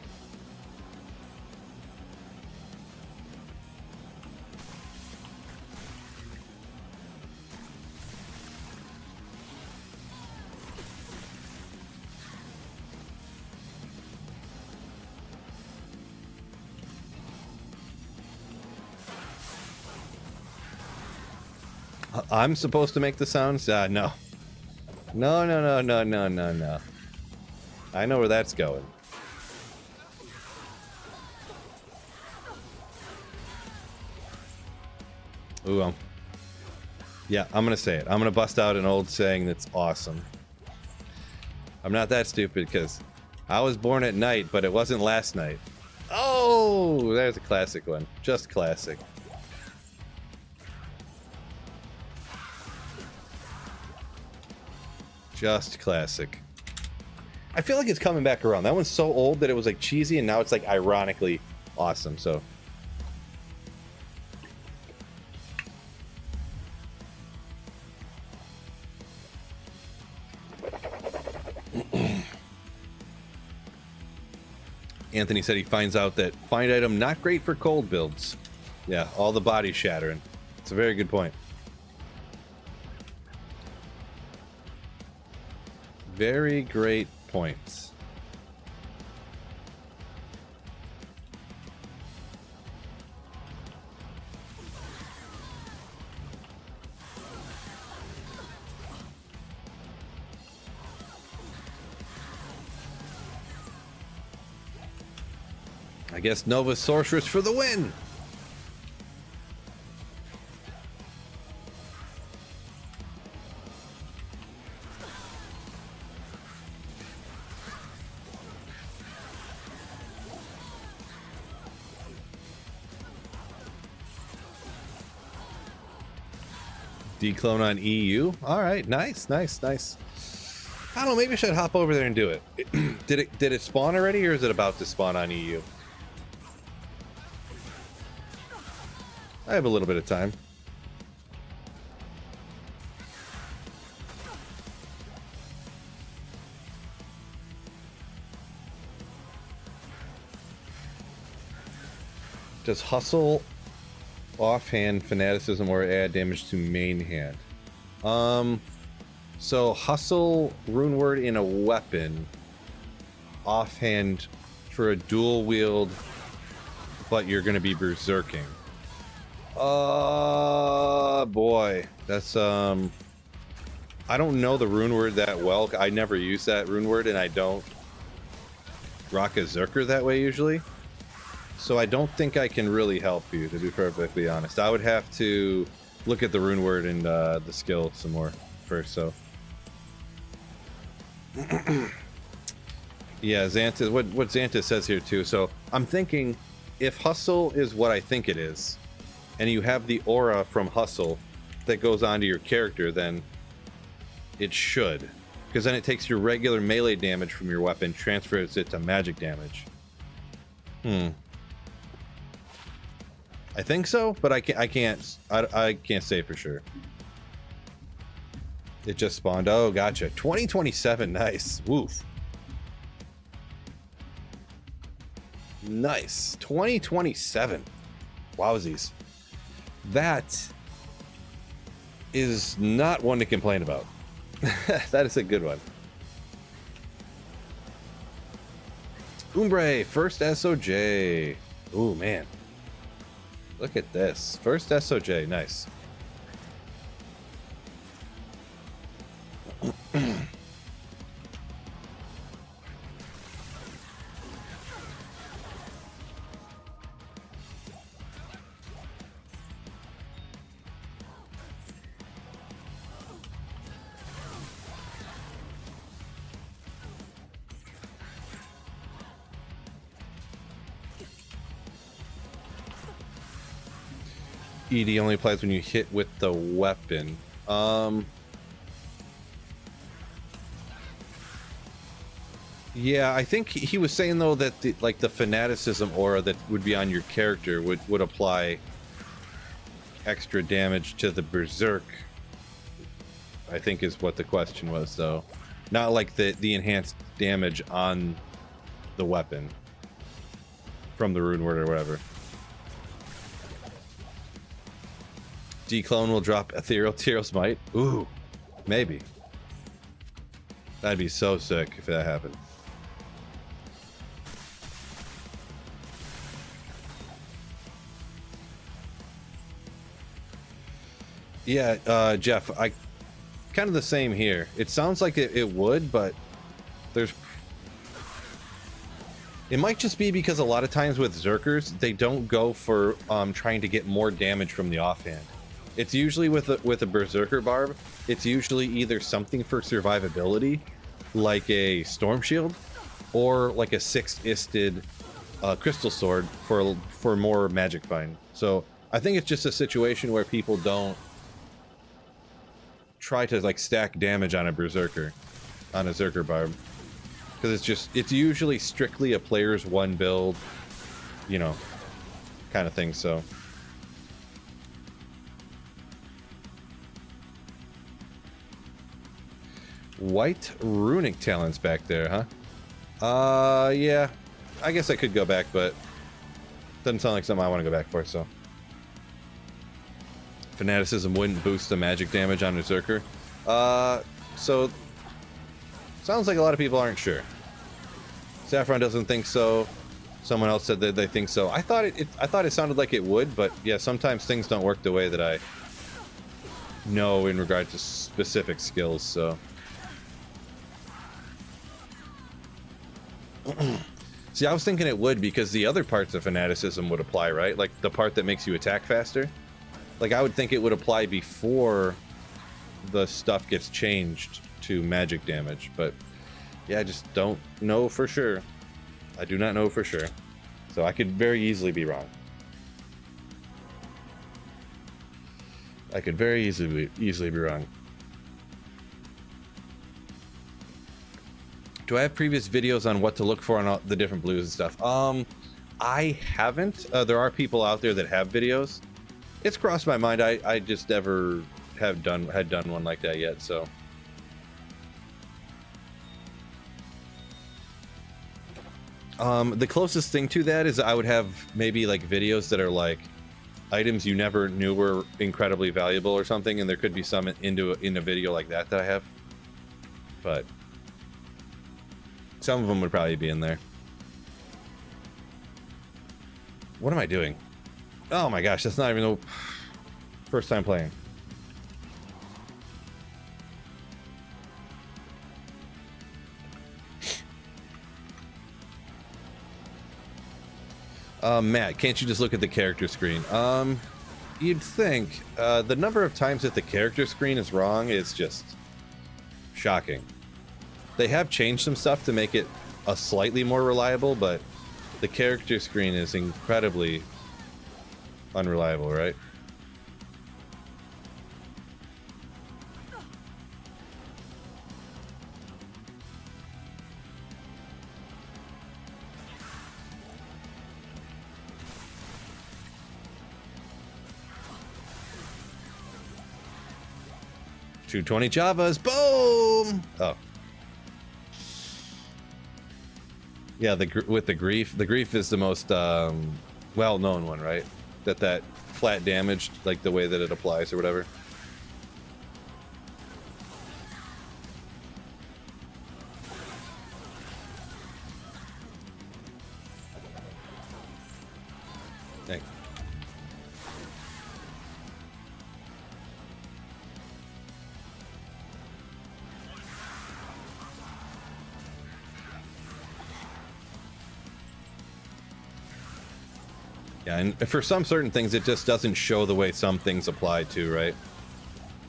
I'm supposed to make the sounds? No. No, no, no, no, no, no, no. I know where that's going. Ooh, yeah, I'm gonna say it. I'm gonna bust out an old saying that's awesome. I'm not that stupid because I was born at night, but it wasn't last night. Oh, there's a classic one. Just classic. Just classic. I feel like it's coming back around. That one's so old that it was like cheesy, and now it's like ironically awesome. So Anthony said he finds out that find item not great for cold builds. Yeah, all the body shattering. It's a very good point. Very great points. I guess Nova Sorceress for the win. Declone on EU. All right, nice, nice, nice. I don't know. Maybe I should hop over there and do it. Did it spawn already, or is it about to spawn on EU? I have a little bit of time. Does hustle offhand fanaticism or add damage to main hand? So hustle rune word in a weapon, offhand for a dual wield, but you're gonna be berserking. Boy, that's I don't know the rune word that well. I never use that rune word, and I don't rock a Zerker that way usually. So I don't think I can really help you, to be perfectly honest. I would have to look at the rune word and the skill some more first. So yeah, Xantis, what Xantis says here too. So I'm thinking if hustle is what I think it is, and you have the aura from hustle that goes onto your character, then it should, because then it takes your regular melee damage from your weapon, transfers it to magic damage. I think so, but I can't say for sure. It just spawned. Oh, gotcha. 2027. Nice. Woof. Nice. 2027. Wowsies. That is not one to complain about. That is a good one. Umbre, first SOJ. Ooh, man. Look at this. First SOJ. Nice. ED only applies when you hit with the weapon. Yeah, I think he was saying though that the fanaticism aura that would be on your character would apply extra damage to the berserk. I think is what the question was though, not like the enhanced damage on the weapon from the rune word or whatever. Declone will drop ethereal Tyros's might. Ooh, maybe. That'd be so sick if that happened. Yeah, Jeff, I kind of the same here. It sounds like it would, but it might just be because a lot of times with Zerkers, they don't go for trying to get more damage from the offhand. It's usually with a Berserker Barb, it's usually either something for survivability, like a Storm Shield, or like a six-isted Crystal Sword for more Magic Find. So I think it's just a situation where people don't try to like stack damage on a Berserker, on a Zerker Barb. Because it's usually strictly a player's one build, you know, kind of thing, so. White runic talents back there, huh? Yeah. I guess I could go back, but doesn't sound like something I want to go back for, so. Fanaticism wouldn't boost the magic damage on a Berserker. So sounds like a lot of people aren't sure. Saffron doesn't think so. Someone else said that they think so. I thought it sounded like it would, but yeah, sometimes things don't work the way that I know in regard to specific skills, so. See, I was thinking it would because the other parts of fanaticism would apply, right? Like the part that makes you attack faster. Like I would think it would apply before the stuff gets changed to magic damage, but yeah, I just don't know for sure. I do not know for sure. So I could very easily be wrong. I could very easily be wrong. Do I have previous videos on what to look for on all the different blues and stuff? I haven't. There are people out there that have videos. It's crossed my mind. I just never had done one like that yet, so. The closest thing to that is I would have maybe like videos that are like items you never knew were incredibly valuable or something, and there could be some in a video like that I have, but some of them would probably be in there. What am I doing? Oh my gosh, that's not even the first time playing. Matt, can't you just look at the character screen? You'd think. The number of times that the character screen is wrong is just shocking. They have changed some stuff to make it a slightly more reliable, but the character screen is incredibly unreliable, right? $220 Javas, boom! Oh. Yeah, with the grief is the most well-known one, right? That flat damage, like the way that it applies or whatever. Dang. Yeah, and for some certain things, it just doesn't show the way some things apply to, right?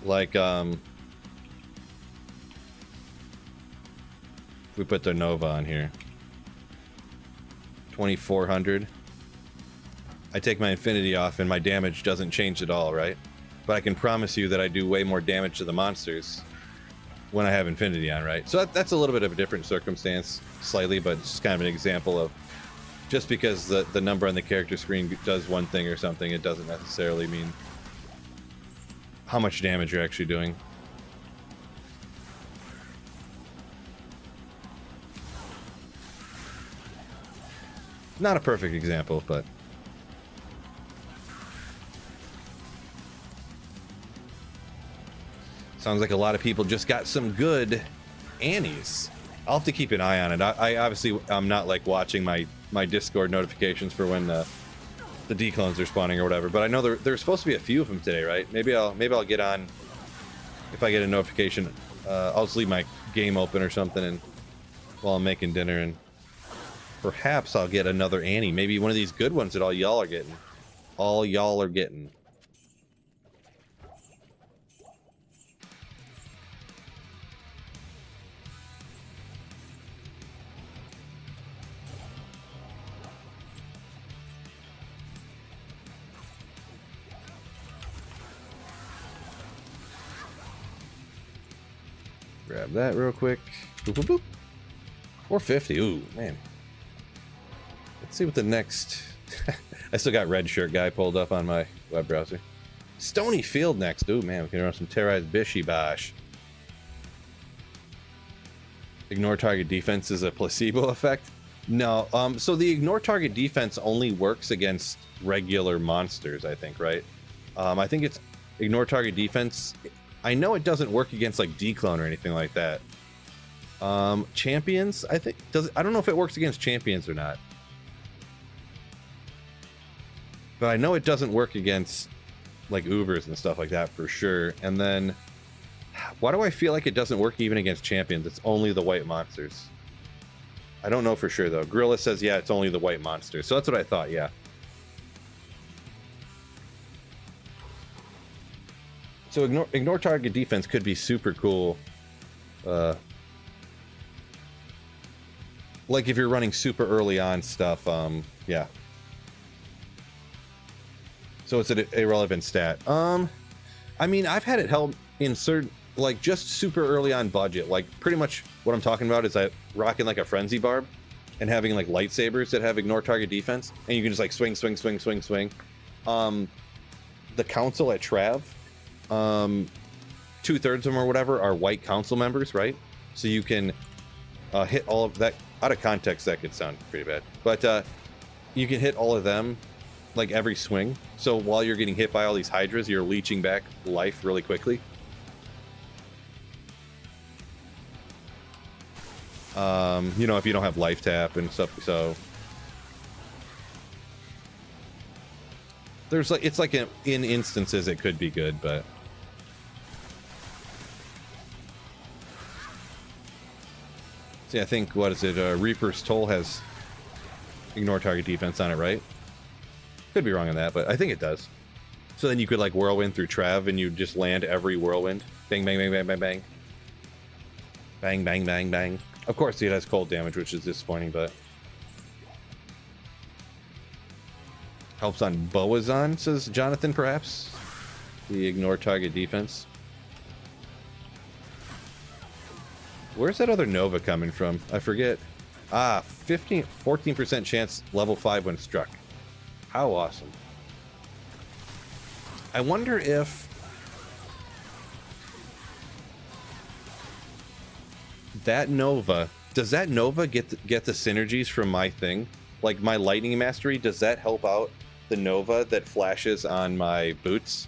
Like, we put the Nova on here. 2400. I take my Infinity off and my damage doesn't change at all, right? But I can promise you that I do way more damage to the monsters when I have Infinity on, right? So that's a little bit of a different circumstance, slightly, but it's just kind of an example of just because the number on the character screen does one thing or something, it doesn't necessarily mean how much damage you're actually doing. Not a perfect example, but sounds like a lot of people just got some good Annies. I'll have to keep an eye on it. I obviously I'm not like watching my Discord notifications for when the declones are spawning or whatever, but I know there's supposed to be a few of them today, right? Maybe I'll get on if I get a notification. I'll just leave my game open or something, and while I'm making dinner, and perhaps I'll get another Annie. Maybe one of these good ones that all y'all are getting. All y'all are getting. Grab that real quick. Boop, boop, boop. 450. Ooh, man. Let's see what the next... I still got red shirt guy pulled up on my web browser. Stony Field next. Ooh, man, we can run some terrorized Bishy Bosh. Ignore target defense is a placebo effect? No, so the ignore target defense only works against regular monsters, I think, right? I think it's ignore target defense. I know it doesn't work against like declone or anything like that. Champions, I think I don't know if it works against champions or not. But I know it doesn't work against like Ubers and stuff like that for sure. And then why do I feel like it doesn't work even against champions? It's only the white monsters. I don't know for sure though. Gorilla says yeah, it's only the white monsters. So that's what I thought, yeah. So ignore target defense could be super cool. Like if you're running super early on stuff, yeah. So it's an irrelevant stat. I mean, I've had it held in certain, like just super early on budget. Like pretty much what I'm talking about is rocking like a frenzy barb and having like lightsabers that have ignore target defense, and you can just like swing, swing, swing, swing, swing. The council at Trav, 2/3 of them or whatever are white council members, right? So you can hit all of that. Out of context, that could sound pretty bad, but you can hit all of them like every swing. So while you're getting hit by all these hydras, you're leeching back life really quickly. You know, if you don't have life tap and stuff, so there's like, it's like in instances it could be good, but see, I think, what is it, Reaper's Toll has ignore target defense on it, right? Could be wrong on that, but I think it does. So then you could like whirlwind through Trav and you just land every whirlwind. Bang, bang, bang, bang, bang, bang. Bang, bang, bang, bang. Of course it has cold damage, which is disappointing, but helps on Boazon, says Jonathan, perhaps? The ignore target defense. Where's that other Nova coming from? I forget. 14% chance level 5 when struck. How awesome. I wonder if that Nova, does that Nova get the synergies from my thing? Like my lightning mastery, does that help out the Nova that flashes on my boots?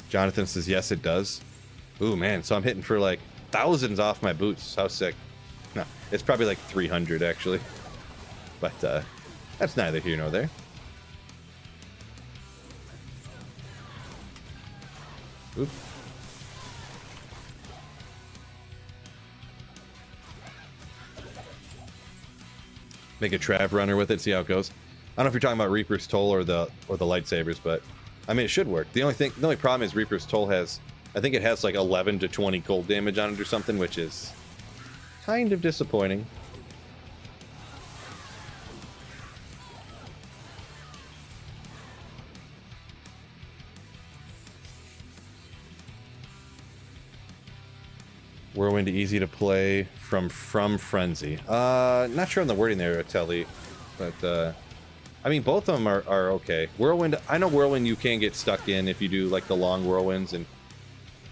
Jonathan says, yes, it does. Ooh, man. So I'm hitting for like thousands off my boots. How sick. No, it's probably like 300 actually. But that's neither here nor there. Oop. Make a Trav runner with it, see how it goes. I don't know if you're talking about Reaper's Toll or the lightsabers, but I mean, it should work. The only problem is Reaper's Toll has, I think it has like 11 to 20 cold damage on it or something, which is kind of disappointing. Whirlwind easy to play from Frenzy. Not sure on the wording there, Telly, but I mean both of them are okay. Whirlwind, I know Whirlwind you can get stuck in if you do like the long whirlwinds, and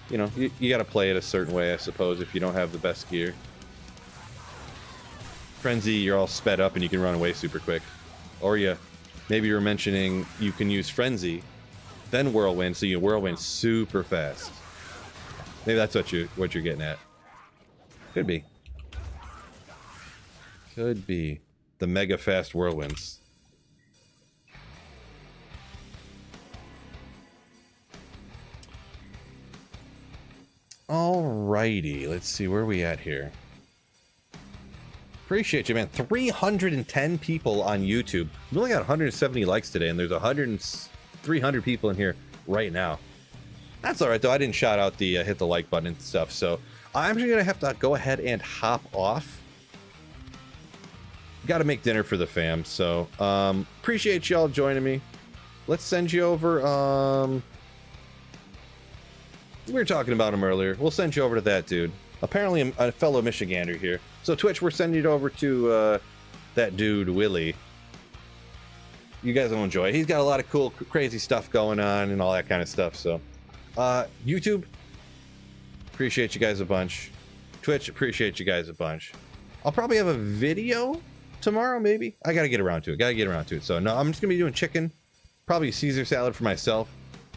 you know you got to play it a certain way, I suppose, if you don't have the best gear. Frenzy, you're all sped up and you can run away super quick, or maybe you're mentioning you can use Frenzy, then Whirlwind, so you whirlwind super fast. Maybe that's what you're getting at. Could be. Could be. The mega fast whirlwinds. Alrighty, let's see where we at here. Appreciate you, man. 310 people on YouTube. We only got 170 likes today, and there's 300 people in here right now. That's all right, though. I didn't shout out the hit the like button and stuff, so I'm actually going to have to go ahead and hop off. Got to make dinner for the fam, so appreciate y'all joining me. Let's send you over. We were talking about him earlier. We'll send you over to that dude. Apparently a fellow Michigander here. So Twitch, we're sending it over to that dude, Willie. You guys will enjoy it. He's got a lot of cool, crazy stuff going on and all that kind of stuff, so... YouTube, appreciate you guys a bunch. Twitch, appreciate you guys a bunch. I'll probably have a video tomorrow, maybe. I gotta get around to it. So no, I'm just gonna be doing chicken, probably Caesar salad for myself,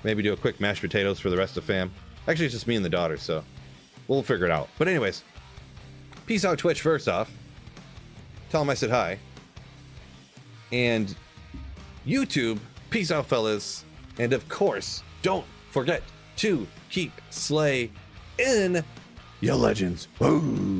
maybe do a quick mashed potatoes for the rest of fam. Actually, it's just me and the daughter, so we'll figure it out. But anyways, peace out, Twitch. First off, tell them I said hi. And YouTube, peace out, fellas. And of course, don't forget to keep slaying your legends. Boom.